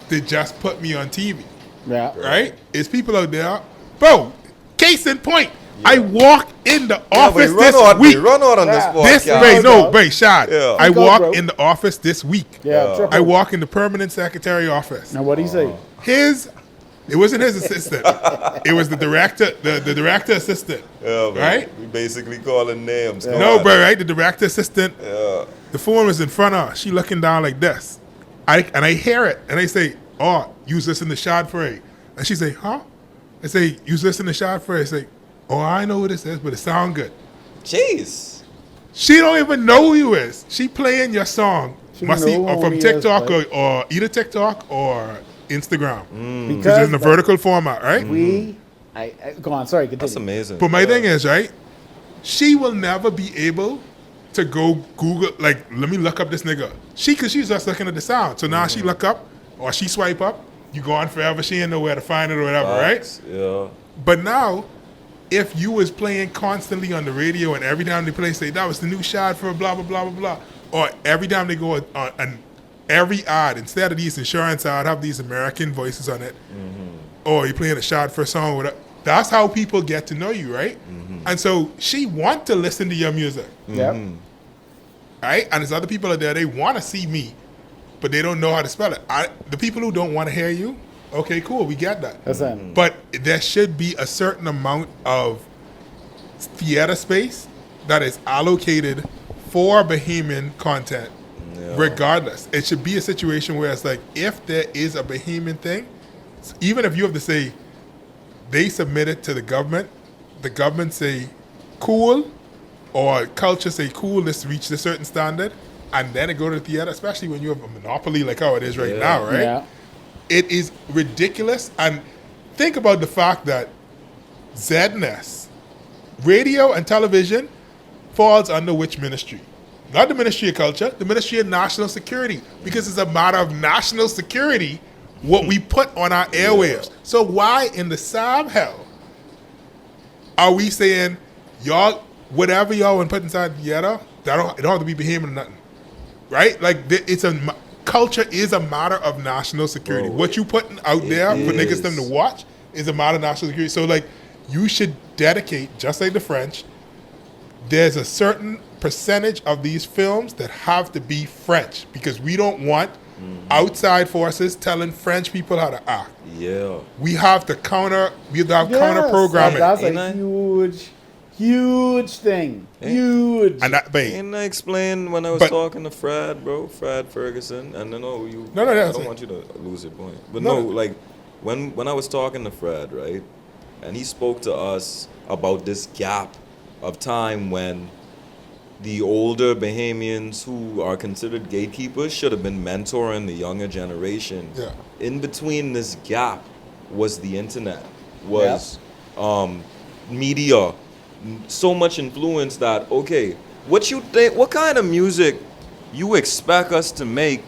[SPEAKER 1] did just put me on TV.
[SPEAKER 2] Yeah.
[SPEAKER 1] Right? It's people out there. Bro, case in point. I walk in the office this week.
[SPEAKER 3] Run on this
[SPEAKER 2] Yeah.
[SPEAKER 3] podcast.
[SPEAKER 1] Shad.
[SPEAKER 3] Yeah.
[SPEAKER 1] I
[SPEAKER 2] Go,
[SPEAKER 1] walk
[SPEAKER 2] bro.
[SPEAKER 1] in the office this week.
[SPEAKER 2] Yeah. triple.
[SPEAKER 1] I walk in the permanent secretary office.
[SPEAKER 2] Now what do you say?
[SPEAKER 1] It wasn't his assistant. It was the director, the director assistant.
[SPEAKER 3] Yeah, man.
[SPEAKER 1] Right?
[SPEAKER 3] We basically calling names. Come
[SPEAKER 1] No,
[SPEAKER 3] on.
[SPEAKER 1] bro, right? The director assistant.
[SPEAKER 3] Yeah.
[SPEAKER 1] The phone was in front of her. She looking down like this. I hear it. And I say, oh, you was listening to SHAD FER. And she say, huh? I say, you was listening to SHAD FER. I say, oh, I know what this is, but it sound good.
[SPEAKER 3] Jeez.
[SPEAKER 1] She don't even know who you is. She playing your song.
[SPEAKER 2] She
[SPEAKER 1] Must see
[SPEAKER 2] know who
[SPEAKER 1] from
[SPEAKER 2] he is,
[SPEAKER 1] TikTok
[SPEAKER 2] right?
[SPEAKER 1] or either TikTok or Instagram.
[SPEAKER 3] Mm.
[SPEAKER 1] Because it's in the vertical format, right?
[SPEAKER 2] I go on. Sorry, continue.
[SPEAKER 3] That's amazing.
[SPEAKER 1] But my thing is, right, she will never be able to go Google, like, let me look up this nigga. Because she's just looking at the sound. So now she look up or she swipe up, you go on forever, she ain't know where to find it or whatever,
[SPEAKER 3] Facts.
[SPEAKER 1] right?
[SPEAKER 3] Yeah.
[SPEAKER 1] But now, if you was playing constantly on the radio and every time they play, say, that was the new SHAD FER, blah, blah, blah, blah, blah. Or every time they go on and every ad, instead of these insurance ad, have these American voices on it. Or you playing a SHAD FER song, whatever. That's how people get to know you, right? And so she want to listen to your music.
[SPEAKER 2] Yep.
[SPEAKER 1] right? And there's other people out there, they want to see me, but they don't know how to spell it. The people who don't want to hear you, okay, cool, we get that.
[SPEAKER 2] That's it.
[SPEAKER 1] But there should be a certain amount of theater space that is allocated for Bahamian content, regardless. It should be a situation where it's like, if there is a Bahamian thing, even if you have to say, they submit it to the government say, cool, or culture say, cool, let's reach a certain standard, and then it go to the theater, especially when you have a monopoly like how it is right now, right?
[SPEAKER 2] Yeah.
[SPEAKER 1] It is ridiculous. And think about the fact that ZNS, radio and television, falls under which ministry? Not the Ministry of Culture, the Ministry of National Security, because it's a matter of national security what we put on our airwaves. So why in the Sam hell are we saying, y'all, whatever y'all want to put inside the theater, it don't have to be Bahamian or nothing, right? Like, culture is a matter of national security.
[SPEAKER 3] Bro,
[SPEAKER 1] what you putting out there for niggas them to watch is a matter of national security. So, like, you should dedicate, just like the French, there's a certain percentage of these films that have to be French, because we don't want outside forces telling French people how to act.
[SPEAKER 3] Yeah.
[SPEAKER 1] We have to counter programming.
[SPEAKER 2] That's
[SPEAKER 3] Ain't
[SPEAKER 2] a
[SPEAKER 3] I?
[SPEAKER 2] huge thing. Huge.
[SPEAKER 1] And that, babe,
[SPEAKER 3] And I explained when I was
[SPEAKER 1] But-
[SPEAKER 3] talking to Fred, bro, Fred Ferguson, and no, you.
[SPEAKER 1] No,
[SPEAKER 3] I
[SPEAKER 1] that's
[SPEAKER 3] don't
[SPEAKER 1] it.
[SPEAKER 3] want you to lose your point. But
[SPEAKER 1] No.
[SPEAKER 3] no, like when I was talking to Fred, right, and he spoke to us about this gap of time when the older Bahamians who are considered gatekeepers should have been mentoring the younger generation.
[SPEAKER 1] Yeah.
[SPEAKER 3] In between this gap was the internet, was media, so much influence that, okay, what you think, what kind of music you expect us to make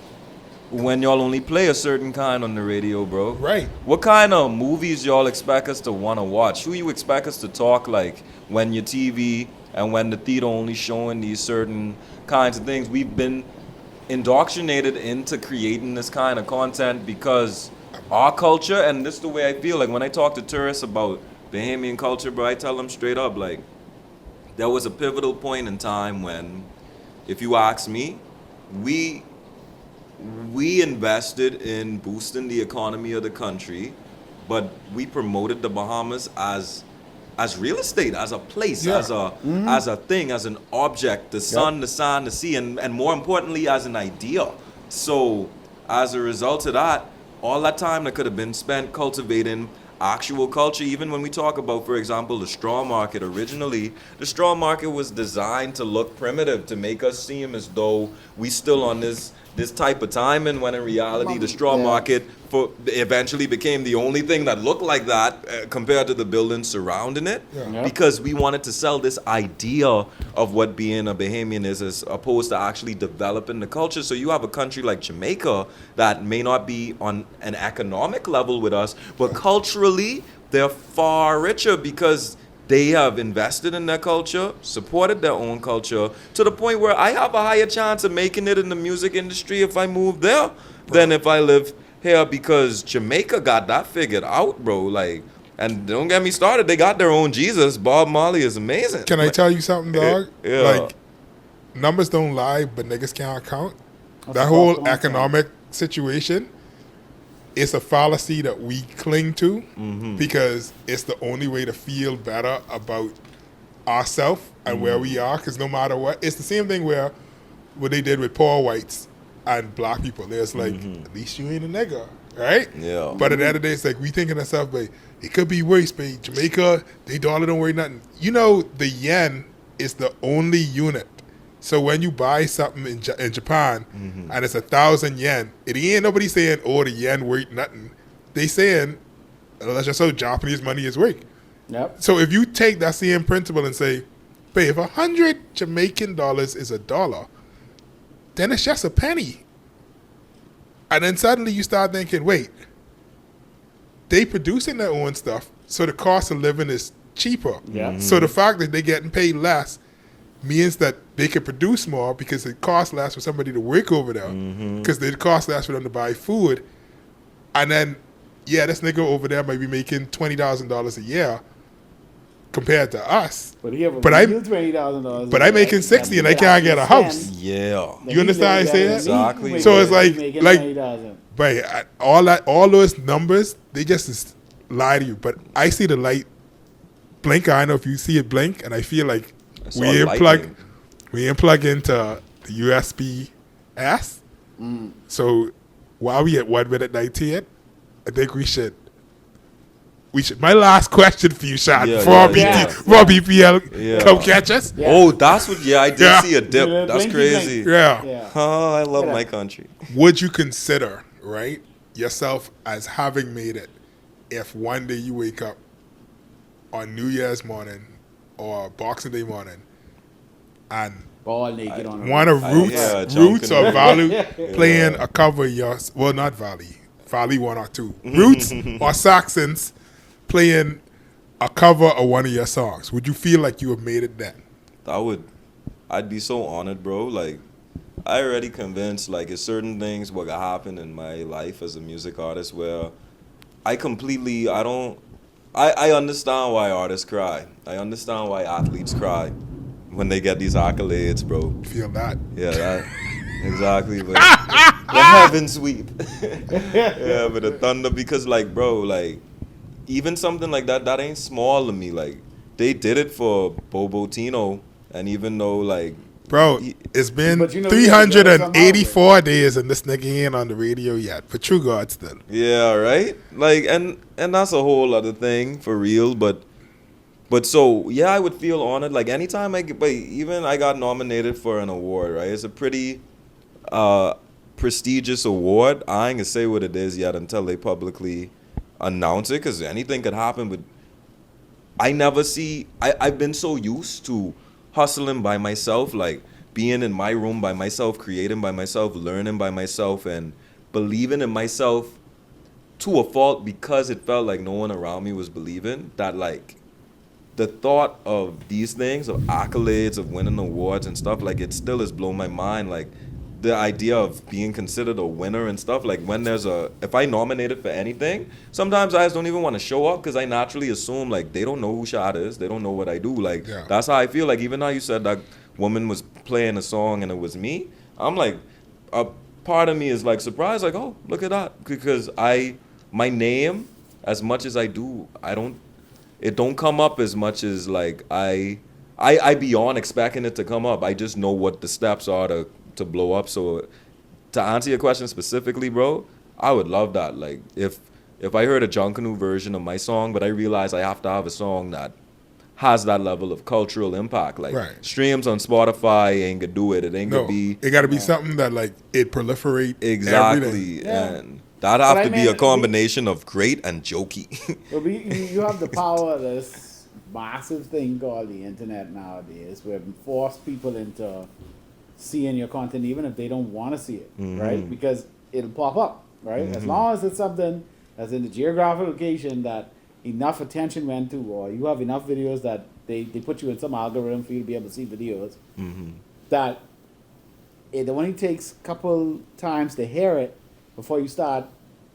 [SPEAKER 3] when y'all only play a certain kind on the radio, bro?
[SPEAKER 1] Right.
[SPEAKER 3] What kind of movies y'all expect us to want to watch? Who you expect us to talk like when your TV and when the theater only showing these certain kinds of things? We've been indoctrinated into creating this kind of content because our culture, and this is the way I feel, like when I talk to tourists about Bahamian culture, bro, I tell them straight up, like, there was a pivotal point in time when, if you ask me, we invested in boosting the economy of the country, but we promoted the Bahamas as real estate, as a place,
[SPEAKER 1] Yeah.
[SPEAKER 3] as a thing, as an object, the sun, the sand, the sea, and more importantly, as an idea. So as a result of that, all that time that could have been spent cultivating actual culture, even when we talk about, for example, the straw market, originally, the straw market was designed to look primitive, to make us seem as though we still on this type of time, and when in reality the straw market eventually became the only thing that looked like that compared to the buildings surrounding it, because we wanted to sell this idea of what being a Bahamian is, as opposed to actually developing the culture. So you have a country like Jamaica that may not be on an economic level with us, but culturally they're far richer because they have invested in their culture, supported their own culture, to the point where I have a higher chance of making it in the music industry if I move there than if I live here, because Jamaica got that figured out, bro. Like, and don't get me started, they got their own Jesus. Bob Marley is amazing.
[SPEAKER 1] can I tell you something, dog?
[SPEAKER 3] Yeah.
[SPEAKER 1] Like, numbers don't lie, but niggas can't count.
[SPEAKER 2] That's
[SPEAKER 1] That
[SPEAKER 2] a
[SPEAKER 1] whole
[SPEAKER 2] tough one.
[SPEAKER 1] economic situation is a fallacy that we cling to because it's the only way to feel better about ourselves and where we are. Because no matter what, it's the same thing where what they did with poor whites and black people. There's like, at least you ain't a nigga, right?
[SPEAKER 3] Yeah.
[SPEAKER 1] But at the end of the day, it's like we thinking ourselves, but it could be worse. But Jamaica, they dollar don't worry nothing. You know, the yen is the only unit. So when you buy something in Japan and it's 1,000 yen, it ain't nobody saying, oh, the yen worth nothing. They saying, let's just say Japanese money is worth.
[SPEAKER 2] Yep.
[SPEAKER 1] So if you take that same principle and say, babe, if 100 Jamaican dollars is $1, then it's just a penny. And then suddenly you start thinking, wait, they producing their own stuff, so the cost of living is cheaper.
[SPEAKER 2] Yeah.
[SPEAKER 1] So the fact that they're getting paid less means that they can produce more because it costs less for somebody to work over there, because it costs less for them to buy food. And then, yeah, this nigga over there might be making $20,000 a year, compared to us.
[SPEAKER 2] But he have a
[SPEAKER 1] But I'm-
[SPEAKER 2] real $20,000.
[SPEAKER 1] but I'm making 60 and I can't get a house.
[SPEAKER 3] Yeah.
[SPEAKER 1] You understand what I say that?
[SPEAKER 3] Exactly.
[SPEAKER 1] So it's like- like-
[SPEAKER 2] 20,000.
[SPEAKER 1] But all those numbers, they just lie to you. But I see the light blink. I don't know if you see it blink, and I feel like
[SPEAKER 3] I saw
[SPEAKER 1] we ain't
[SPEAKER 3] lightning.
[SPEAKER 1] plug into the USB S. So while we at 1 minute 19, I think we should. My last question for you, Shad,
[SPEAKER 3] Yeah,
[SPEAKER 1] before
[SPEAKER 3] yeah,
[SPEAKER 1] before BPL
[SPEAKER 3] Yeah.
[SPEAKER 1] come catch us.
[SPEAKER 2] Yeah.
[SPEAKER 3] Oh, that's what. Yeah, I did
[SPEAKER 1] Yeah.
[SPEAKER 3] see a dip.
[SPEAKER 2] Yeah,
[SPEAKER 3] That's
[SPEAKER 2] blinky
[SPEAKER 3] crazy.
[SPEAKER 2] blink.
[SPEAKER 1] Yeah.
[SPEAKER 2] Yeah.
[SPEAKER 3] Oh, I love
[SPEAKER 2] Yeah.
[SPEAKER 3] my country.
[SPEAKER 1] Would you consider, right, yourself as having made it if one day you wake up on New Year's morning or Boxing Day morning and
[SPEAKER 2] All naked on a
[SPEAKER 1] one of Roots,
[SPEAKER 3] yeah,
[SPEAKER 1] Roots
[SPEAKER 3] jumping
[SPEAKER 1] or
[SPEAKER 3] in.
[SPEAKER 1] Value playing a cover of yours, well, not Valley 1 or 2, Roots or Saxons playing a cover of one of your songs, would you feel like you have made it then?
[SPEAKER 3] I'd be so honored, bro. Like, I already convinced, like, it's certain things what could happen in my life as a music artist where I understand why artists cry. I understand why athletes cry when they get these accolades, bro.
[SPEAKER 1] Feel that?
[SPEAKER 3] Yeah, that exactly. But the heavens weep. Yeah, but the thunder, because like, bro, like even something like that ain't small to me. Like they did it for Bobo Tino, and even though like,
[SPEAKER 1] Bro, it's been
[SPEAKER 2] But you know, you gotta get it
[SPEAKER 1] 384 days and this nigga ain't on the radio yet. But true God still.
[SPEAKER 3] yeah, right, like, and that's a whole other thing for real. But so yeah, I would feel honored. Like anytime but even I got nominated for an award, right? It's a pretty prestigious award. I ain't gonna say what it is yet until they publicly announce it, because anything could happen. But I never see. I've been so used to hustling by myself, like being in my room by myself, creating by myself, learning by myself, and believing in myself to a fault, because it felt like no one around me was believing that, like, the thought of these things, of accolades, of winning awards and stuff, like, it still has blown my mind. Like, the idea of being considered a winner and stuff, like, when if I nominated for anything, sometimes I just don't even want to show up, because I naturally assume, like, they don't know who Shad is, they don't know what I do. Like,
[SPEAKER 1] Yeah.
[SPEAKER 3] That's how I feel. Like, even how you said that woman was playing a song and it was me, I'm like, a part of me is like surprised, like, oh, look at that, because my name, as much as I do, it don't come up as much as, like, I beyond expecting it to come up. I just know what the steps are to blow up. So to answer your question specifically, bro, I would love that. Like, if I heard a Junkanu version of my song, but I realize I have to have a song that has that level of cultural impact. Like,
[SPEAKER 1] Right.
[SPEAKER 3] streams on Spotify ain't gonna do it. It ain't
[SPEAKER 1] No,
[SPEAKER 3] gonna be
[SPEAKER 1] it got to be something that like it proliferate.
[SPEAKER 3] exactly.
[SPEAKER 1] everything.
[SPEAKER 2] Yeah.
[SPEAKER 3] And that have
[SPEAKER 2] But
[SPEAKER 3] to
[SPEAKER 2] I
[SPEAKER 3] be a
[SPEAKER 2] mean,
[SPEAKER 3] combination of great and jokey.
[SPEAKER 2] But you have the power of this massive thing called the internet nowadays, where it force people into seeing your content even if they don't want to see it, right? Because it'll pop up, right? As long as it's something that's in the geographic location that enough attention went to, or you have enough videos that they put you in some algorithm for you to be able to see videos, that it only takes a couple times to hear it before you start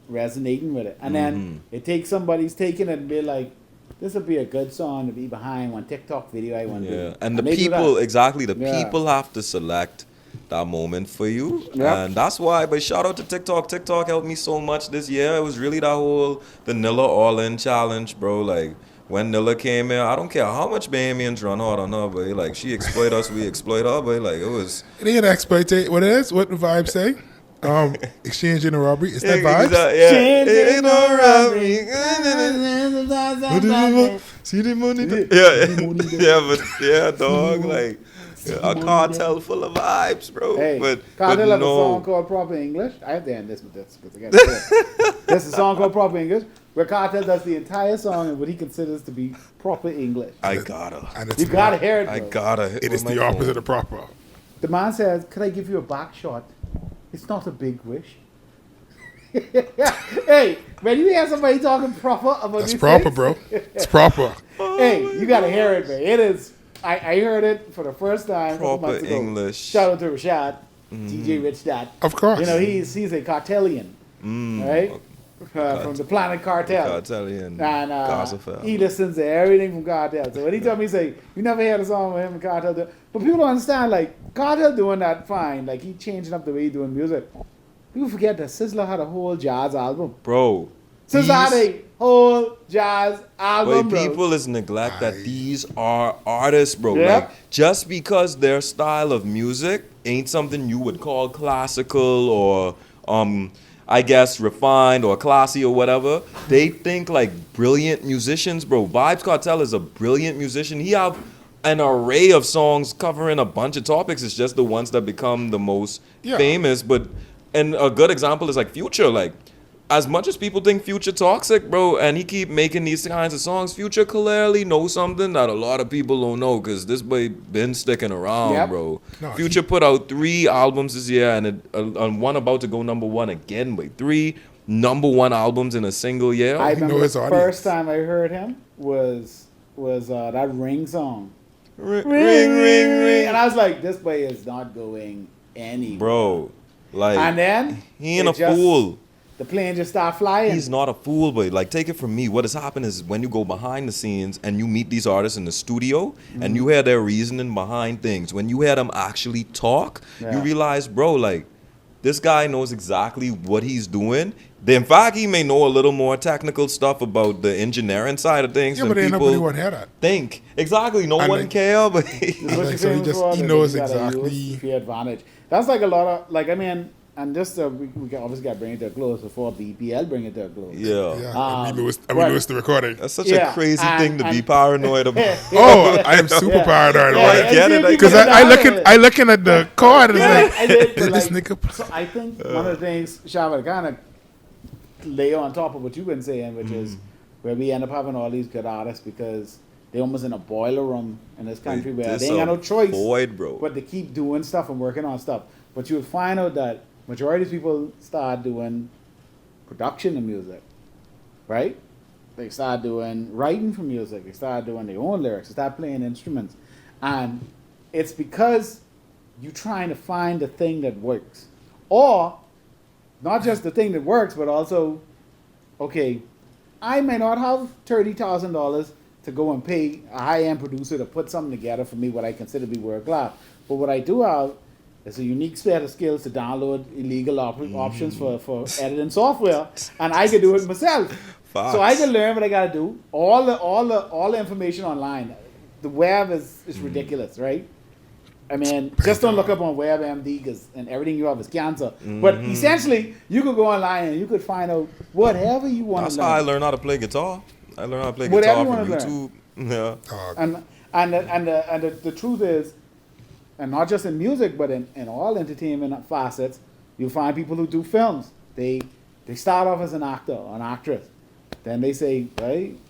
[SPEAKER 2] resonating with it. And then it takes somebody's taking it and be like, this would be a good song to be behind one TikTok video I want to do.
[SPEAKER 3] Yeah, and the
[SPEAKER 2] they do
[SPEAKER 3] people,
[SPEAKER 2] that.
[SPEAKER 3] exactly, the
[SPEAKER 2] Yeah.
[SPEAKER 3] people have to select that moment for you.
[SPEAKER 2] Yep.
[SPEAKER 3] And that's why, but shout out to TikTok. TikTok helped me so much this year. It was really that whole, the Nilla All-In challenge, bro. Like, when Nilla came in, I don't care how much Bahamians run hard on her, but like, she exploit us, we exploit her, but like, it was...
[SPEAKER 1] It ain't exploitation. What it is? What the vibe say? Exchange in a robbery. Is that vibes?
[SPEAKER 3] Yeah, it ain't no robbery. See the money? Yeah, but yeah, dog, like, a cartel full of vibes, bro.
[SPEAKER 2] Hey,
[SPEAKER 3] but
[SPEAKER 2] Cartel have a
[SPEAKER 3] no.
[SPEAKER 2] song called Proper English. I have to end this with this because I got to There's a song called Proper English where Cartel does the entire song in what he considers to be proper English.
[SPEAKER 3] I gotta.
[SPEAKER 1] And it's
[SPEAKER 2] You gotta hear it.
[SPEAKER 3] I
[SPEAKER 2] Bro.
[SPEAKER 3] gotta hit
[SPEAKER 1] It
[SPEAKER 3] with
[SPEAKER 1] is
[SPEAKER 3] my
[SPEAKER 1] the opposite
[SPEAKER 3] phone.
[SPEAKER 1] of proper.
[SPEAKER 2] The man says, "Could I give you a back shot? It's not a big wish." Hey, when you hear somebody talking proper about
[SPEAKER 1] That's
[SPEAKER 2] these
[SPEAKER 1] proper,
[SPEAKER 2] things,
[SPEAKER 1] bro. It's proper.
[SPEAKER 2] Hey, you gotta hear it, man. It is. I heard it for the first time. a couple
[SPEAKER 3] Proper
[SPEAKER 2] months ago.
[SPEAKER 3] English.
[SPEAKER 2] Shout out to Rashad, DJ Rich Dad.
[SPEAKER 1] Of course.
[SPEAKER 2] You know he's a cartelian, right? from the Planet Cartel.
[SPEAKER 3] Cartelian
[SPEAKER 2] And
[SPEAKER 3] gospel.
[SPEAKER 2] he listens to everything from Cartel. So when he told me, say, you never heard a song with him and Cartel. But people don't understand, like, Cartel doing that fine. Like, he changing up the way he doing music. People forget that Sizzler had a whole jazz album.
[SPEAKER 3] Bro.
[SPEAKER 2] Sizzler had a whole jazz album,
[SPEAKER 3] But
[SPEAKER 2] bro.
[SPEAKER 3] people is neglect that these are artists, bro.
[SPEAKER 2] Yep.
[SPEAKER 3] Like, just because their style of music ain't something you would call classical or I guess refined or classy or whatever, they think like brilliant musicians, bro. Vybz Kartel is a brilliant musician. He have an array of songs covering a bunch of topics. It's just the ones that become the most famous. But and a good example is like Future. Like, as much as people think Future toxic, bro, and he keep making these kinds of songs, Future clearly knows something that a lot of people don't know, because this boy been sticking around, bro.
[SPEAKER 1] No,
[SPEAKER 3] Future put out 3 albums this year, and one about to go #1 again. Wait, 3 #1 albums in a single year.
[SPEAKER 2] I remember
[SPEAKER 1] his
[SPEAKER 2] the
[SPEAKER 1] audience.
[SPEAKER 2] first time I heard him was that Ring song.
[SPEAKER 3] Ring, ring.
[SPEAKER 2] And I was like, this boy is not going anywhere.
[SPEAKER 3] Bro, like,
[SPEAKER 2] And then
[SPEAKER 3] he ain't
[SPEAKER 2] it
[SPEAKER 3] a
[SPEAKER 2] just-
[SPEAKER 3] fool.
[SPEAKER 2] The plane just started flying.
[SPEAKER 3] He's not a fool, but like, take it from me. What has happened is when you go behind the scenes and you meet these artists in the studio and you hear their reasoning behind things, when you hear them actually talk, you realize, bro, like, this guy knows exactly what he's doing. In fact, he may know a little more technical stuff about the engineering side of things
[SPEAKER 1] Yeah,
[SPEAKER 3] than
[SPEAKER 1] but ain't nobody
[SPEAKER 3] people
[SPEAKER 1] want to hear that.
[SPEAKER 3] think. Exactly, no
[SPEAKER 1] And
[SPEAKER 3] one
[SPEAKER 1] like-
[SPEAKER 3] care, but
[SPEAKER 2] This is what
[SPEAKER 1] Like,
[SPEAKER 2] you're
[SPEAKER 1] so he
[SPEAKER 2] famous
[SPEAKER 1] just-
[SPEAKER 2] for,
[SPEAKER 1] he
[SPEAKER 2] that
[SPEAKER 1] knows
[SPEAKER 2] you gotta
[SPEAKER 1] exactly-
[SPEAKER 2] use to your advantage. That's like a lot of, like, I mean, and just we obviously got to bring it to a close before BPL bring it to a close.
[SPEAKER 3] yeah.
[SPEAKER 1] Yeah, and we lose
[SPEAKER 2] right.
[SPEAKER 1] the recording.
[SPEAKER 3] That's such
[SPEAKER 2] Yeah,
[SPEAKER 3] a crazy
[SPEAKER 2] and-
[SPEAKER 3] thing to be
[SPEAKER 2] and-
[SPEAKER 3] paranoid about.
[SPEAKER 1] Oh, I am super paranoid
[SPEAKER 3] I
[SPEAKER 1] about it.
[SPEAKER 3] get it,
[SPEAKER 1] Because I looking at the card and it's
[SPEAKER 2] I did,
[SPEAKER 1] like,
[SPEAKER 2] but
[SPEAKER 1] is this
[SPEAKER 2] like,
[SPEAKER 1] nigga?
[SPEAKER 2] So I think one of the things, Shava, kind of lay on top of what you've been saying, which is where we end up having all these good artists because they almost in a boiler room in this country where
[SPEAKER 3] This
[SPEAKER 2] they ain't got
[SPEAKER 3] a
[SPEAKER 2] no choice
[SPEAKER 3] void, bro.
[SPEAKER 2] but to keep doing stuff and working on stuff. But you would find out that majority of people start doing production of music, right? They start doing writing for music. They start doing their own lyrics. They start playing instruments. And it's because you're trying to find the thing that works. Or not just the thing that works, but also, okay, I may not have $30,000 to go and pay a high-end producer to put something together for me what I consider to be world-class. But what I do have is a unique set of skills to download illegal options for editing software, and I can do it myself.
[SPEAKER 3] Facts.
[SPEAKER 2] So I can learn what I got to do. All the information online. The web is ridiculous, right? I mean, just don't look up on WebMD and everything you have is cancer. But essentially, you could go online and you could find out whatever you want
[SPEAKER 3] That's
[SPEAKER 2] to
[SPEAKER 3] how I
[SPEAKER 2] learn.
[SPEAKER 3] learned how to play guitar. I learned how to play
[SPEAKER 2] Whatever
[SPEAKER 3] guitar
[SPEAKER 2] you
[SPEAKER 3] from
[SPEAKER 2] wanna
[SPEAKER 3] YouTube. Yeah.
[SPEAKER 1] Dog.
[SPEAKER 2] And the truth is, and not just in music, but in all entertainment facets, you'll find people who do films. They start off as an actor or an actress. Then they say,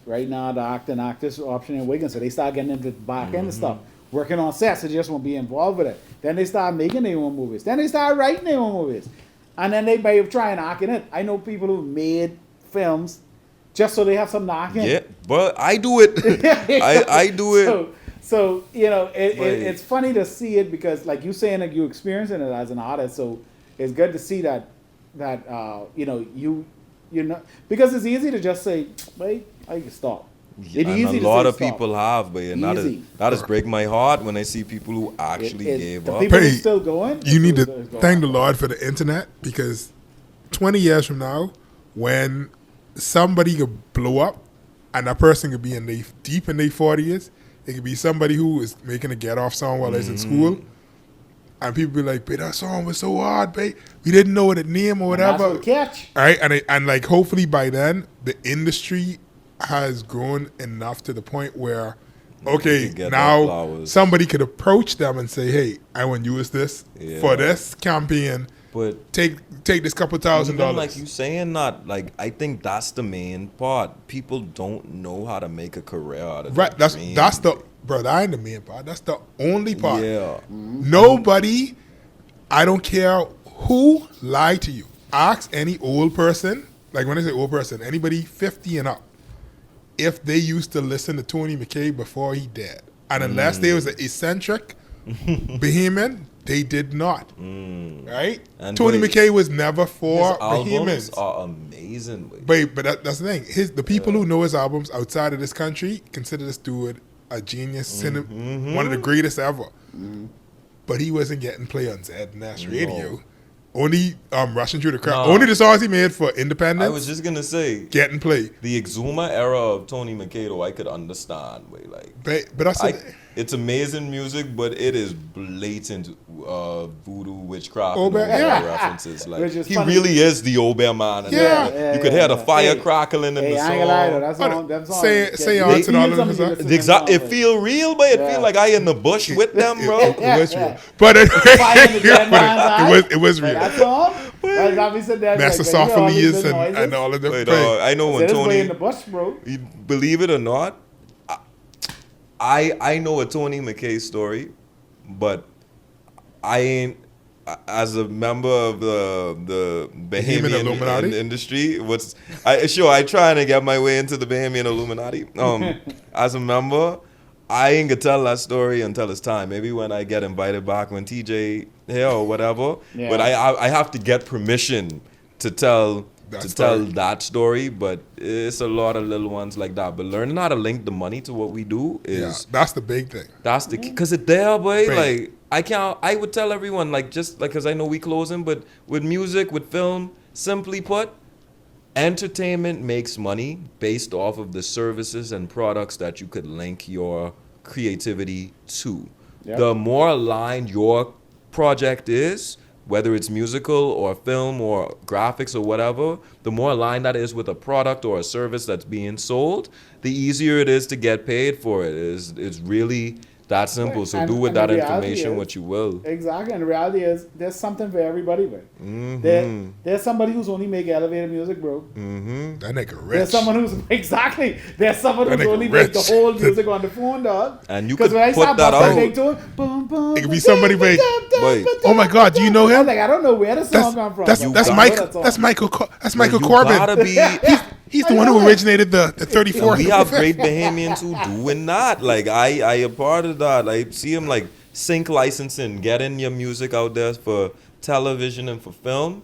[SPEAKER 2] right now the actor and actress option in Wigan, so they start getting into the back end of stuff, working on sets, they just won't be involved with it. Then they start making their own movies. Then they start writing their own movies. And then they may try and act in it. I know people who've made films just so they have some knock in.
[SPEAKER 3] Yeah, but I do it. I do it.
[SPEAKER 2] So you know,
[SPEAKER 3] Right.
[SPEAKER 2] it's funny to see it because, like you saying, that you experiencing it as an artist. So it's good to see that you know you know, because it's easy to just say, wait, I can stop. It's
[SPEAKER 3] And
[SPEAKER 2] easy
[SPEAKER 3] a
[SPEAKER 2] to
[SPEAKER 3] lot
[SPEAKER 2] say
[SPEAKER 3] of
[SPEAKER 2] stop.
[SPEAKER 3] people have, but
[SPEAKER 2] Easy.
[SPEAKER 3] that is break my heart when I see people who actually gave
[SPEAKER 2] the
[SPEAKER 3] up.
[SPEAKER 2] people who
[SPEAKER 1] Hey,
[SPEAKER 2] still going.
[SPEAKER 1] You need to
[SPEAKER 2] is going
[SPEAKER 1] thank the
[SPEAKER 2] on.
[SPEAKER 1] Lord for the internet, because 20 years from now, when somebody could blow up and that person could be deep in their 40s, it could be somebody who is making a get off song while they're in school, and people be like, "Babe, that song was so hard, babe. We didn't know the name or
[SPEAKER 2] And that's
[SPEAKER 1] whatever."
[SPEAKER 2] what catch.
[SPEAKER 1] All right, and like hopefully by then the industry has grown enough to the point where, okay,
[SPEAKER 3] can get their
[SPEAKER 1] now
[SPEAKER 3] flowers.
[SPEAKER 1] somebody could approach them and say, "Hey, I want to use this
[SPEAKER 3] Yeah.
[SPEAKER 1] for this campaign.
[SPEAKER 3] But
[SPEAKER 1] Take this couple $1,000."
[SPEAKER 3] even like you saying that, like, I think that's the main part. People don't know how to make a career out of
[SPEAKER 1] Right,
[SPEAKER 3] it.
[SPEAKER 1] that's the brother. I ain't the main part. That's the only part.
[SPEAKER 3] Yeah.
[SPEAKER 1] Nobody, I don't care who lied to you. Ask any old person, like when I say old person, anybody 50 and up, if they used to listen to Tony McKay before he died. And unless they was an eccentric Bohemian, they did not. Right?
[SPEAKER 3] And
[SPEAKER 1] Tony
[SPEAKER 3] boy,
[SPEAKER 1] McKay was never for
[SPEAKER 3] His albums
[SPEAKER 1] Bohemians.
[SPEAKER 3] are amazing. Boy.
[SPEAKER 1] But that's the thing. The people who know his albums outside of this country consider this dude a genius, one of the greatest ever. But he wasn't getting play on ZNS radio. Only rushing through the crowd.
[SPEAKER 3] Nah.
[SPEAKER 1] Only the songs he made for Independence.
[SPEAKER 3] I was just gonna say,
[SPEAKER 1] getting play.
[SPEAKER 3] the Exuma era of Tony McKay, though, I could understand. Way like,
[SPEAKER 1] But that's
[SPEAKER 3] it's amazing music, but it is blatant voodoo witchcraft
[SPEAKER 1] Obeah,
[SPEAKER 3] and
[SPEAKER 1] yeah.
[SPEAKER 3] references. Like
[SPEAKER 2] Which is
[SPEAKER 3] he
[SPEAKER 2] funny.
[SPEAKER 3] really is the Obeah man. And
[SPEAKER 1] Yeah.
[SPEAKER 3] you could hear the fire
[SPEAKER 2] Hey,
[SPEAKER 3] crackling in
[SPEAKER 2] Hey,
[SPEAKER 3] the
[SPEAKER 2] I ain't gonna lie though,
[SPEAKER 3] song.
[SPEAKER 2] that song.
[SPEAKER 1] Say arts and all of them, sir.
[SPEAKER 3] It feel real, but it feel like I in the bush with them, bro.
[SPEAKER 1] It was real. But it was real.
[SPEAKER 2] That song? Like, obviously that,
[SPEAKER 1] Master
[SPEAKER 2] like, when you hear all these
[SPEAKER 1] Sophocles
[SPEAKER 2] little
[SPEAKER 1] and
[SPEAKER 2] noises,
[SPEAKER 1] all of them.
[SPEAKER 3] Wait, I know when
[SPEAKER 2] this way
[SPEAKER 3] Tony,
[SPEAKER 2] in the bush, bro.
[SPEAKER 3] you believe it or not, I know a Tony McKay story, but I ain't, as a member of the
[SPEAKER 1] Bohemian
[SPEAKER 3] Bahamian
[SPEAKER 1] Illuminati?
[SPEAKER 3] industry. I trying to get my way into the Bahamian Illuminati. As a member, I ain't gonna tell that story until it's time. Maybe when I get invited back, when TJ here or whatever.
[SPEAKER 2] Yeah.
[SPEAKER 3] But I have to get permission to tell that story. But it's a lot of little ones like that. But learning how to link the money to what we do is
[SPEAKER 1] that's the big thing.
[SPEAKER 3] that's the key. Cause it's there, boy.
[SPEAKER 1] Right.
[SPEAKER 3] Like I would tell everyone, like, just like, cause I know we closing, but with music, with film, simply put, entertainment makes money based off of the services and products that you could link your creativity to.
[SPEAKER 2] Yep.
[SPEAKER 3] The more aligned your project is, whether it's musical or film or graphics or whatever, the more aligned that is with a product or a service that's being sold, the easier it is to get paid for it. It's really that simple. So do with that information what you will.
[SPEAKER 2] Exactly, and the reality is there's something for everybody, bro. There's somebody who's only make elevator music, bro.
[SPEAKER 1] That nigga rich.
[SPEAKER 2] There's someone who's there's someone
[SPEAKER 1] That
[SPEAKER 2] who's
[SPEAKER 1] nigga
[SPEAKER 2] only make the
[SPEAKER 1] rich.
[SPEAKER 2] whole music on the phone, dog.
[SPEAKER 3] And you
[SPEAKER 2] Because
[SPEAKER 3] could
[SPEAKER 2] when I
[SPEAKER 3] put
[SPEAKER 2] start
[SPEAKER 3] that
[SPEAKER 2] busting
[SPEAKER 3] out.
[SPEAKER 2] to it, boom, boom,
[SPEAKER 1] It could be somebody make- Oh my God, do you know him?
[SPEAKER 2] I'm like, I don't know where the song come from.
[SPEAKER 1] That's
[SPEAKER 2] but
[SPEAKER 1] that's
[SPEAKER 2] I know
[SPEAKER 1] Mike.
[SPEAKER 2] that song.
[SPEAKER 1] That's Michael. That's Michael
[SPEAKER 3] You
[SPEAKER 1] Corbin.
[SPEAKER 3] gotta be.
[SPEAKER 1] He's the
[SPEAKER 2] I
[SPEAKER 1] one
[SPEAKER 2] know
[SPEAKER 1] who
[SPEAKER 2] it.
[SPEAKER 1] originated the 34th.
[SPEAKER 3] We have great Bahamians who doing that. Like I a part of that. I see them like sync licensing, getting your music out there for television and for film.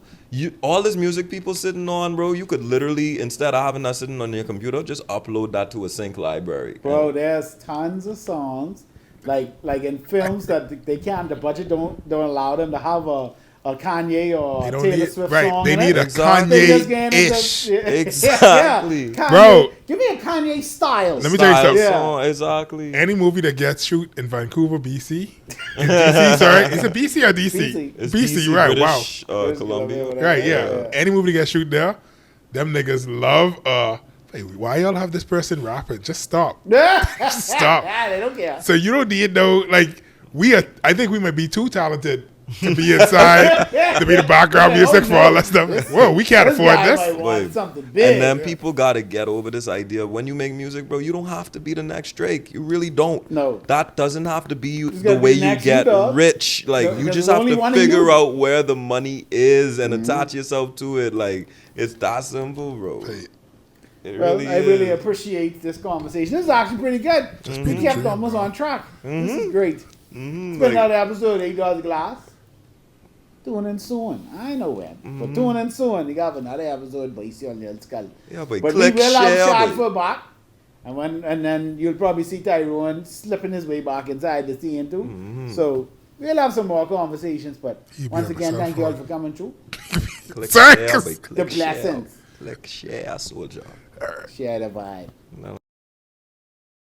[SPEAKER 3] All this music people sitting on, bro, you could literally, instead of having that sitting on your computer, just upload that to a sync library.
[SPEAKER 2] Bro, there's tons of songs like in films that they can't. The budget don't allow them to have a Kanye or
[SPEAKER 1] They don't
[SPEAKER 2] Taylor
[SPEAKER 1] need-
[SPEAKER 2] Swift
[SPEAKER 1] right,
[SPEAKER 2] song.
[SPEAKER 1] they
[SPEAKER 2] in
[SPEAKER 1] need
[SPEAKER 2] it.
[SPEAKER 1] a
[SPEAKER 3] Exactly.
[SPEAKER 2] They just getting into-
[SPEAKER 1] Kanye-ish.
[SPEAKER 3] Exactly.
[SPEAKER 2] Kanye,
[SPEAKER 1] Bro.
[SPEAKER 2] give me a Kanye style.
[SPEAKER 1] Let me tell you something.
[SPEAKER 2] Yeah.
[SPEAKER 3] Song, exactly.
[SPEAKER 1] Any movie that gets shoot in Vancouver, BC, in DC, sorry, is it BC or DC?
[SPEAKER 2] BC.
[SPEAKER 3] It's
[SPEAKER 1] BC, right?
[SPEAKER 3] British,
[SPEAKER 2] British
[SPEAKER 3] Columbia.
[SPEAKER 2] Columbia,
[SPEAKER 1] Wow, right? Yeah.
[SPEAKER 2] Yeah.
[SPEAKER 1] Any movie that gets shoot there, them niggas love. Hey, why y'all have this person rapping? Just stop. Stop.
[SPEAKER 2] They don't care.
[SPEAKER 1] So you don't need no like I think we might be too talented to be inside, to be the background
[SPEAKER 2] Yeah,
[SPEAKER 1] music
[SPEAKER 2] oh,
[SPEAKER 1] for all
[SPEAKER 2] no.
[SPEAKER 1] that stuff. Whoa, we can't
[SPEAKER 2] This
[SPEAKER 1] afford
[SPEAKER 2] guy
[SPEAKER 1] this.
[SPEAKER 2] might want
[SPEAKER 3] Wait.
[SPEAKER 2] something big.
[SPEAKER 3] And then people gotta get over this idea. When you make music, bro, you don't have to be the next Drake. You really don't.
[SPEAKER 2] No.
[SPEAKER 3] That doesn't have to be you,
[SPEAKER 2] Just
[SPEAKER 3] the
[SPEAKER 2] gotta
[SPEAKER 3] way
[SPEAKER 2] be
[SPEAKER 3] you
[SPEAKER 2] next
[SPEAKER 3] get
[SPEAKER 2] you, dog.
[SPEAKER 3] rich. Like
[SPEAKER 2] There-
[SPEAKER 3] you
[SPEAKER 2] there's
[SPEAKER 3] just have
[SPEAKER 2] only
[SPEAKER 3] to
[SPEAKER 2] one of
[SPEAKER 3] figure
[SPEAKER 2] you.
[SPEAKER 3] out where the money is and attach yourself to it. Like it's that simple, bro.
[SPEAKER 1] Hey,
[SPEAKER 3] It
[SPEAKER 2] Well,
[SPEAKER 3] really
[SPEAKER 2] I really
[SPEAKER 3] is.
[SPEAKER 2] appreciate this conversation. This is actually pretty good.
[SPEAKER 1] Just
[SPEAKER 2] We
[SPEAKER 1] be the
[SPEAKER 2] kept
[SPEAKER 1] dream,
[SPEAKER 2] almost
[SPEAKER 1] bro.
[SPEAKER 2] on track. This is great. It's been
[SPEAKER 3] Like,
[SPEAKER 2] another episode of $8 a glass. Tune in soon. I know when. But tune in soon. You got another episode by your little skull.
[SPEAKER 3] yeah, but
[SPEAKER 2] But
[SPEAKER 3] click
[SPEAKER 2] we will have
[SPEAKER 3] share.
[SPEAKER 2] Shad
[SPEAKER 3] boy.
[SPEAKER 2] FER back. And then you'll probably see Tyrone slipping his way back inside the scene too. So we'll have some more conversations. But
[SPEAKER 1] You be
[SPEAKER 2] once
[SPEAKER 1] on
[SPEAKER 2] again,
[SPEAKER 1] myself,
[SPEAKER 2] thank you all
[SPEAKER 1] right?
[SPEAKER 2] for coming through.
[SPEAKER 3] Click
[SPEAKER 1] Thanks.
[SPEAKER 3] share, boy. Click
[SPEAKER 2] The
[SPEAKER 3] share.
[SPEAKER 2] blessings.
[SPEAKER 3] Click share, soldier.
[SPEAKER 2] Share the vibe.
[SPEAKER 3] No.